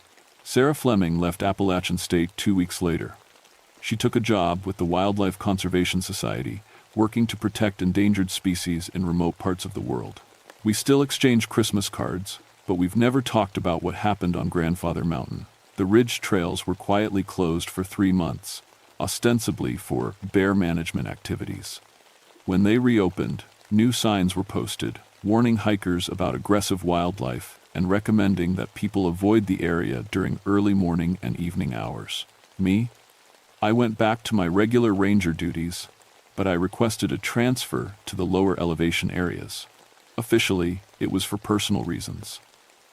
Speaker 1: Sarah Fleming left Appalachian State 2 weeks later. She took a job with the Wildlife Conservation Society, working to protect endangered species in remote parts of the world. We still exchange Christmas cards, but we've never talked about what happened on Grandfather Mountain. The ridge trails were quietly closed for 3 months, ostensibly for bear management activities. When they reopened, new signs were posted, warning hikers about aggressive wildlife and recommending that people avoid the area during early morning and evening hours. I went back to my regular ranger duties, but I requested a transfer to the lower elevation areas. Officially, it was for personal reasons.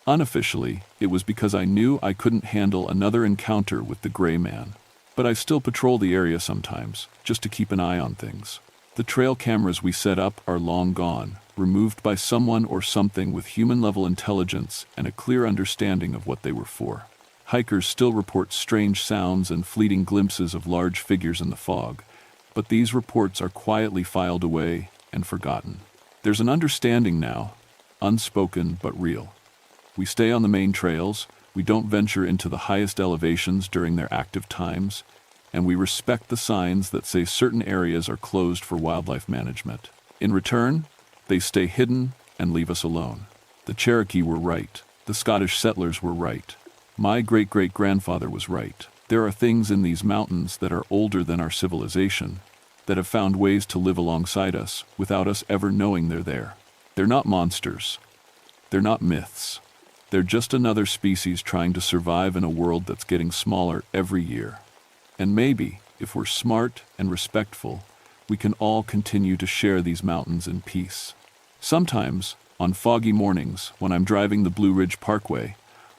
Speaker 1: Unofficially, it was because I knew I couldn't handle another encounter with the gray man. But I still patrol the area sometimes, just to keep an eye on things. The trail cameras we set up are long gone, removed by someone or something with human-level intelligence and a clear understanding of what they were for. Hikers still report strange sounds and fleeting glimpses of large figures in the fog, but these reports are quietly filed away and forgotten. There's an understanding now, unspoken but real. We stay on the main trails, we don't venture into the highest elevations during their active times, and we respect the signs that say certain areas are closed for wildlife management. In return, they stay hidden and leave us alone. The Cherokee were right. The Scottish settlers were right. My great-great-grandfather was right. There are things in these mountains that are older than our civilization, that have found ways to live alongside us without us ever knowing they're there. They're not monsters. They're not myths. They're just another species trying to survive in a world that's getting smaller every year. And maybe, if we're smart and respectful, we can all continue to share these mountains in peace. Sometimes, on foggy mornings, when I'm driving the Blue Ridge Parkway,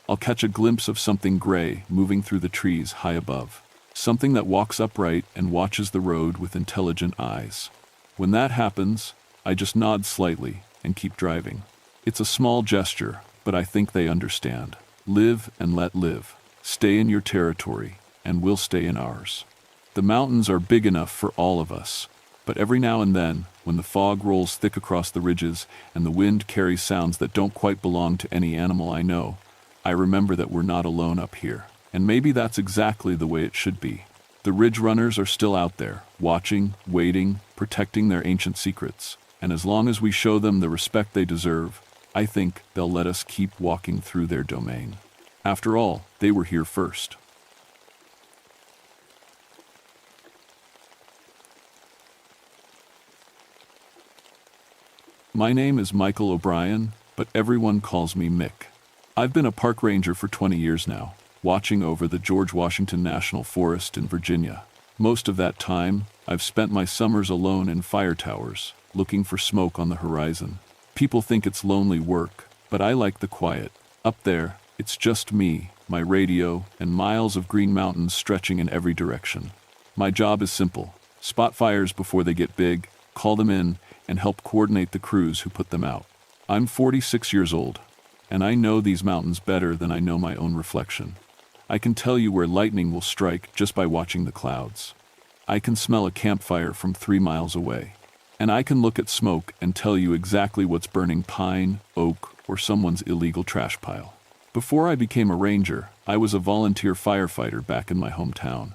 Speaker 1: I'll catch a glimpse of something gray moving through the trees high above. Something that walks upright and watches the road with intelligent eyes. When that happens, I just nod slightly and keep driving. It's a small gesture, but I think they understand. Live and let live. Stay in your territory, and we'll stay in ours. The mountains are big enough for all of us, but every now and then, when the fog rolls thick across the ridges and the wind carries sounds that don't quite belong to any animal I know, I remember that we're not alone up here. And maybe that's exactly the way it should be. The ridge runners are still out there, watching, waiting, protecting their ancient secrets. And as long as we show them the respect they deserve, I think they'll let us keep walking through their domain. After all, they were here first. My name is Michael O'Brien, but everyone calls me Mick. I've been a park ranger for 20 years now, watching over the George Washington National Forest in Virginia. Most of that time, I've spent my summers alone in fire towers, looking for smoke on the horizon. People think it's lonely work, but I like the quiet. Up there, it's just me, my radio, and miles of green mountains stretching in every direction. My job is simple: spot fires before they get big, call them in, and help coordinate the crews who put them out. I'm 46 years old, and I know these mountains better than I know my own reflection. I can tell you where lightning will strike just by watching the clouds. I can smell a campfire from 3 miles away. And I can look at smoke and tell you exactly what's burning pine, oak, or someone's illegal trash pile. Before I became a ranger, I was a volunteer firefighter back in my hometown.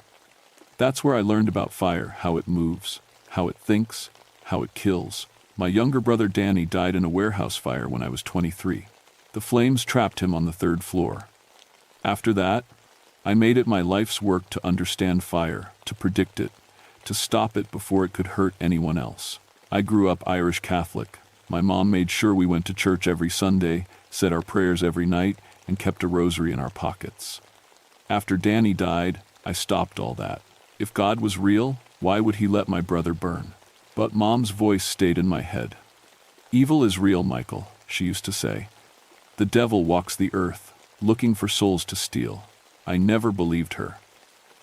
Speaker 1: That's where I learned about fire, how it moves, how it thinks, how it kills. My younger brother Danny died in a warehouse fire when I was 23. The flames trapped him on the 3rd floor. After that, I made it my life's work to understand fire, to predict it, to stop it before it could hurt anyone else. I grew up Irish Catholic. My mom made sure we went to church every Sunday, said our prayers every night, and kept a rosary in our pockets. After Danny died, I stopped all that. If God was real, why would he let my brother burn? But Mom's voice stayed in my head. Evil is real, Michael, she used to say. The devil walks the earth, looking for souls to steal. I never believed her.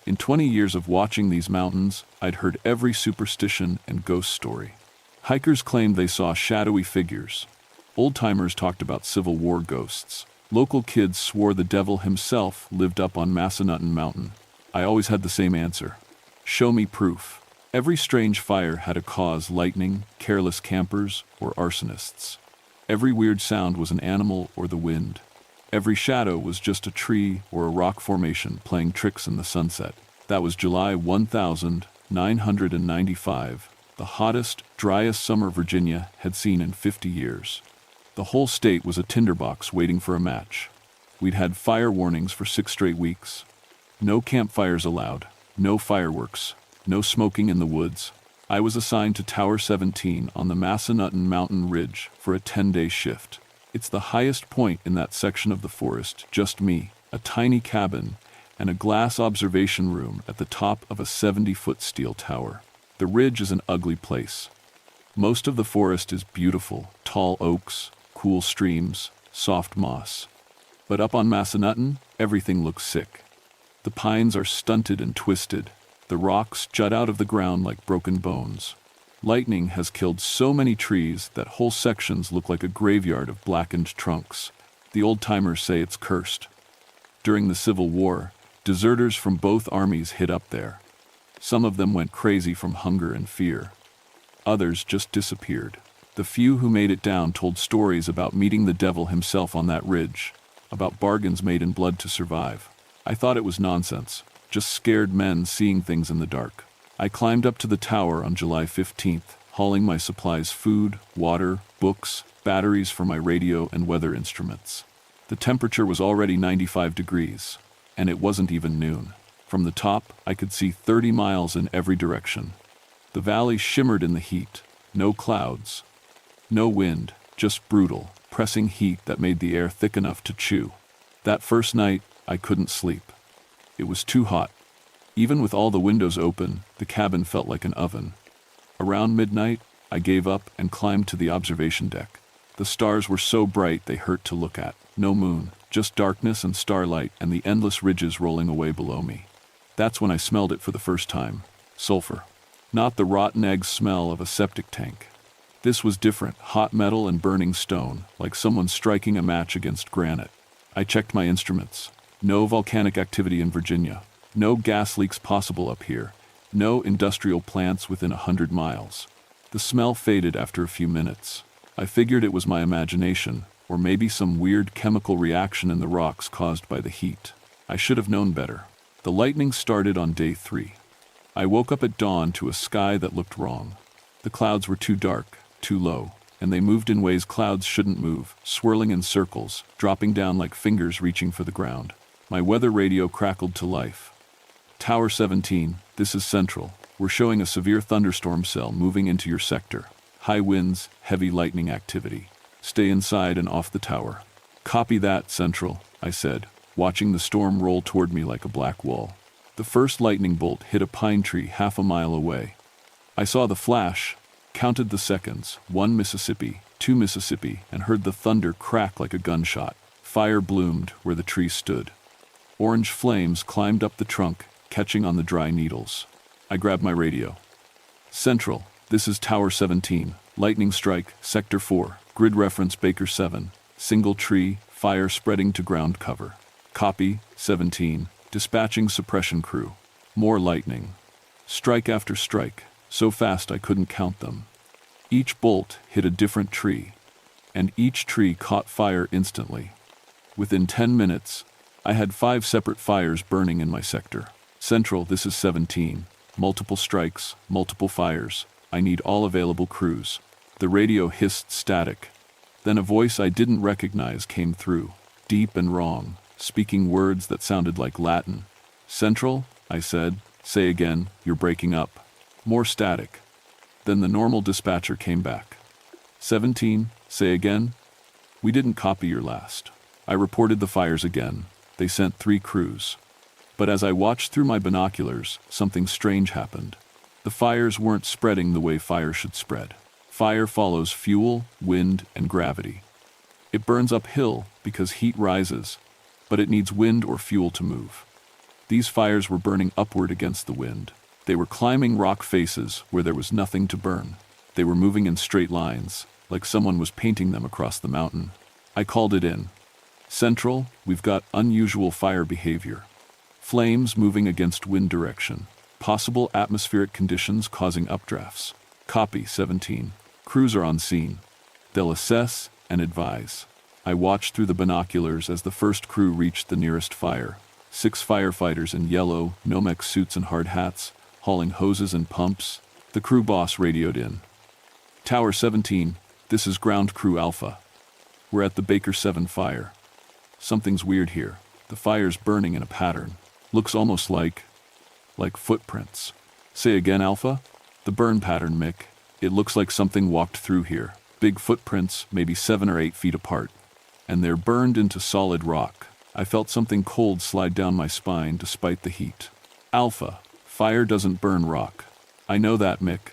Speaker 1: In 20 years of watching these mountains, I'd heard every superstition and ghost story. Hikers claimed they saw shadowy figures. Old-timers talked about Civil War ghosts. Local kids swore the devil himself lived up on Massanutten Mountain. I always had the same answer. Show me proof. Every strange fire had a cause: lightning, careless campers, or arsonists. Every weird sound was an animal or the wind. Every shadow was just a tree or a rock formation playing tricks in the sunset. That was July 1995, the hottest, driest summer Virginia had seen in 50 years. The whole state was a tinderbox waiting for a match. We'd had fire warnings for 6 straight weeks. No campfires allowed, no fireworks, no smoking in the woods. I was assigned to Tower 17 on the Massanutten Mountain Ridge for a 10-day shift. It's the highest point in that section of the forest, just me, a tiny cabin, and a glass observation room at the top of a 70-foot steel tower. The ridge is an ugly place. Most of the forest is beautiful: tall oaks, cool streams, soft moss. But up on Massanutten, everything looks sick. The pines are stunted and twisted. The rocks jut out of the ground like broken bones. Lightning has killed so many trees that whole sections look like a graveyard of blackened trunks. The old-timers say it's cursed. During the Civil War, deserters from both armies hid up there. Some of them went crazy from hunger and fear. Others just disappeared. The few who made it down told stories about meeting the devil himself on that ridge, about bargains made in blood to survive. I thought it was nonsense, just scared men seeing things in the dark. I climbed up to the tower on July 15th, hauling my supplies: food, water, books, batteries for my radio and weather instruments. The temperature was already 95 degrees, and it wasn't even noon. From the top, I could see 30 miles in every direction. The valley shimmered in the heat. No clouds, no wind, just brutal, pressing heat that made the air thick enough to chew. That first night, I couldn't sleep. It was too hot. Even with all the windows open, the cabin felt like an oven. Around midnight, I gave up and climbed to the observation deck. The stars were so bright they hurt to look at. No moon, just darkness and starlight and the endless ridges rolling away below me. That's when I smelled it for the first time: sulfur. Not the rotten egg smell of a septic tank. This was different: hot metal and burning stone, like someone striking a match against granite. I checked my instruments. No volcanic activity in Virginia. No gas leaks possible up here. No industrial plants within 100 miles. The smell faded after a few minutes. I figured it was my imagination, or maybe some weird chemical reaction in the rocks caused by the heat. I should have known better. The lightning started on day 3. I woke up at dawn to a sky that looked wrong. The clouds were too dark, too low, and they moved in ways clouds shouldn't move, swirling in circles, dropping down like fingers reaching for the ground. My weather radio crackled to life. Tower 17, this is Central. We're showing a severe thunderstorm cell moving into your sector. High winds, heavy lightning activity. Stay inside and off the tower. Copy that, Central, I said, watching the storm roll toward me like a black wall. The first lightning bolt hit a pine tree half a mile away. I saw the flash, counted the seconds: 1 Mississippi, 2 Mississippi, and heard the thunder crack like a gunshot. Fire bloomed where the tree stood. Orange flames climbed up the trunk, catching on the dry needles. I grabbed my radio. Central, this is Tower 17, lightning strike, Sector 4, grid reference Baker 7, single tree, fire spreading to ground cover. Copy, 17, dispatching suppression crew. More lightning. Strike after strike, so fast I couldn't count them. Each bolt hit a different tree, and each tree caught fire instantly. Within 10 minutes, I had 5 separate fires burning in my sector. Central, this is 17. Multiple strikes, multiple fires. I need all available crews. The radio hissed static. Then a voice I didn't recognize came through, deep and wrong, speaking words that sounded like Latin. Central, I said, say again, you're breaking up. More static. Then the normal dispatcher came back. 17, say again. We didn't copy your last. I reported the fires again. They sent 3 crews. But as I watched through my binoculars, something strange happened. The fires weren't spreading the way fire should spread. Fire follows fuel, wind, and gravity. It burns uphill because heat rises, but it needs wind or fuel to move. These fires were burning upward against the wind. They were climbing rock faces where there was nothing to burn. They were moving in straight lines, like someone was painting them across the mountain. I called it in. Central, we've got unusual fire behavior. Flames moving against wind direction. Possible atmospheric conditions causing updrafts. Copy, 17. Crews are on scene. They'll assess and advise. I watched through the binoculars as the first crew reached the nearest fire. 6 firefighters in yellow, Nomex suits and hard hats, hauling hoses and pumps. The crew boss radioed in. Tower 17, this is Ground Crew Alpha. We're at the Baker 7 fire. Something's weird here. The fire's burning in a pattern. Looks almost like footprints. Say again, Alpha? The burn pattern, Mick. It looks like something walked through here. Big footprints, maybe 7 or 8 feet apart. And they're burned into solid rock. I felt something cold slide down my spine despite the heat. Alpha, fire doesn't burn rock. I know that, Mick.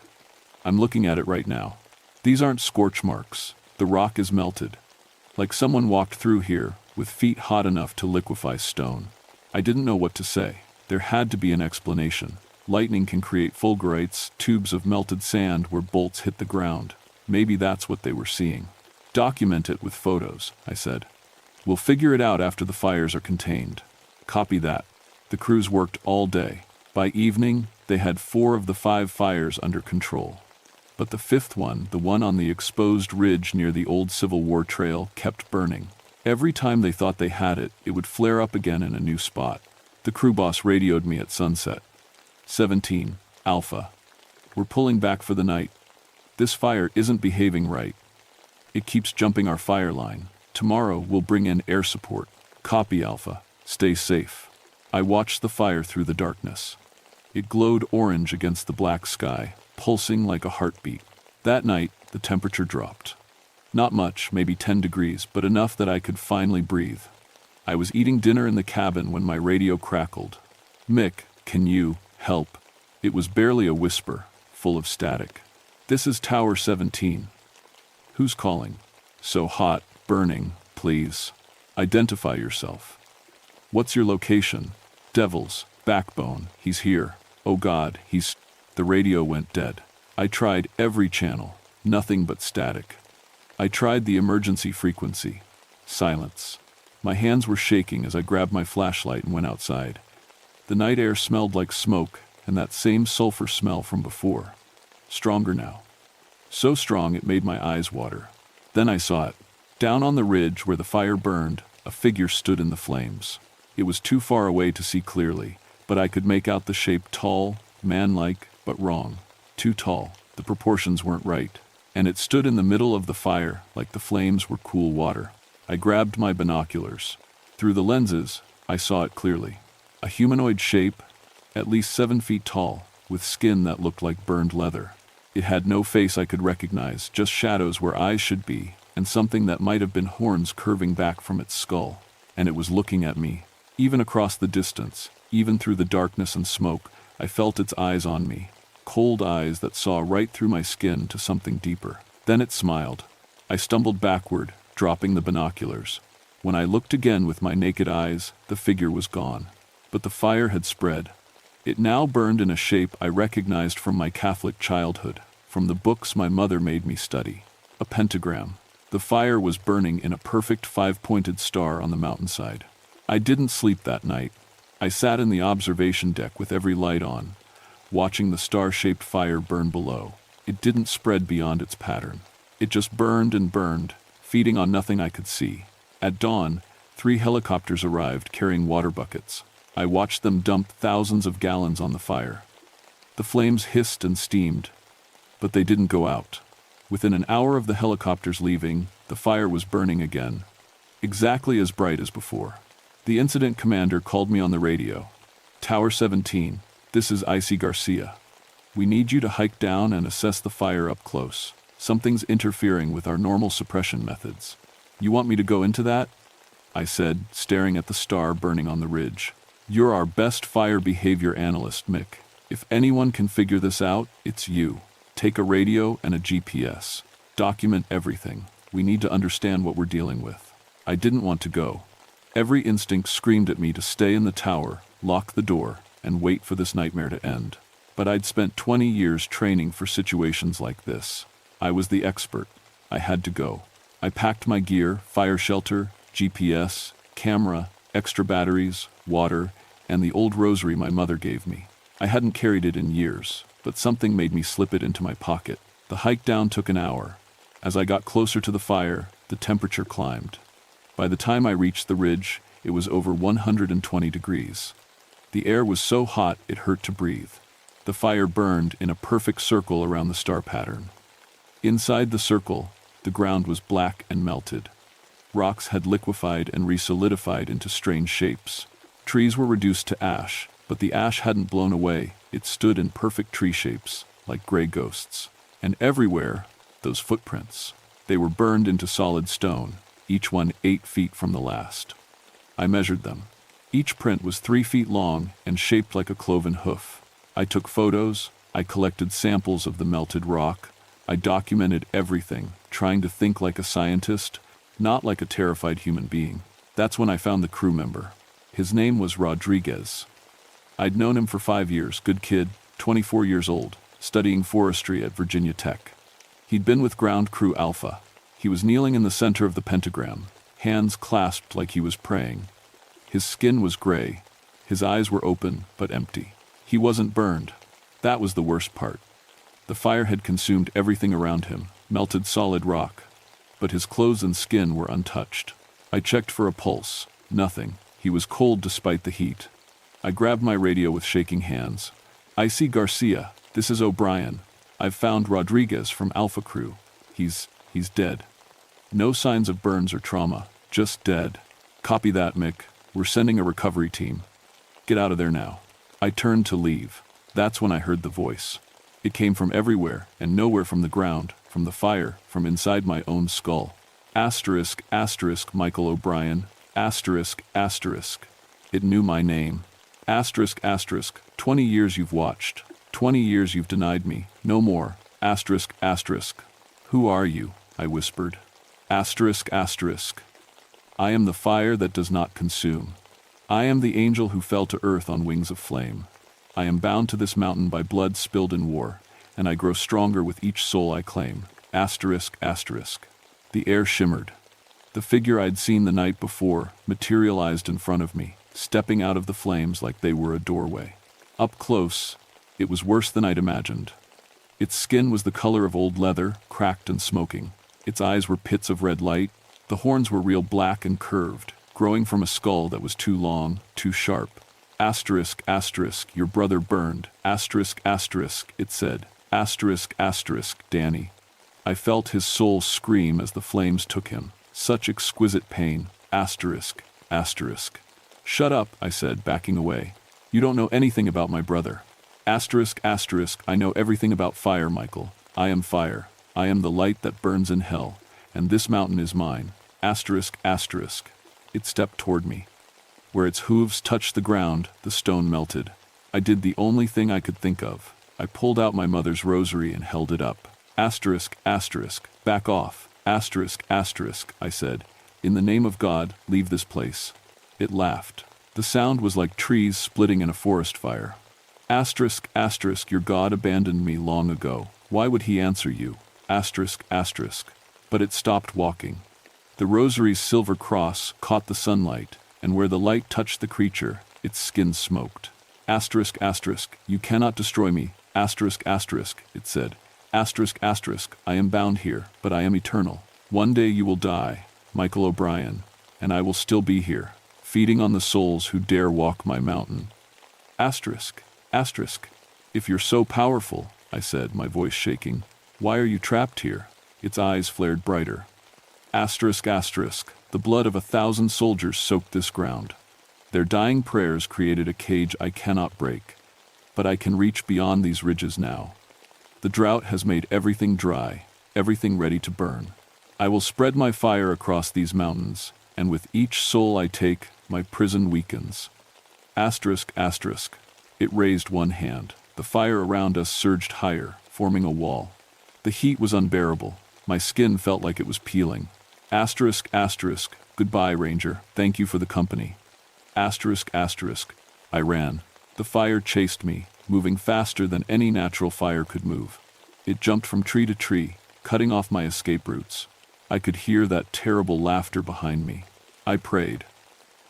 Speaker 1: I'm looking at it right now. These aren't scorch marks. The rock is melted. Like someone walked through here, with feet hot enough to liquefy stone. I didn't know what to say. There had to be an explanation. Lightning can create fulgurites, tubes of melted sand where bolts hit the ground. Maybe that's what they were seeing. Document it with photos, I said. We'll figure it out after the fires are contained. Copy that. The crews worked all day. By evening, they had 4 of the 5 fires under control. But the 5th one, the one on the exposed ridge near the old Civil War trail, kept burning. Every time they thought they had it, it would flare up again in a new spot. The crew boss radioed me at sunset. 17, Alpha. We're pulling back for the night. This fire isn't behaving right. It keeps jumping our fire line. Tomorrow we'll bring in air support. Copy, Alpha. Stay safe. I watched the fire through the darkness. It glowed orange against the black sky, pulsing like a heartbeat. That night, the temperature dropped. Not much, maybe 10 degrees, but enough that I could finally breathe. I was eating dinner in the cabin when my radio crackled. Mick, can you help? It was barely a whisper, full of static. This is Tower 17. Who's calling? So hot, burning, please. Identify yourself. What's your location? Devil's backbone, he's here. Oh God, The radio went dead. I tried every channel, nothing but static. I tried the emergency frequency. Silence. My hands were shaking as I grabbed my flashlight and went outside. The night air smelled like smoke and that same sulfur smell from before. Stronger now. So strong it made my eyes water. Then I saw it. Down on the ridge where the fire burned, a figure stood in the flames. It was too far away to see clearly, but I could make out the shape tall, man-like, but wrong. Too tall. The proportions weren't right. And it stood in the middle of the fire like the flames were cool water. I grabbed my binoculars. Through the lenses, I saw it clearly. A humanoid shape, at least 7 feet tall, with skin that looked like burned leather. It had no face I could recognize, just shadows where eyes should be, and something that might have been horns curving back from its skull. And it was looking at me. Even across the distance, even through the darkness and smoke, I felt its eyes on me. Cold eyes that saw right through my skin to something deeper. Then it smiled. I stumbled backward, dropping the binoculars. When I looked again with my naked eyes, the figure was gone. But the fire had spread. It now burned in a shape I recognized from my Catholic childhood, from the books my mother made me study. A pentagram. The fire was burning in a perfect 5-pointed star on the mountainside. I didn't sleep that night. I sat in the observation deck with every light on, watching the star-shaped fire burn below. It didn't spread beyond its pattern. It just burned and burned, feeding on nothing I could see. At dawn, 3 helicopters arrived carrying water buckets. I watched them dump thousands of gallons on the fire. The flames hissed and steamed, but they didn't go out. Within an hour of the helicopters leaving, the fire was burning again, exactly as bright as before. The incident commander called me on the radio. Tower 17, this is Icy Garcia. We need you to hike down and assess the fire up close. Something's interfering with our normal suppression methods. You want me to go into that? I said, staring at the star burning on the ridge. You're our best fire behavior analyst, Mick. If anyone can figure this out, it's you. Take a radio and a GPS. Document everything. We need to understand what we're dealing with. I didn't want to go. Every instinct screamed at me to stay in the tower, lock the door, and wait for this nightmare to end. But I'd spent 20 years training for situations like this. I was the expert. I had to go. I packed my gear, fire shelter, GPS, camera, extra batteries, water, and the old rosary my mother gave me. I hadn't carried it in years, but something made me slip it into my pocket. The hike down took an hour. As I got closer to the fire, the temperature climbed. By the time I reached the ridge, it was over 120 degrees. The air was so hot it hurt to breathe. The fire burned in a perfect circle around the star pattern. Inside the circle, the ground was black and melted. Rocks had liquefied and resolidified into strange shapes. Trees were reduced to ash, but the ash hadn't blown away. It stood in perfect tree shapes, like gray ghosts. And everywhere, those footprints. They were burned into solid stone, each one 8 feet from the last. I measured them. Each print was 3 feet long and shaped like a cloven hoof. I took photos, I collected samples of the melted rock, I documented everything, trying to think like a scientist, not like a terrified human being. That's when I found the crew member. His name was Rodriguez. I'd known him for 5 years, good kid, 24 years old, studying forestry at Virginia Tech. He'd been with Ground Crew Alpha. He was kneeling in the center of the pentagram, hands clasped like he was praying. His skin was gray. His eyes were open but empty. He wasn't burned. That was the worst part. The fire had consumed everything around him, melted solid rock. But his clothes and skin were untouched. I checked for a pulse. Nothing. He was cold despite the heat. I grabbed my radio with shaking hands. "I see Garcia. This is O'Brien. I've found Rodriguez from Alpha Crew. He's dead. No signs of burns or trauma. Just dead." "Copy that, Mick. We're sending a recovery team. Get out of there now." I turned to leave. That's when I heard the voice. It came from everywhere and nowhere from the ground, from the fire, from inside my own skull. Asterisk, asterisk, Michael O'Brien. Asterisk, asterisk. It knew my name. Asterisk, asterisk, 20 years you've watched. 20 years you've denied me. No more. Asterisk, asterisk. "Who are you?" I whispered. Asterisk, asterisk. "I am the fire that does not consume. I am the angel who fell to earth on wings of flame. I am bound to this mountain by blood spilled in war, and I grow stronger with each soul I claim." Asterisk, asterisk. The air shimmered. The figure I'd seen the night before materialized in front of me, stepping out of the flames like they were a doorway. Up close, it was worse than I'd imagined. Its skin was the color of old leather, cracked and smoking. Its eyes were pits of red light. The horns were real black and curved, growing from a skull that was too long, too sharp. Asterisk, asterisk, your brother burned. Asterisk, asterisk, it said. Asterisk, asterisk, Danny. I felt his soul scream as the flames took him. Such exquisite pain. Asterisk, asterisk. "Shut up," I said, backing away. "You don't know anything about my brother." Asterisk, asterisk, I know everything about fire, Michael. I am fire. I am the light that burns in hell, and this mountain is mine. Asterisk, asterisk. It stepped toward me. Where its hooves touched the ground, the stone melted. I did the only thing I could think of. I pulled out my mother's rosary and held it up. Asterisk, asterisk, back off. Asterisk, asterisk, I said. "In the name of God, leave this place." It laughed. The sound was like trees splitting in a forest fire. Asterisk, asterisk, your God abandoned me long ago. Why would he answer you? Asterisk, asterisk. But it stopped walking. The rosary's silver cross caught the sunlight, and where the light touched the creature, its skin smoked. Asterisk, asterisk, you cannot destroy me. Asterisk, asterisk, it said. Asterisk, asterisk, I am bound here, but I am eternal. One day you will die, Michael O'Brien, and I will still be here, feeding on the souls who dare walk my mountain. Asterisk, asterisk. If you're so powerful, I said, my voice shaking, why are you trapped here? Its eyes flared brighter. Asterisk, asterisk, the blood of 1,000 soldiers soaked this ground. Their dying prayers created a cage I cannot break. But I can reach beyond these ridges now. The drought has made everything dry, everything ready to burn. I will spread my fire across these mountains, and with each soul I take, my prison weakens. Asterisk, asterisk. It raised one hand. The fire around us surged higher, forming a wall. The heat was unbearable. My skin felt like it was peeling. Asterisk, asterisk. Goodbye, Ranger. Thank you for the company. Asterisk, asterisk. I ran. The fire chased me, moving faster than any natural fire could move. It jumped from tree to tree, cutting off my escape routes. I could hear that terrible laughter behind me. I prayed.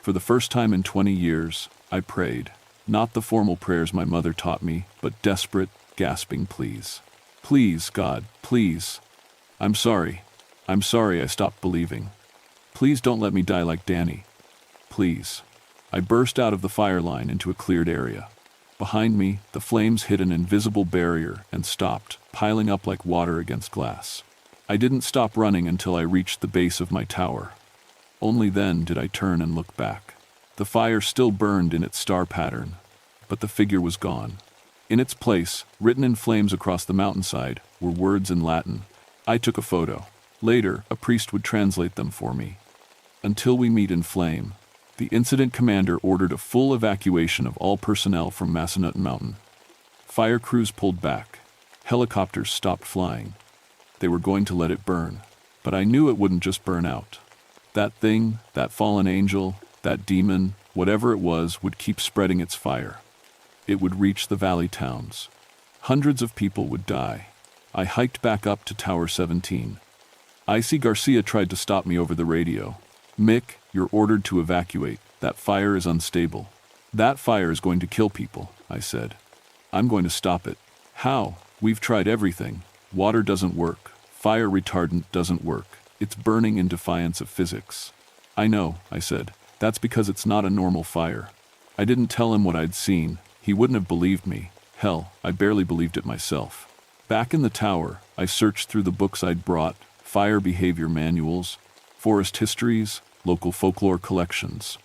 Speaker 1: For the first time in 20 years, I prayed. Not the formal prayers my mother taught me, but desperate, gasping pleas. Please, God, please. I'm sorry. I'm sorry I stopped believing. Please don't let me die like Danny. Please. I burst out of the fire line into a cleared area. Behind me, the flames hit an invisible barrier and stopped, piling up like water against glass. I didn't stop running until I reached the base of my tower. Only then did I turn and look back. The fire still burned in its star pattern, but the figure was gone. In its place, written in flames across the mountainside, were words in Latin. I took a photo. Later, a priest would translate them for me. Until we meet in flame. The incident commander ordered a full evacuation of all personnel from Massanutten Mountain. Fire crews pulled back. Helicopters stopped flying. They were going to let it burn. But I knew it wouldn't just burn out. That thing, that fallen angel, that demon, whatever it was, would keep spreading its fire. It would reach the valley towns. Hundreds of people would die. I hiked back up to Tower 17. I.C. Garcia tried to stop me over the radio. Mick, you're ordered to evacuate. That fire is unstable. That fire is going to kill people, I said. I'm going to stop it. How? We've tried everything. Water doesn't work. Fire retardant doesn't work. It's burning in defiance of physics. I know, I said. That's because it's not a normal fire. I didn't tell him what I'd seen. He wouldn't have believed me. Hell, I barely believed it myself. Back in the tower, I searched through the books I'd brought, fire behavior manuals, forest histories, local folklore collections.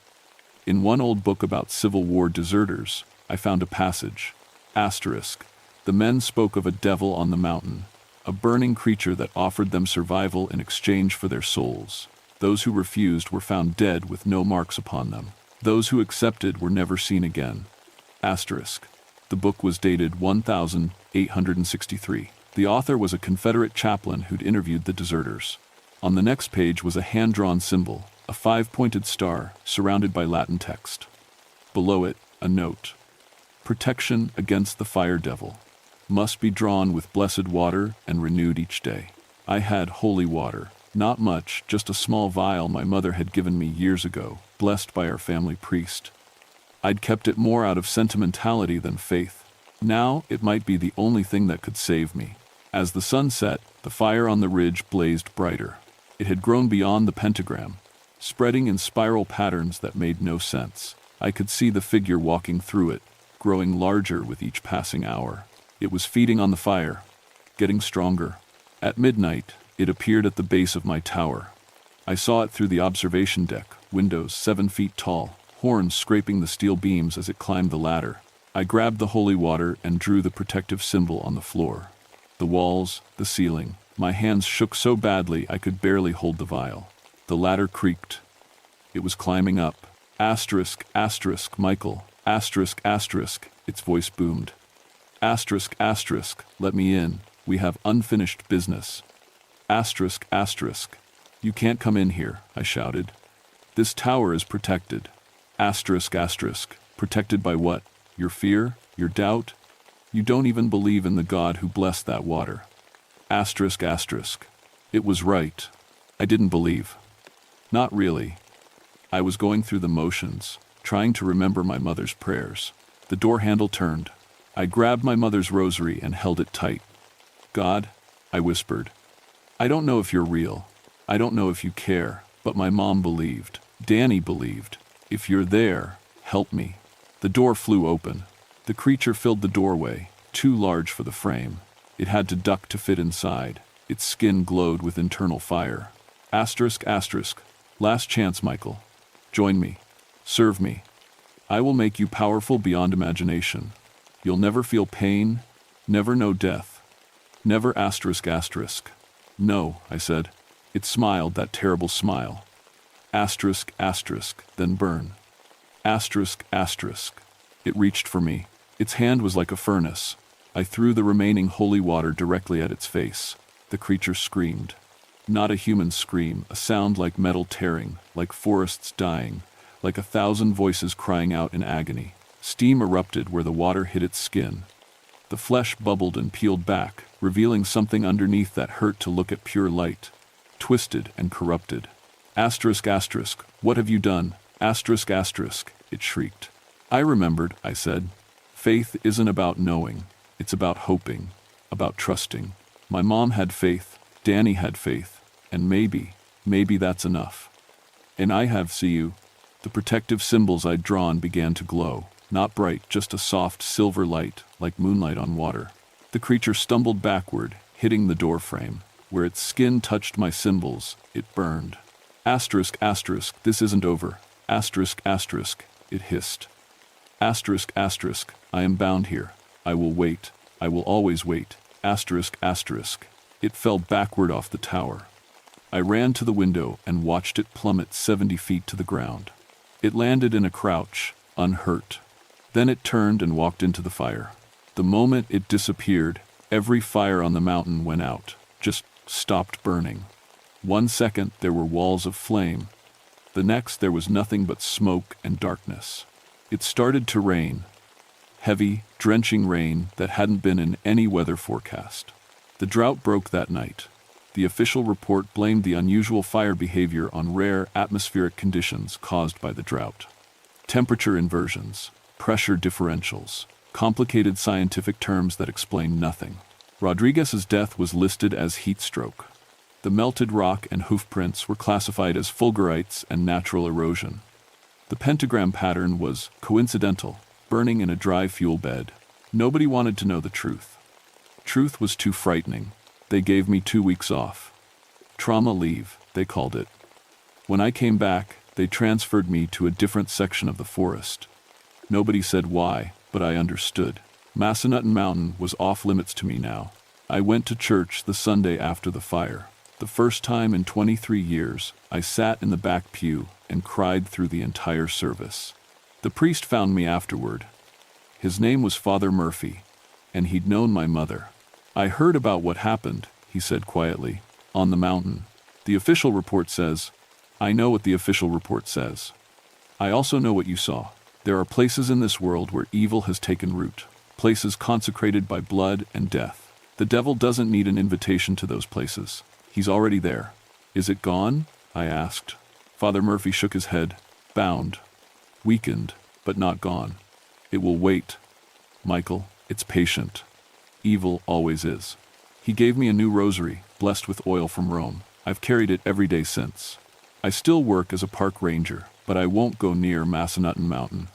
Speaker 1: In one old book about Civil War deserters, I found a passage. Asterisk. The men spoke of a devil on the mountain, a burning creature that offered them survival in exchange for their souls. Those who refused were found dead with no marks upon them. Those who accepted were never seen again. Asterisk. The book was dated 1863. The author was a Confederate chaplain who'd interviewed the deserters. On the next page was a hand-drawn symbol, a 5-pointed star surrounded by Latin text. Below it, a note. Protection against the fire devil. Must be drawn with blessed water and renewed each day. I had holy water. Not much, just a small vial my mother had given me years ago, blessed by our family priest. I'd kept it more out of sentimentality than faith. Now it might be the only thing that could save me. As the sun set, the fire on the ridge blazed brighter. It had grown beyond the pentagram, spreading in spiral patterns that made no sense. I could see the figure walking through it, growing larger with each passing hour. It was feeding on the fire, getting stronger. At midnight, it appeared at the base of my tower. I saw it through the observation deck, windows 7 feet tall, horns scraping the steel beams as it climbed the ladder. I grabbed the holy water and drew the protective symbol on the floor. The walls, the ceiling. My hands shook so badly I could barely hold the vial. The ladder creaked. It was climbing up. Asterisk, asterisk, Michael. Asterisk, asterisk, its voice boomed. Asterisk, asterisk, let me in. We have unfinished business. Asterisk, asterisk. You can't come in here, I shouted. This tower is protected. Asterisk, asterisk. Protected by what? Your fear? Your doubt? You don't even believe in the God who blessed that water. Asterisk, asterisk. It was right. I didn't believe. Not really. I was going through the motions, trying to remember my mother's prayers. The door handle turned. I grabbed my mother's rosary and held it tight. God, I whispered. I don't know if you're real. I don't know if you care, but my mom believed. Danny believed. If you're there, help me. The door flew open. The creature filled the doorway, too large for the frame. It had to duck to fit inside. Its skin glowed with internal fire. Asterisk, asterisk. Last chance, Michael. Join me. Serve me. I will make you powerful beyond imagination. You'll never feel pain, never know death. Never asterisk, asterisk. No, I said. It smiled, that terrible smile. Asterisk, asterisk, then burn. Asterisk, asterisk. It reached for me. Its hand was like a furnace. I threw the remaining holy water directly at its face. The creature screamed. Not a human scream, a sound like metal tearing, like forests dying, like 1,000 voices crying out in agony. Steam erupted where the water hit its skin. The flesh bubbled and peeled back, revealing something underneath that hurt to look at. Pure light. Twisted and corrupted. Asterisk, asterisk, what have you done? Asterisk, asterisk, it shrieked. I remembered, I said. Faith isn't about knowing. It's about hoping. About trusting. My mom had faith. Danny had faith. And maybe that's enough. And I have, see you. The protective symbols I'd drawn began to glow. Not bright, just a soft silver light, like moonlight on water. The creature stumbled backward, hitting the door frame. Where its skin touched my symbols, it burned. Asterisk, asterisk, this isn't over. Asterisk, asterisk, it hissed. Asterisk, asterisk, I am bound here. I will wait. I will always wait. Asterisk, asterisk. It fell backward off the tower. I ran to the window and watched it plummet 70 feet to the ground. It landed in a crouch, unhurt. Then it turned and walked into the fire. The moment it disappeared, every fire on the mountain went out, just stopped burning. 1 second there were walls of flame. The next there was nothing but smoke and darkness. It started to rain. Heavy, drenching rain that hadn't been in any weather forecast. The drought broke that night. The official report blamed the unusual fire behavior on rare atmospheric conditions caused by the drought. Temperature inversions, pressure differentials, complicated scientific terms that explain nothing. Rodriguez's death was listed as heat stroke. The melted rock and hoof prints were classified as fulgurites and natural erosion. The pentagram pattern was coincidental, burning in a dry fuel bed. Nobody wanted to know the truth. Truth was too frightening. They gave me 2 weeks off. Trauma leave, they called it. When I came back, they transferred me to a different section of the forest. Nobody said why, but I understood. Massanutten Mountain was off limits to me now. I went to church the Sunday after the fire. The first time in 23 years, I sat in the back pew and cried through the entire service. The priest found me afterward. His name was Father Murphy, and he'd known my mother. I heard about what happened, he said quietly, on the mountain. The official report says, I know what the official report says. I also know what you saw. There are places in this world where evil has taken root, places consecrated by blood and death. The devil doesn't need an invitation to those places. He's already there. Is it gone? I asked. Father Murphy shook his head, bound, weakened, but not gone. It will wait. Michael, it's patient. Evil always is. He gave me a new rosary, blessed with oil from Rome. I've carried it every day since. I still work as a park ranger, but I won't go near Massanutten Mountain.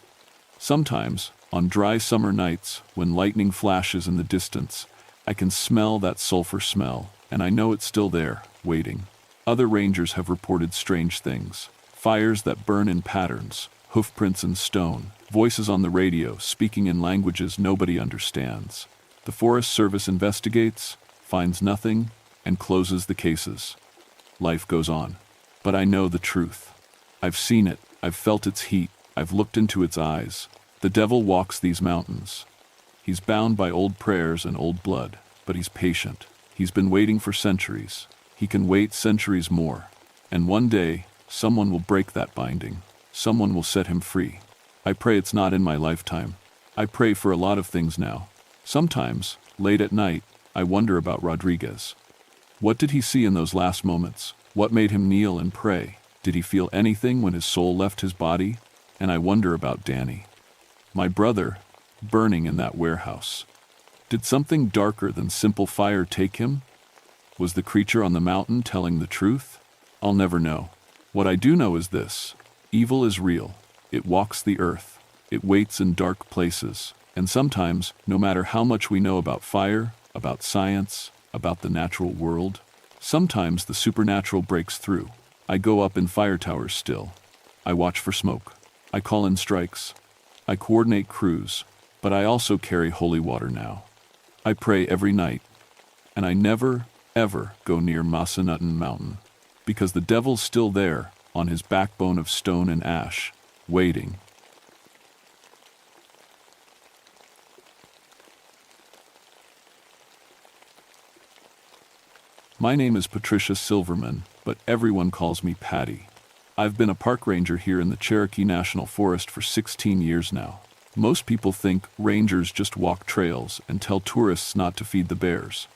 Speaker 1: Sometimes, on dry summer nights, when lightning flashes in the distance, I can smell that sulfur smell, and I know it's still there, waiting. Other rangers have reported strange things. Fires that burn in patterns, hoofprints in stone, voices on the radio speaking in languages nobody understands. The Forest Service investigates, finds nothing, and closes the cases. Life goes on. But I know the truth. I've seen it, I've felt its heat, I've looked into its eyes. The devil walks these mountains. He's bound by old prayers and old blood, but he's patient. He's been waiting for centuries. He can wait centuries more. And one day, someone will break that binding. Someone will set him free. I pray it's not in my lifetime. I pray for a lot of things now. Sometimes, late at night, I wonder about Rodriguez. What did he see in those last moments? What made him kneel and pray? Did he feel anything when his soul left his body? And I wonder about Danny. My brother, burning in that warehouse. Did something darker than simple fire take him? Was the creature on the mountain telling the truth? I'll never know. What I do know is this. Evil is real. It walks the earth. It waits in dark places. And sometimes, no matter how much we know about fire, about science, about the natural world, sometimes the supernatural breaks through. I go up in fire towers still. I watch for smoke. I call in strikes. I coordinate crews. But I also carry holy water now. I pray every night. And I never, ever go near Massanutten Mountain. Because the devil's still there, on his backbone of stone and ash, waiting. My name is Patricia Silverman, but everyone calls me Patty. I've been a park ranger here in the Cherokee National Forest for 16 years now. Most people think rangers just walk trails and tell tourists not to feed the bears.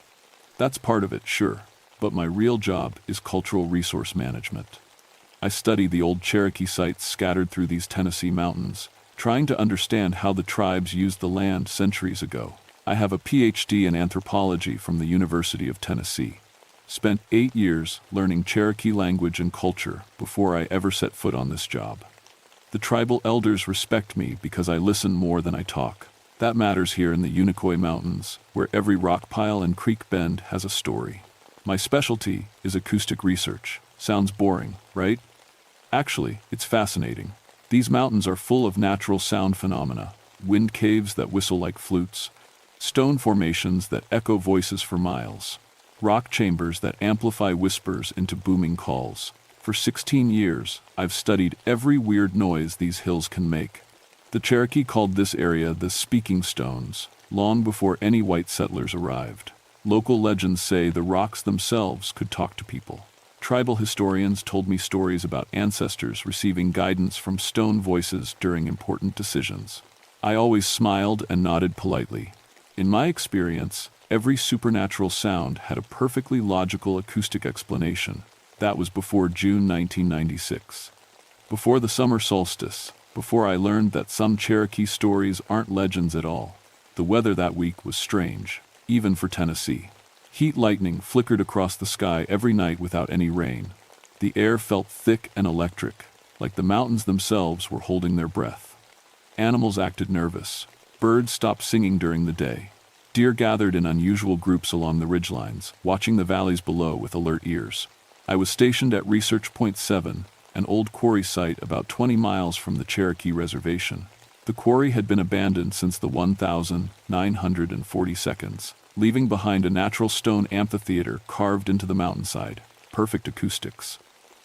Speaker 1: That's part of it, sure, but my real job is cultural resource management. I study the old Cherokee sites scattered through these Tennessee mountains, trying to understand how the tribes used the land centuries ago. I have a PhD in anthropology from the University of Tennessee. Spent 8 years learning Cherokee language and culture before I ever set foot on this job. The tribal elders respect me because I listen more than I talk. That matters here in the Unicoi Mountains, where every rock pile and creek bend has a story. My specialty is acoustic research. Sounds boring, right? Actually, it's fascinating. These mountains are full of natural sound phenomena, wind caves that whistle like flutes, stone formations that echo voices for miles, rock chambers that amplify whispers into booming calls. For 16 years, I've studied every weird noise these hills can make. The Cherokee called this area the Speaking Stones, long before any white settlers arrived. Local legends say the rocks themselves could talk to people. Tribal historians told me stories about ancestors receiving guidance from stone voices during important decisions. I always smiled and nodded politely. In my experience, every supernatural sound had a perfectly logical acoustic explanation. That was before June 1996. Before the summer solstice, before I learned that some Cherokee stories aren't legends at all. The weather that week was strange, even for Tennessee. Heat lightning flickered across the sky every night without any rain. The air felt thick and electric, like the mountains themselves were holding their breath. Animals acted nervous. Birds stopped singing during the day. Deer gathered in unusual groups along the ridgelines, watching the valleys below with alert ears. I was stationed at Research Point 7, an old quarry site about 20 miles from the Cherokee Reservation. The quarry had been abandoned since the 1942, leaving behind a natural stone amphitheater carved into the mountainside. Perfect acoustics.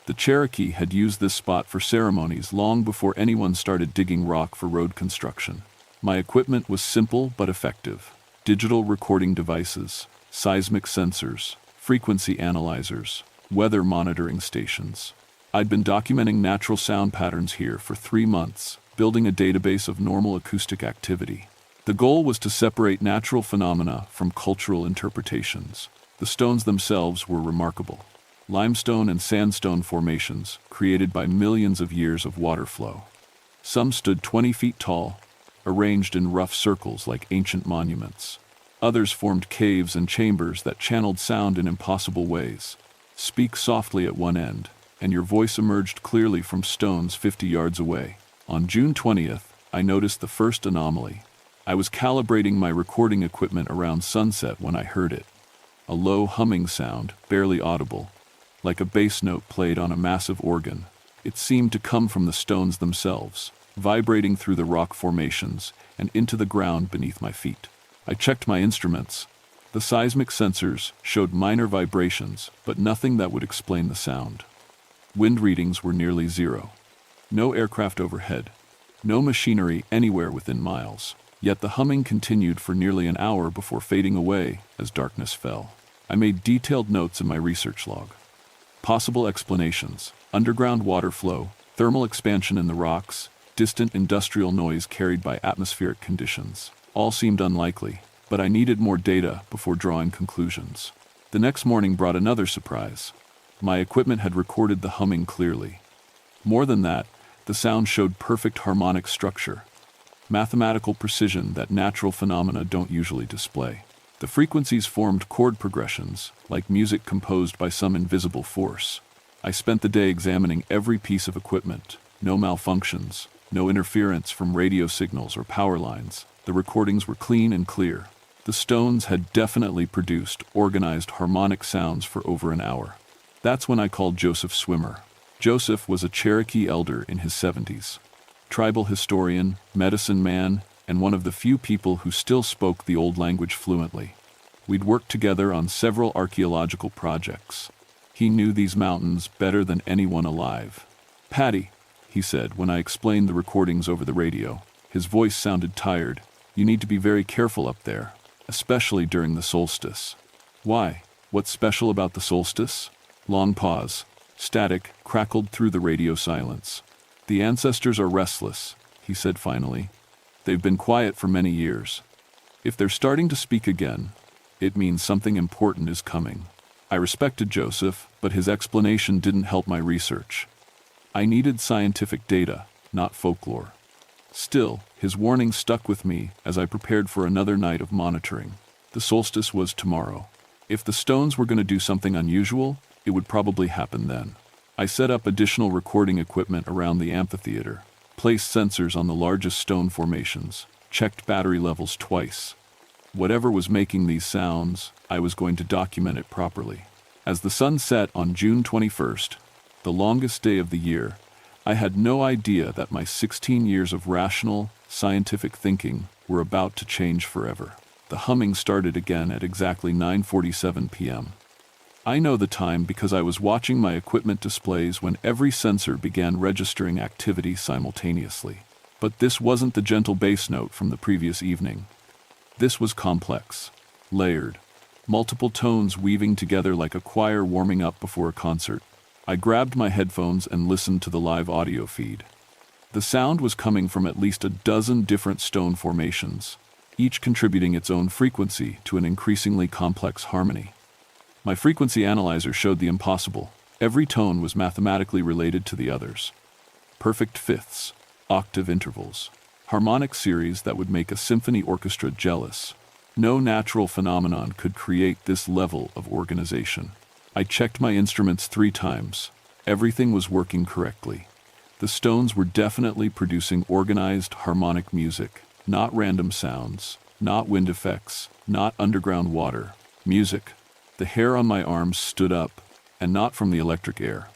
Speaker 1: The Cherokee had used this spot for ceremonies long before anyone started digging rock for road construction. My equipment was simple but effective. Digital recording devices, seismic sensors, frequency analyzers, weather monitoring stations. I'd been documenting natural sound patterns here for 3 months, building a database of normal acoustic activity. The goal was to separate natural phenomena from cultural interpretations. The stones themselves were remarkable. Limestone and sandstone formations created by millions of years of water flow. Some stood 20 feet tall, arranged in rough circles like ancient monuments. Others formed caves and chambers that channeled sound in impossible ways. Speak softly at one end, and your voice emerged clearly from stones 50 yards away. On June 20th, I noticed the first anomaly. I was calibrating my recording equipment around sunset when I heard it. A low humming sound, barely audible, like a bass note played on a massive organ. It seemed to come from the stones themselves, vibrating through the rock formations and into the ground beneath my feet. I checked my instruments. The seismic sensors showed minor vibrations, but nothing that would explain the sound. Wind readings were nearly zero. No aircraft overhead. No machinery anywhere within miles. Yet the humming continued for nearly an hour before fading away as darkness fell. I made detailed notes in my research log. Possible explanations: underground water flow, thermal expansion in the rocks, distant industrial noise carried by atmospheric conditions. All seemed unlikely, but I needed more data before drawing conclusions. The next morning brought another surprise. My equipment had recorded the humming clearly. More than that, the sound showed perfect harmonic structure, mathematical precision that natural phenomena don't usually display. The frequencies formed chord progressions, like music composed by some invisible force. I spent the day examining every piece of equipment. No malfunctions, no interference from radio signals or power lines. The recordings were clean and clear. The stones had definitely produced organized harmonic sounds for over an hour. That's when I called Joseph Swimmer. Joseph was a Cherokee elder in his 70s. Tribal historian, medicine man, and one of the few people who still spoke the old language fluently. We'd worked together on several archaeological projects. He knew these mountains better than anyone alive. "Patty," he said when I explained the recordings over the radio. His voice sounded tired. "You need to be very careful up there, especially during the solstice." "Why? What's special about the solstice?" Long pause. Static crackled through the radio silence. "The ancestors are restless," he said finally. They've been quiet for many years. If they're starting to speak again, it means something important is coming. I respected Joseph, but his explanation didn't help my research. I needed scientific data, not folklore. Still, his warning stuck with me as I prepared for another night of monitoring. The solstice was tomorrow. If the stones were going to do something unusual, it would probably happen then. I set up additional recording equipment around the amphitheater, placed sensors on the largest stone formations, checked battery levels twice. Whatever was making these sounds, I was going to document it properly. As the sun set on June 21st, the longest day of the year, I had no idea that my 16 years of rational, scientific thinking were about to change forever. The humming started again at exactly 9:47 p.m. I know the time because I was watching my equipment displays when every sensor began registering activity simultaneously. But this wasn't the gentle bass note from the previous evening. This was complex, layered, multiple tones weaving together like a choir warming up before a concert. I grabbed my headphones and listened to the live audio feed. The sound was coming from at least a dozen different stone formations, each contributing its own frequency to an increasingly complex harmony. My frequency analyzer showed the impossible. Every tone was mathematically related to the others. Perfect fifths, octave intervals, harmonic series that would make a symphony orchestra jealous. No natural phenomenon could create this level of organization. I checked my instruments 3 times. Everything was working correctly. The stones were definitely producing organized harmonic music, not random sounds, not wind effects, not underground water. Music. The hair on my arms stood up, and not from the electric air.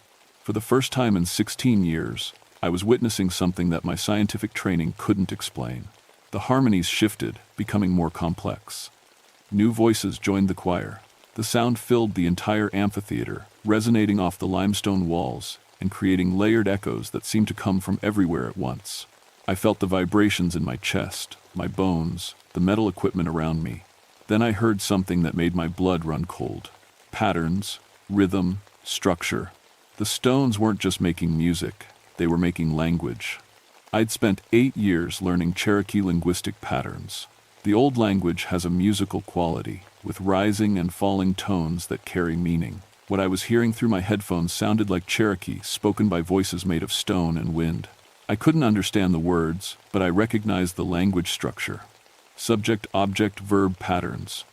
Speaker 1: For the first time in 16 years, I was witnessing something that my scientific training couldn't explain. The harmonies shifted, becoming more complex. New voices joined the choir. The sound filled the entire amphitheater, resonating off the limestone walls and creating layered echoes that seemed to come from everywhere at once. I felt the vibrations in my chest, my bones, the metal equipment around me. Then I heard something that made my blood run cold. Patterns, rhythm, structure. The stones weren't just making music, they were making language. I'd spent 8 years learning Cherokee linguistic patterns. The old language has a musical quality, with rising and falling tones that carry meaning. What I was hearing through my headphones sounded like Cherokee, spoken by voices made of stone and wind. I couldn't understand the words, but I recognized the language structure. Subject, object, verb patterns.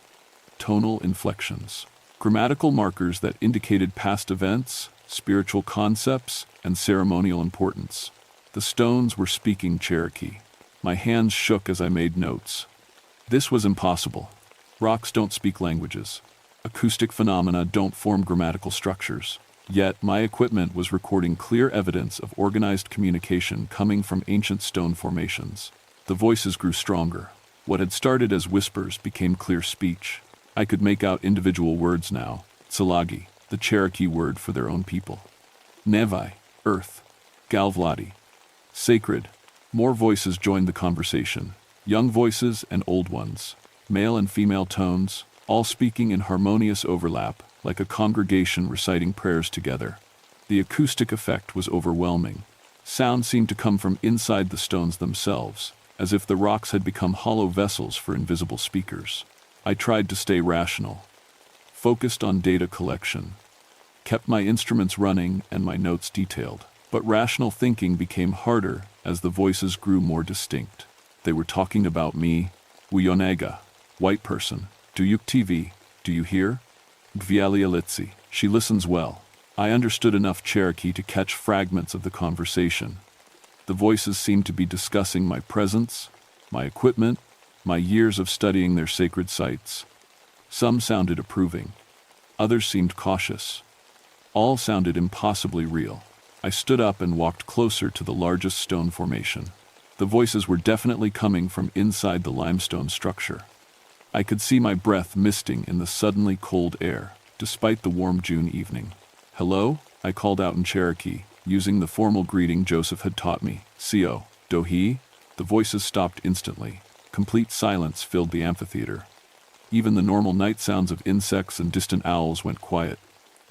Speaker 1: Tonal inflections. Grammatical markers that indicated past events, spiritual concepts, and ceremonial importance. The stones were speaking Cherokee. My hands shook as I made notes. This was impossible. Rocks don't speak languages. Acoustic phenomena don't form grammatical structures. Yet my equipment was recording clear evidence of organized communication coming from ancient stone formations. The voices grew stronger. What had started as whispers became clear speech. I could make out individual words now. Tsalagi, the Cherokee word for their own people. Nevi, earth. Galvladi, sacred. More voices joined the conversation. Young voices and old ones. Male and female tones, all speaking in harmonious overlap, like a congregation reciting prayers together. The acoustic effect was overwhelming. Sound seemed to come from inside the stones themselves, as if the rocks had become hollow vessels for invisible speakers. I tried to stay rational, focused on data collection, kept my instruments running and my notes detailed. But rational thinking became harder as the voices grew more distinct. They were talking about me. Wionega, white person. Duyuk TV, do you hear? Gvialialitsi, she listens well. I understood enough Cherokee to catch fragments of the conversation. The voices seemed to be discussing my presence, my equipment, my years of studying their sacred sites. Some sounded approving. Others seemed cautious. All sounded impossibly real. I stood up and walked closer to the largest stone formation. The voices were definitely coming from inside the limestone structure. I could see my breath misting in the suddenly cold air, despite the warm June evening. "Hello?" I called out in Cherokee, using the formal greeting Joseph had taught me. "Sio, Dohi?" The voices stopped instantly. Complete silence filled the amphitheater. Even the normal night sounds of insects and distant owls went quiet.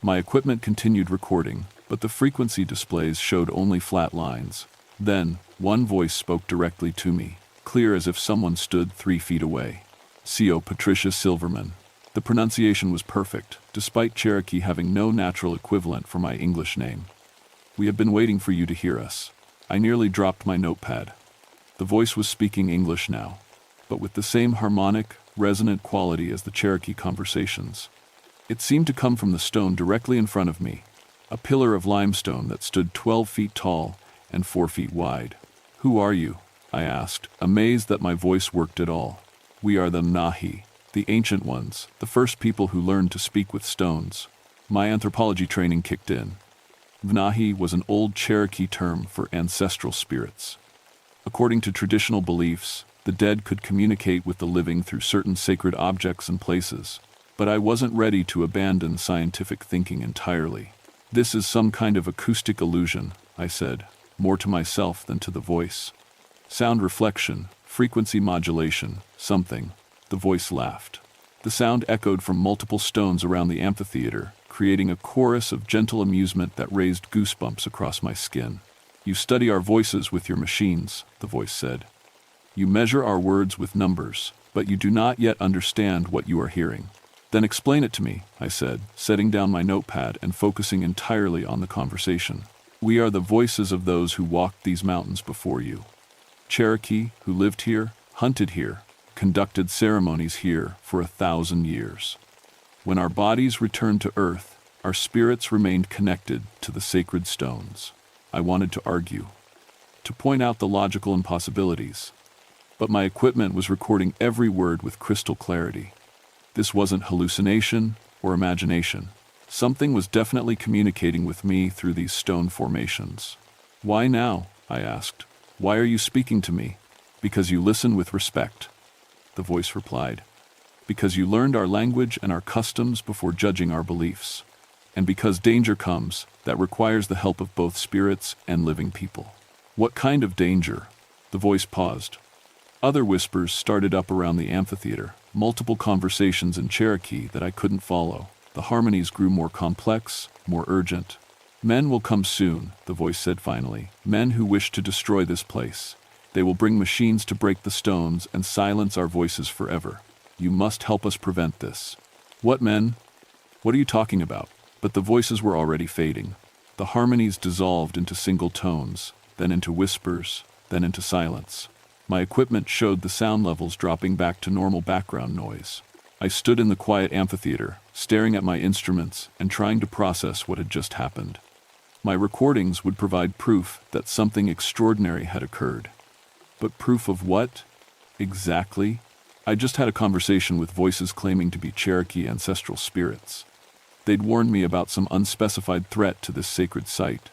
Speaker 1: My equipment continued recording, but the frequency displays showed only flat lines. Then, one voice spoke directly to me, clear as if someone stood 3 feet away. C.O. Patricia Silverman. The pronunciation was perfect, despite Cherokee having no natural equivalent for my English name. We have been waiting for you to hear us. I nearly dropped my notepad. The voice was speaking English now, but with the same harmonic, resonant quality as the Cherokee conversations. It seemed to come from the stone directly in front of me, a pillar of limestone that stood 12 feet tall and 4 feet wide. "Who are you?" I asked, amazed that my voice worked at all. "We are the Nahi, the ancient ones, the first people who learned to speak with stones." My anthropology training kicked in. Vnahi was an old Cherokee term for ancestral spirits. According to traditional beliefs, the dead could communicate with the living through certain sacred objects and places, but I wasn't ready to abandon scientific thinking entirely. "This is some kind of acoustic illusion," I said, more to myself than to the voice. "Sound reflection, frequency modulation, something." The voice laughed. The sound echoed from multiple stones around the amphitheater, creating a chorus of gentle amusement that raised goosebumps across my skin. "You study our voices with your machines," the voice said. "You measure our words with numbers, but you do not yet understand what you are hearing." "Then explain it to me," I said, setting down my notepad and focusing entirely on the conversation. "We are the voices of those who walked these mountains before you. Cherokee, who lived here, hunted here, conducted ceremonies here for 1,000 years. When our bodies returned to earth, our spirits remained connected to the sacred stones." I wanted to argue, to point out the logical impossibilities, but my equipment was recording every word with crystal clarity. This wasn't hallucination or imagination. Something was definitely communicating with me through these stone formations. "Why now?" I asked. "Why are you speaking to me?" "Because you listen with respect," the voice replied. "Because you learned our language and our customs before judging our beliefs. And because danger comes, that requires the help of both spirits and living people." "What kind of danger?" The voice paused. Other whispers started up around the amphitheater, multiple conversations in Cherokee that I couldn't follow. The harmonies grew more complex, more urgent. "Men will come soon," the voice said finally. "Men who wish to destroy this place. They will bring machines to break the stones and silence our voices forever. You must help us prevent this." "What men? What are you talking about?" But the voices were already fading. The harmonies dissolved into single tones, then into whispers, then into silence. My equipment showed the sound levels dropping back to normal background noise. I stood in the quiet amphitheater, staring at my instruments and trying to process what had just happened. My recordings would provide proof that something extraordinary had occurred. But proof of what? Exactly? I just had a conversation with voices claiming to be Cherokee ancestral spirits. They'd warned me about some unspecified threat to this sacred site.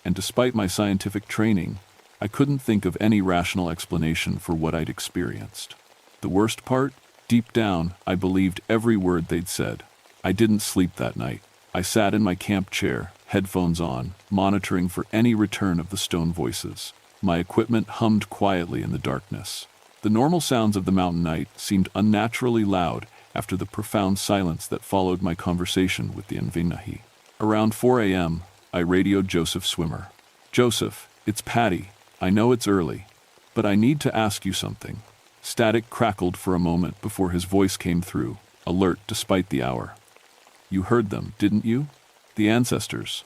Speaker 1: And despite my scientific training, I couldn't think of any rational explanation for what I'd experienced. The worst part? Deep down, I believed every word they'd said. I didn't sleep that night. I sat in my camp chair, headphones on, monitoring for any return of the stone voices. My equipment hummed quietly in the darkness. The normal sounds of the mountain night seemed unnaturally loud after the profound silence that followed my conversation with the Nvinahi. Around 4 a.m., I radioed Joseph Swimmer. "Joseph, it's Patty. I know it's early, but I need to ask you something." Static crackled for a moment before his voice came through, alert despite the hour. "You heard them, didn't you? The ancestors.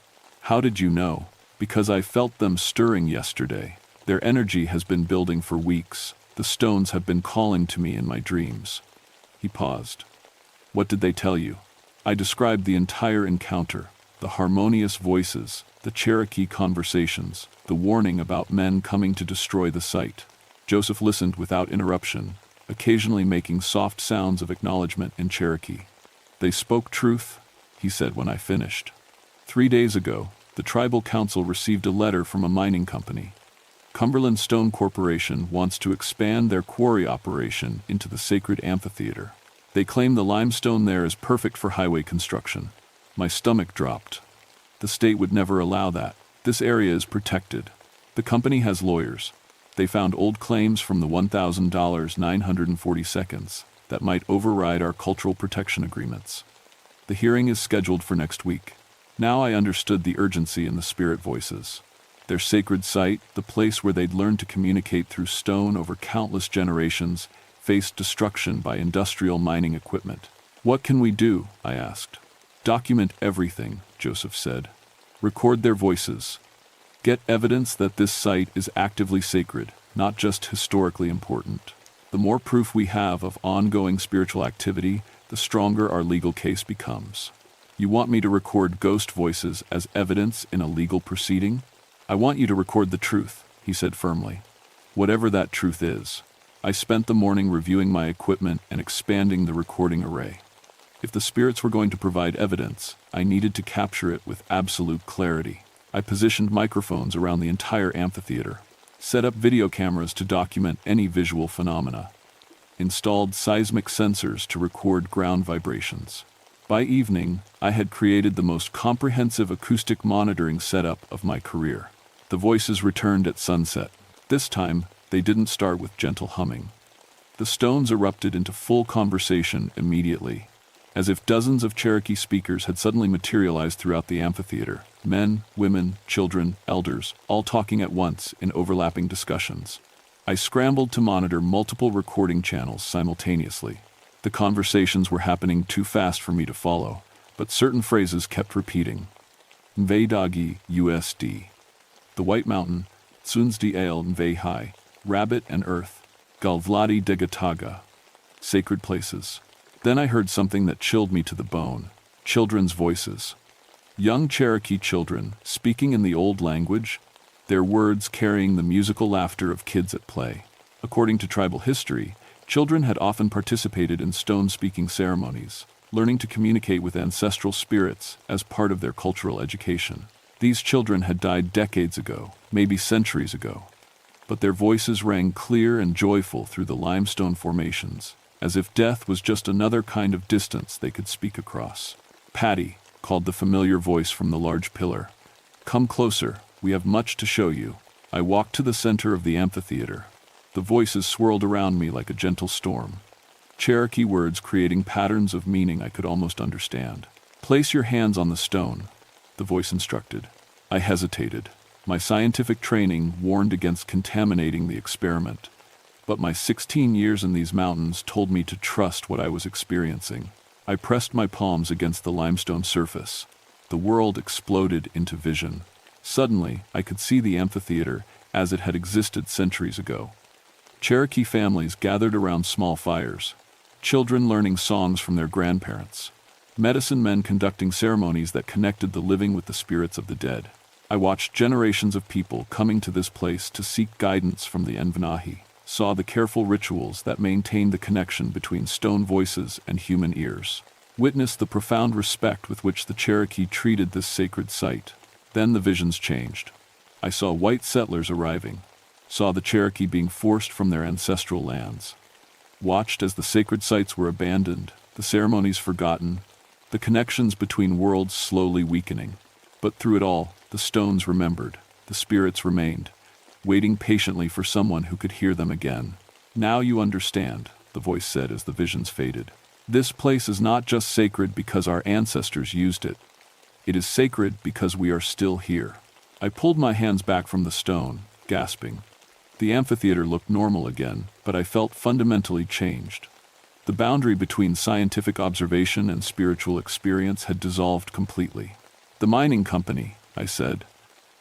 Speaker 1: How did you know?" "Because I felt them stirring yesterday. Their energy has been building for weeks. The stones have been calling to me in my dreams." He paused. "What did they tell you?" I described the entire encounter, the harmonious voices, the Cherokee conversations, the warning about men coming to destroy the site. Joseph listened without interruption, occasionally making soft sounds of acknowledgement in Cherokee. "They spoke truth," he said when I finished. 3 days ago, the tribal council received a letter from a mining company. Cumberland Stone Corporation wants to expand their quarry operation into the sacred amphitheater. They claim the limestone there is perfect for highway construction. My stomach dropped. The state would never allow that. This area is protected. The company has lawyers. They found old claims from the $1,000 940 that might override our cultural protection agreements. The hearing is scheduled for next week. Now I understood the urgency in the spirit voices. Their sacred site, the place where they'd learned to communicate through stone over countless generations, faced destruction by industrial mining equipment. "What can we do?" I asked. "Document everything," Joseph said. "Record their voices. Get evidence that this site is actively sacred, not just historically important. The more proof we have of ongoing spiritual activity, the stronger our legal case becomes." "You want me to record ghost voices as evidence in a legal proceeding?" "I want you to record the truth," he said firmly. "Whatever that truth is." I spent the morning reviewing my equipment and expanding the recording array. If the spirits were going to provide evidence, I needed to capture it with absolute clarity. I positioned microphones around the entire amphitheater, set up video cameras to document any visual phenomena, installed seismic sensors to record ground vibrations. By evening, I had created the most comprehensive acoustic monitoring setup of my career. The voices returned at sunset. This time, they didn't start with gentle humming. The stones erupted into full conversation immediately, as if dozens of Cherokee speakers had suddenly materialized throughout the amphitheater. Men, women, children, elders, all talking at once in overlapping discussions. I scrambled to monitor multiple recording channels simultaneously. The conversations were happening too fast for me to follow, but certain phrases kept repeating. Mvedagi, USD. The White Mountain, Tsunsdi Ale Mve Hai, Rabbit and Earth, Galvladi Degataga. Sacred places. Then I heard something that chilled me to the bone. Children's voices. Young Cherokee children, speaking in the old language, their words carrying the musical laughter of kids at play. According to tribal history, children had often participated in stone-speaking ceremonies, learning to communicate with ancestral spirits as part of their cultural education. These children had died decades ago, maybe centuries ago, but their voices rang clear and joyful through the limestone formations, as if death was just another kind of distance they could speak across. "Patty," called the familiar voice from the large pillar. "Come closer, we have much to show you." I walked to the center of the amphitheater. The voices swirled around me like a gentle storm. Cherokee words creating patterns of meaning I could almost understand. "Place your hands on the stone," the voice instructed. I hesitated. My scientific training warned against contaminating the experiment, but my 16 years in these mountains told me to trust what I was experiencing. I pressed my palms against the limestone surface. The world exploded into vision. Suddenly, I could see the amphitheater as it had existed centuries ago. Cherokee families gathered around small fires, children learning songs from their grandparents, medicine men conducting ceremonies that connected the living with the spirits of the dead. I watched generations of people coming to this place to seek guidance from the Envanahi, saw the careful rituals that maintained the connection between stone voices and human ears, witnessed the profound respect with which the Cherokee treated this sacred site. Then the visions changed. I saw white settlers arriving, saw the Cherokee being forced from their ancestral lands, watched as the sacred sites were abandoned, the ceremonies forgotten, the connections between worlds slowly weakening. But through it all, the stones remembered, the spirits remained, waiting patiently for someone who could hear them again. "Now you understand," the voice said as the visions faded. "This place is not just sacred because our ancestors used it. It is sacred because we are still here." I pulled my hands back from the stone, gasping. The amphitheater looked normal again, but I felt fundamentally changed. The boundary between scientific observation and spiritual experience had dissolved completely. "The mining company," I said.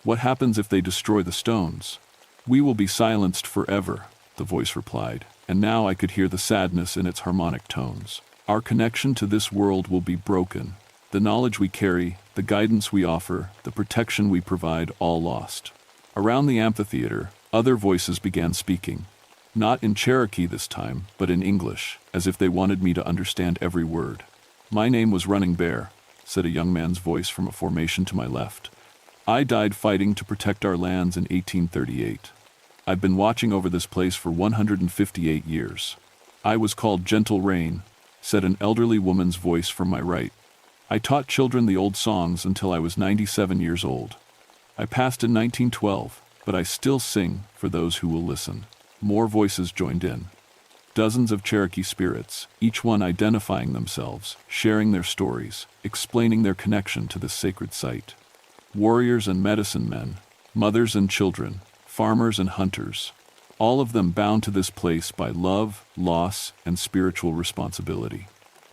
Speaker 1: "What happens if they destroy the stones?" "We will be silenced forever," the voice replied, and now I could hear the sadness in its harmonic tones. "Our connection to this world will be broken. The knowledge we carry, the guidance we offer, the protection we provide, all lost." Around the amphitheater, other voices began speaking. Not in Cherokee this time, but in English, as if they wanted me to understand every word. "My name was Running Bear," said a young man's voice from a formation to my left. "I died fighting to protect our lands in 1838. I've been watching over this place for 158 years. "I was called Gentle Rain," said an elderly woman's voice from my right. "I taught children the old songs until I was 97 years old. I passed in 1912, but I still sing for those who will listen." More voices joined in. Dozens of Cherokee spirits, each one identifying themselves, sharing their stories, explaining their connection to this sacred site. Warriors and medicine men, mothers and children, farmers and hunters, all of them bound to this place by love, loss, and spiritual responsibility.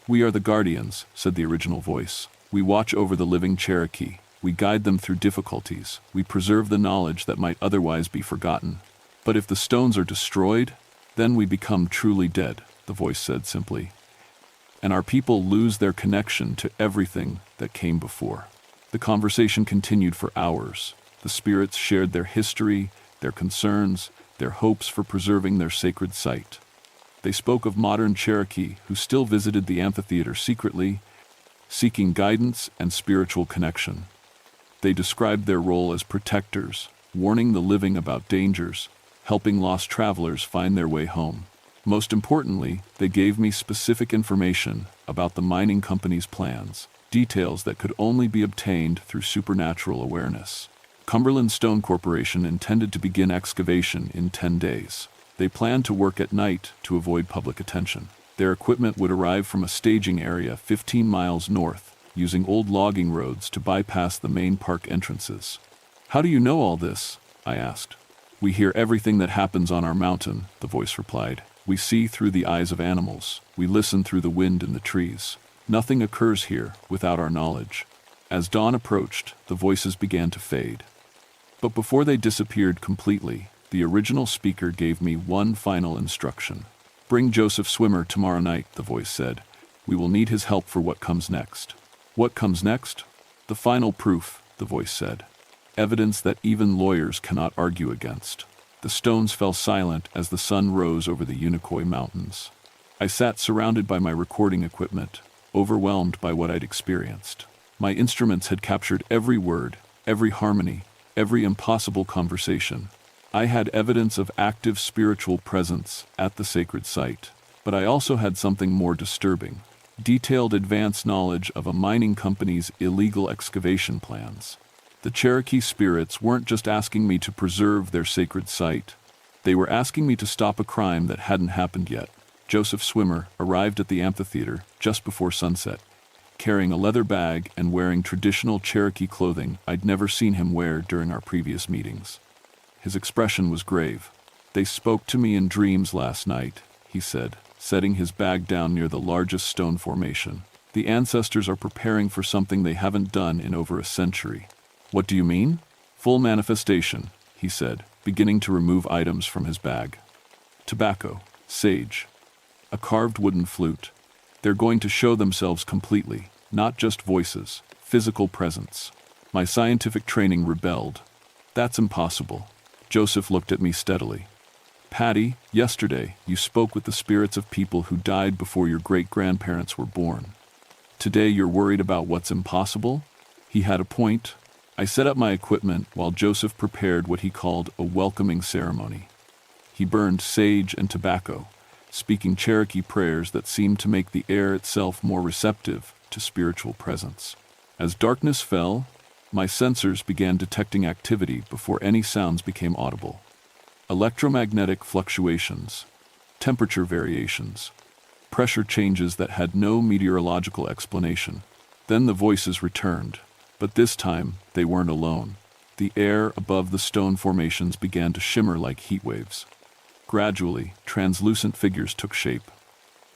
Speaker 1: "We are the guardians," said the original voice. "We watch over the living Cherokee. We guide them through difficulties. We preserve the knowledge that might otherwise be forgotten. But if the stones are destroyed, then we become truly dead," the voice said simply. "And our people lose their connection to everything that came before." The conversation continued for hours. The spirits shared their history, their concerns, their hopes for preserving their sacred site. They spoke of modern Cherokee who still visited the amphitheater secretly, seeking guidance and spiritual connection. They described their role as protectors, warning the living about dangers, helping lost travelers find their way home. Most importantly, they gave me specific information about the mining company's plans, details that could only be obtained through supernatural awareness. Cumberland Stone Corporation intended to begin excavation in 10 days. They planned to work at night to avoid public attention. Their equipment would arrive from a staging area 15 miles north, using old logging roads to bypass the main park entrances. "How do you know all this?" I asked. "We hear everything that happens on our mountain," the voice replied. "We see through the eyes of animals. We listen through the wind in the trees. Nothing occurs here without our knowledge." As dawn approached, the voices began to fade. But before they disappeared completely, the original speaker gave me one final instruction. "Bring Joseph Swimmer tomorrow night," the voice said. "We will need his help for what comes next." "What comes next?" "The final proof," the voice said. "Evidence that even lawyers cannot argue against." The stones fell silent as the sun rose over the Unicoi Mountains. I sat surrounded by my recording equipment, overwhelmed by what I'd experienced. My instruments had captured every word, every harmony, every impossible conversation. I had evidence of active spiritual presence at the sacred site, but I also had something more disturbing: detailed advance knowledge of a mining company's illegal excavation plans. The Cherokee spirits weren't just asking me to preserve their sacred site. They were asking me to stop a crime that hadn't happened yet. Joseph Swimmer arrived at the amphitheater just before sunset, carrying a leather bag and wearing traditional Cherokee clothing I'd never seen him wear during our previous meetings. His expression was grave. "They spoke to me in dreams last night," he said, setting his bag down near the largest stone formation. "The ancestors are preparing for something they haven't done in over a century." "What do you mean?" "Full manifestation," he said, beginning to remove items from his bag. "Tobacco, sage, a carved wooden flute. They're going to show themselves completely, not just voices, physical presence." My scientific training rebelled. "That's impossible." Joseph looked at me steadily. "Patty, yesterday you spoke with the spirits of people who died before your great-grandparents were born. Today you're worried about what's impossible?" He had a point. I set up my equipment while Joseph prepared what he called a welcoming ceremony. He burned sage and tobacco, speaking Cherokee prayers that seemed to make the air itself more receptive to spiritual presence. As darkness fell, my sensors began detecting activity before any sounds became audible. Electromagnetic fluctuations, temperature variations, pressure changes that had no meteorological explanation. Then the voices returned, but this time they weren't alone. The air above the stone formations began to shimmer like heat waves. Gradually, translucent figures took shape.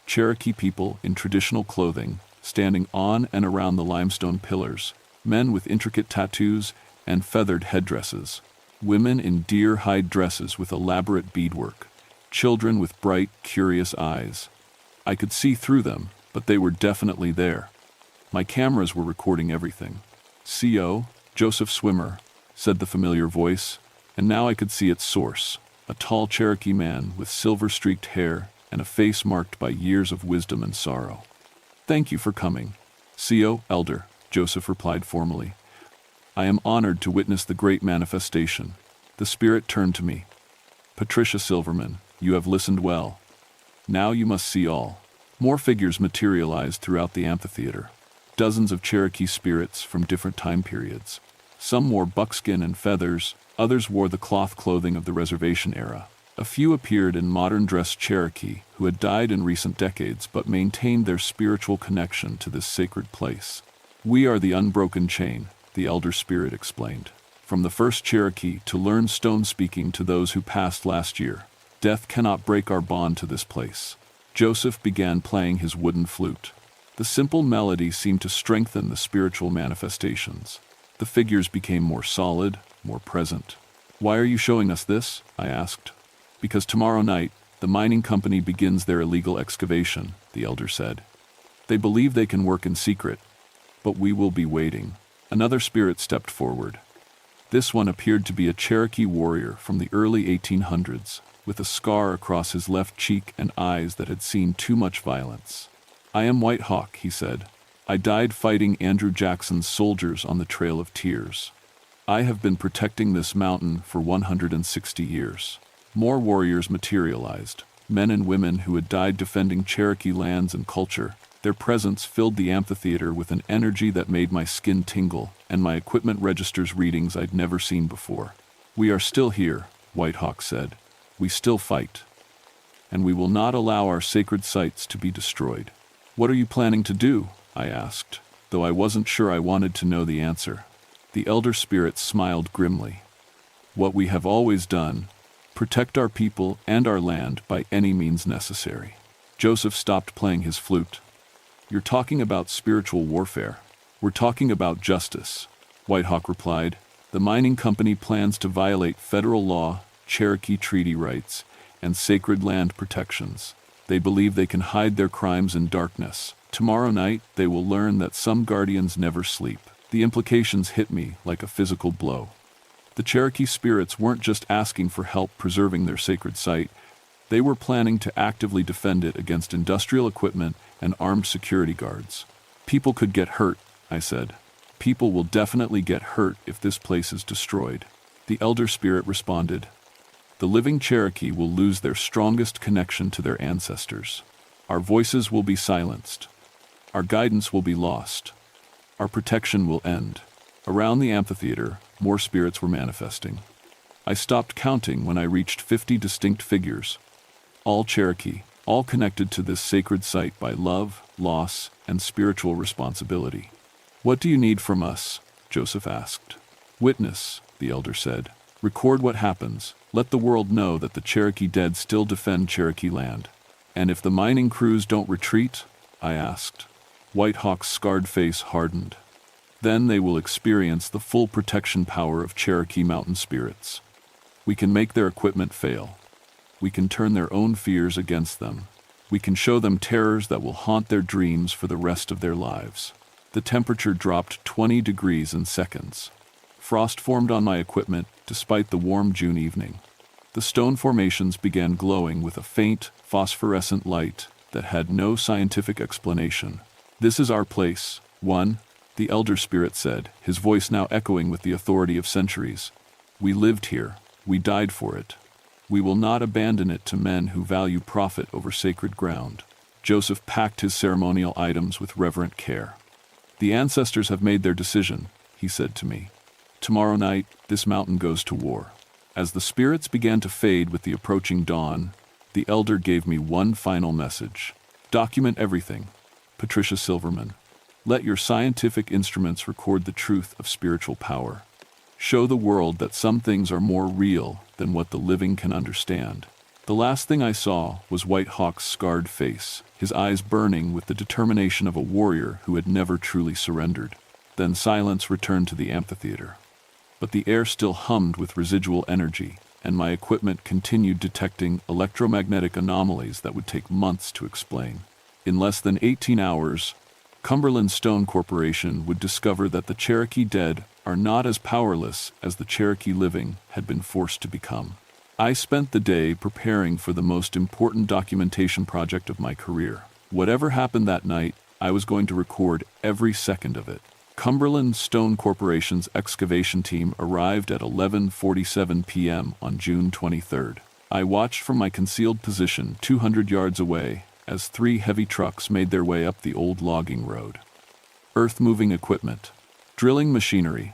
Speaker 1: Cherokee people in traditional clothing, standing on and around the limestone pillars, men with intricate tattoos and feathered headdresses, women in deer-hide dresses with elaborate beadwork, children with bright, curious eyes. I could see through them, but they were definitely there. My cameras were recording everything. "CO, Joseph Swimmer," said the familiar voice, and now I could see its source, a tall Cherokee man with silver-streaked hair and a face marked by years of wisdom and sorrow. "Thank you for coming." "CO, Elder," Joseph replied formally. "I am honored to witness the great manifestation." The spirit turned to me. "Patricia Silverman, you have listened well. Now you must see all." More figures materialized throughout the amphitheater. Dozens of Cherokee spirits from different time periods. Some wore buckskin and feathers, others wore the cloth clothing of the reservation era. A few appeared in modern-dressed Cherokee who had died in recent decades but maintained their spiritual connection to this sacred place. "We are the unbroken chain," the elder spirit explained. From the first Cherokee to learn stone speaking to those who passed last year, death cannot break our bond to this place. Joseph began playing his wooden flute. The simple melody seemed to strengthen the spiritual manifestations. The figures became more solid, more present. "Why are you showing us this?" I asked. "Because tomorrow night, the mining company begins their illegal excavation," the elder said. "They believe they can work in secret, but we will be waiting." Another spirit stepped forward. This one appeared to be a Cherokee warrior from the early 1800s, with a scar across his left cheek and eyes that had seen too much violence. "I am White Hawk," he said. "I died fighting Andrew Jackson's soldiers on the Trail of Tears. I have been protecting this mountain for 160 years. More warriors materialized, men and women who had died defending Cherokee lands and culture. Their presence filled the amphitheater with an energy that made my skin tingle, and my equipment registers readings I'd never seen before. "We are still here," White Hawk said. "We still fight. And we will not allow our sacred sites to be destroyed." "What are you planning to do?" I asked, though I wasn't sure I wanted to know the answer. The elder spirit smiled grimly. "What we have always done, protect our people and our land by any means necessary." Joseph stopped playing his flute. "You're talking about spiritual warfare." "We're talking about justice," White Hawk replied. "The mining company plans to violate federal law, Cherokee treaty rights, and sacred land protections. They believe they can hide their crimes in darkness. Tomorrow night, they will learn that some guardians never sleep." The implications hit me like a physical blow. The Cherokee spirits weren't just asking for help preserving their sacred site. They were planning to actively defend it against industrial equipment and armed security guards. "People could get hurt," I said. "People will definitely get hurt if this place is destroyed." The elder spirit responded. "The living Cherokee will lose their strongest connection to their ancestors. Our voices will be silenced. Our guidance will be lost. Our protection will end." Around the amphitheater, more spirits were manifesting. I stopped counting when I reached 50 distinct figures, all Cherokee, all connected to this sacred site by love, loss, and spiritual responsibility. "What do you need from us?" Joseph asked. "Witness," the elder said. "Record what happens. Let the world know that the Cherokee dead still defend Cherokee land." "And if the mining crews don't retreat?" I asked. White Hawk's scarred face hardened. "Then they will experience the full protection power of Cherokee mountain spirits. We can make their equipment fail. We can turn their own fears against them. We can show them terrors that will haunt their dreams for the rest of their lives." The temperature dropped 20 degrees in seconds. Frost formed on my equipment despite the warm June evening. The stone formations began glowing with a faint, phosphorescent light that had no scientific explanation. "This is our place, one," the elder spirit said, his voice now echoing with the authority of centuries. "We lived here. We died for it. We will not abandon it to men who value profit over sacred ground." Joseph packed his ceremonial items with reverent care. "The ancestors have made their decision," he said to me. "Tomorrow night, this mountain goes to war." As the spirits began to fade with the approaching dawn, the elder gave me one final message. "Document everything. Patricia Silverman. Let your scientific instruments record the truth of spiritual power. Show the world that some things are more real than what the living can understand." The last thing I saw was White Hawk's scarred face, his eyes burning with the determination of a warrior who had never truly surrendered. Then silence returned to the amphitheater. But the air still hummed with residual energy, and my equipment continued detecting electromagnetic anomalies that would take months to explain. In less than 18 hours, Cumberland Stone Corporation would discover that the Cherokee dead are not as powerless as the Cherokee living had been forced to become. I spent the day preparing for the most important documentation project of my career. Whatever happened that night, I was going to record every second of it. Cumberland Stone Corporation's excavation team arrived at 11:47 p.m. on June 23rd. I watched from my concealed position 200 yards away as 3 heavy trucks made their way up the old logging road. Earth-moving equipment, drilling machinery,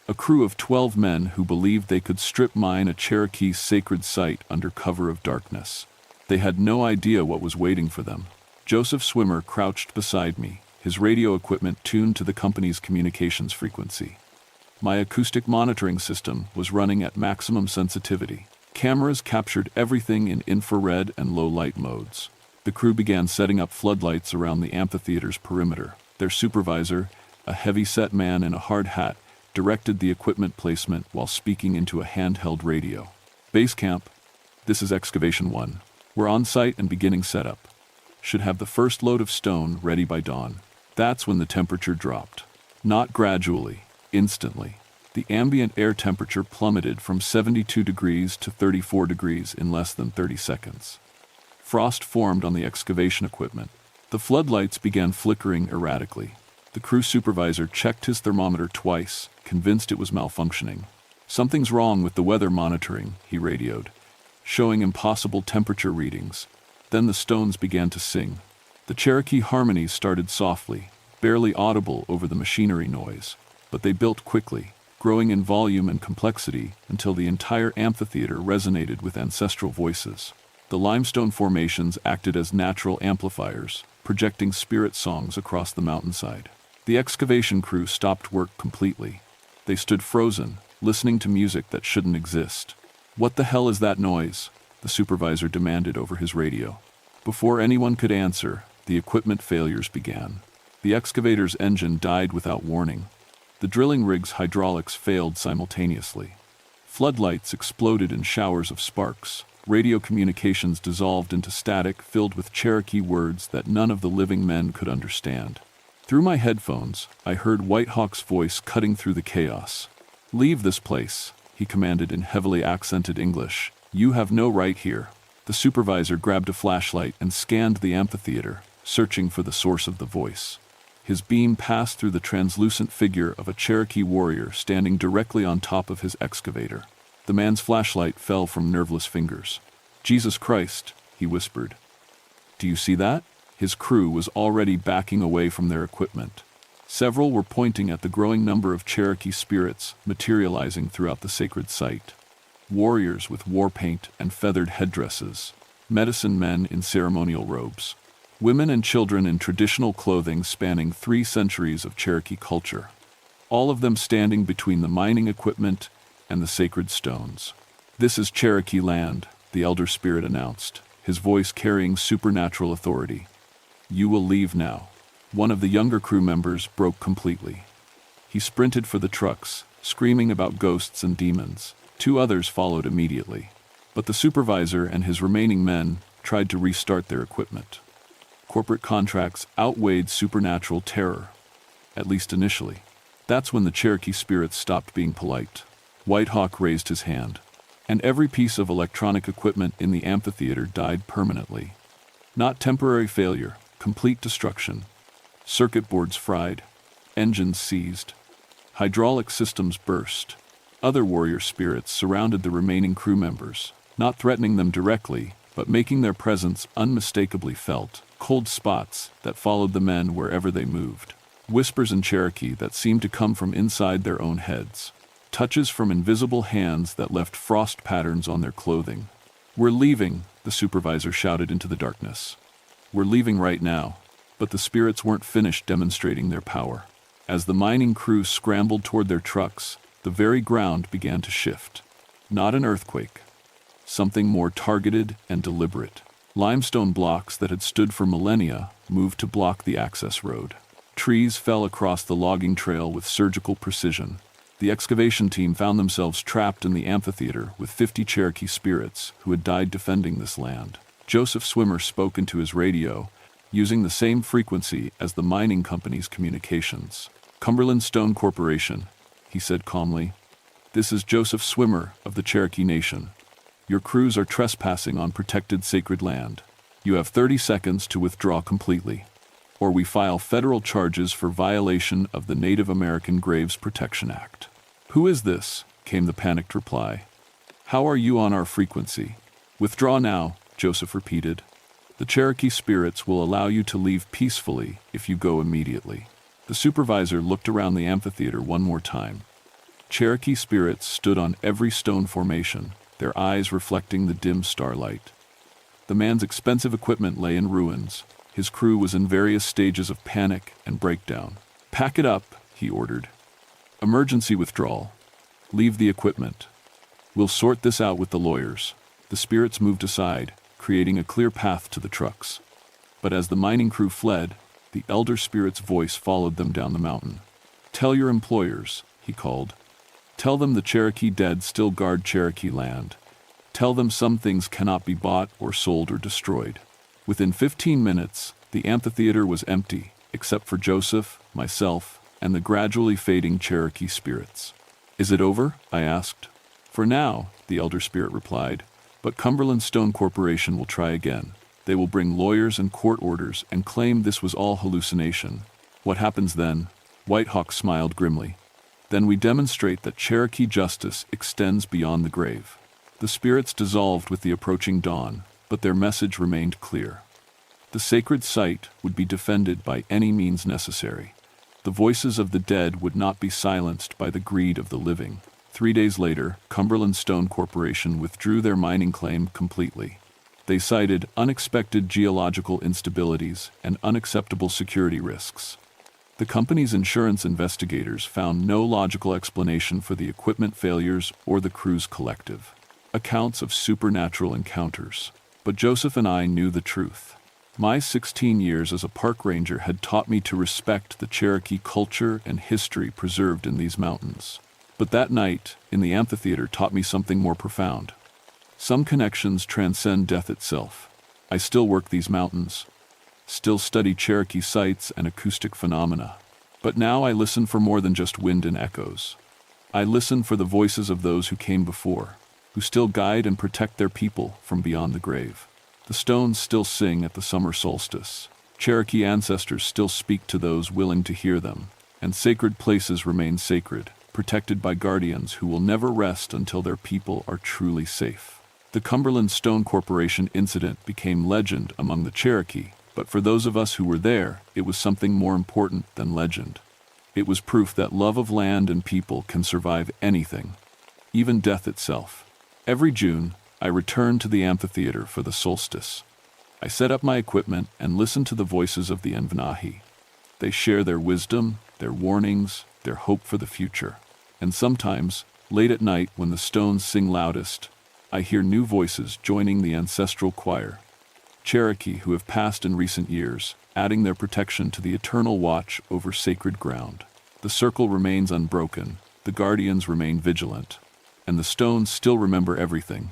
Speaker 1: a crew of 12 men who believed they could strip mine a Cherokee sacred site under cover of darkness. They had no idea what was waiting for them. Joseph Swimmer crouched beside me, his radio equipment tuned to the company's communications frequency. My acoustic monitoring system was running at maximum sensitivity. Cameras captured everything in infrared and low-light modes. The crew began setting up floodlights around the amphitheater's perimeter. Their supervisor, a heavy-set man in a hard hat, directed the equipment placement while speaking into a handheld radio. Base camp, this is Excavation 1. We're on site and beginning setup. Should have the first load of stone ready by dawn. That's when the temperature dropped. Not gradually, instantly. The ambient air temperature plummeted from 72 degrees to 34 degrees in less than 30 seconds. Frost formed on the excavation equipment. The floodlights began flickering erratically. The crew supervisor checked his thermometer twice, convinced it was malfunctioning. "Something's wrong with the weather monitoring," he radioed, showing impossible temperature readings. Then the stones began to sing. The Cherokee harmonies started softly, barely audible over the machinery noise, but they built quickly, growing in volume and complexity until the entire amphitheater resonated with ancestral voices. The limestone formations acted as natural amplifiers, projecting spirit songs across the mountainside. The excavation crew stopped work completely. They stood frozen, listening to music that shouldn't exist. "What the hell is that noise?" the supervisor demanded over his radio. Before anyone could answer, the equipment failures began. The excavator's engine died without warning. The drilling rig's hydraulics failed simultaneously. Floodlights exploded in showers of sparks. Radio communications dissolved into static filled with Cherokee words that none of the living men could understand. Through my headphones, I heard Whitehawk's voice cutting through the chaos. "Leave this place," he commanded in heavily accented English. "You have no right here." The supervisor grabbed a flashlight and scanned the amphitheater, searching for the source of the voice. His beam passed through the translucent figure of a Cherokee warrior standing directly on top of his excavator. The man's flashlight fell from nerveless fingers. "Jesus Christ," he whispered. "Do you see that?" His crew was already backing away from their equipment. Several were pointing at the growing number of Cherokee spirits materializing throughout the sacred site. Warriors with war paint and feathered headdresses, medicine men in ceremonial robes, women and children in traditional clothing spanning 3 centuries of Cherokee culture, all of them standing between the mining equipment and the sacred stones. "This is Cherokee land," the elder spirit announced, his voice carrying supernatural authority. "You will leave now." One of the younger crew members broke completely. He sprinted for the trucks, screaming about ghosts and demons. 2 others followed immediately. But the supervisor and his remaining men tried to restart their equipment. Corporate contracts outweighed supernatural terror, at least initially. That's when the Cherokee spirits stopped being polite. Whitehawk raised his hand, and every piece of electronic equipment in the amphitheater died permanently. Not temporary failure, complete destruction. Circuit boards fried, engines seized, hydraulic systems burst. Other warrior spirits surrounded the remaining crew members, not threatening them directly, but making their presence unmistakably felt. Cold spots that followed the men wherever they moved. Whispers in Cherokee that seemed to come from inside their own heads. Touches from invisible hands that left frost patterns on their clothing. "We're leaving," the supervisor shouted into the darkness. "We're leaving right now." But the spirits weren't finished demonstrating their power. As the mining crew scrambled toward their trucks, the very ground began to shift. Not an earthquake. Something more targeted and deliberate. Limestone blocks that had stood for millennia moved to block the access road. Trees fell across the logging trail with surgical precision. The excavation team found themselves trapped in the amphitheater with 50 Cherokee spirits who had died defending this land. Joseph Swimmer spoke into his radio, using the same frequency as the mining company's communications. "Cumberland Stone Corporation," he said calmly. "This is Joseph Swimmer of the Cherokee Nation. Your crews are trespassing on protected sacred land. You have 30 seconds to withdraw completely, or we file federal charges for violation of the Native American Graves Protection Act." "Who is this?" came the panicked reply. "How are you on our frequency?" "Withdraw now," Joseph repeated. "The Cherokee spirits will allow you to leave peacefully if you go immediately." The supervisor looked around the amphitheater one more time. Cherokee spirits stood on every stone formation, their eyes reflecting the dim starlight. The man's expensive equipment lay in ruins. His crew was in various stages of panic and breakdown. "Pack it up," he ordered. Emergency withdrawal. Leave the equipment. We'll sort this out with the lawyers. The spirits moved aside, creating a clear path to the trucks. But as the mining crew fled, the elder spirit's voice followed them down the mountain. Tell your employers, he called. Tell them the Cherokee dead still guard Cherokee land. Tell them some things cannot be bought or sold or destroyed. Within 15 minutes, the amphitheater was empty, except for Joseph, myself, and the gradually fading Cherokee spirits. Is it over? I asked. For now, the elder spirit replied, but Cumberland Stone Corporation will try again. They will bring lawyers and court orders and claim this was all hallucination. What happens then? Whitehawk smiled grimly. Then we demonstrate that Cherokee justice extends beyond the grave. The spirits dissolved with the approaching dawn, but their message remained clear. The sacred site would be defended by any means necessary. The voices of the dead would not be silenced by the greed of the living. 3 days later, Cumberland Stone Corporation withdrew their mining claim completely. They cited unexpected geological instabilities and unacceptable security risks. The company's insurance investigators found no logical explanation for the equipment failures or the crew's collective accounts of supernatural encounters. But Joseph and I knew the truth. My 16 years as a park ranger had taught me to respect the Cherokee culture and history preserved in these mountains. But that night, in the amphitheater, taught me something more profound. Some connections transcend death itself. I still work these mountains, still study Cherokee sites and acoustic phenomena. But now I listen for more than just wind and echoes. I listen for the voices of those who came before, who still guide and protect their people from beyond the grave. The stones still sing at the summer solstice. Cherokee ancestors still speak to those willing to hear them, and sacred places remain sacred, protected by guardians who will never rest until their people are truly safe. The Cumberland Stone Corporation incident became legend among the Cherokee, but for those of us who were there, it was something more important than legend. It was proof that love of land and people can survive anything, even death itself. Every June, I return to the amphitheater for the solstice. I set up my equipment and listen to the voices of the Envanahi. They share their wisdom, their warnings, their hope for the future. And sometimes, late at night when the stones sing loudest, I hear new voices joining the ancestral choir. Cherokee who have passed in recent years, adding their protection to the eternal watch over sacred ground. The circle remains unbroken, the guardians remain vigilant, and the stones still remember everything,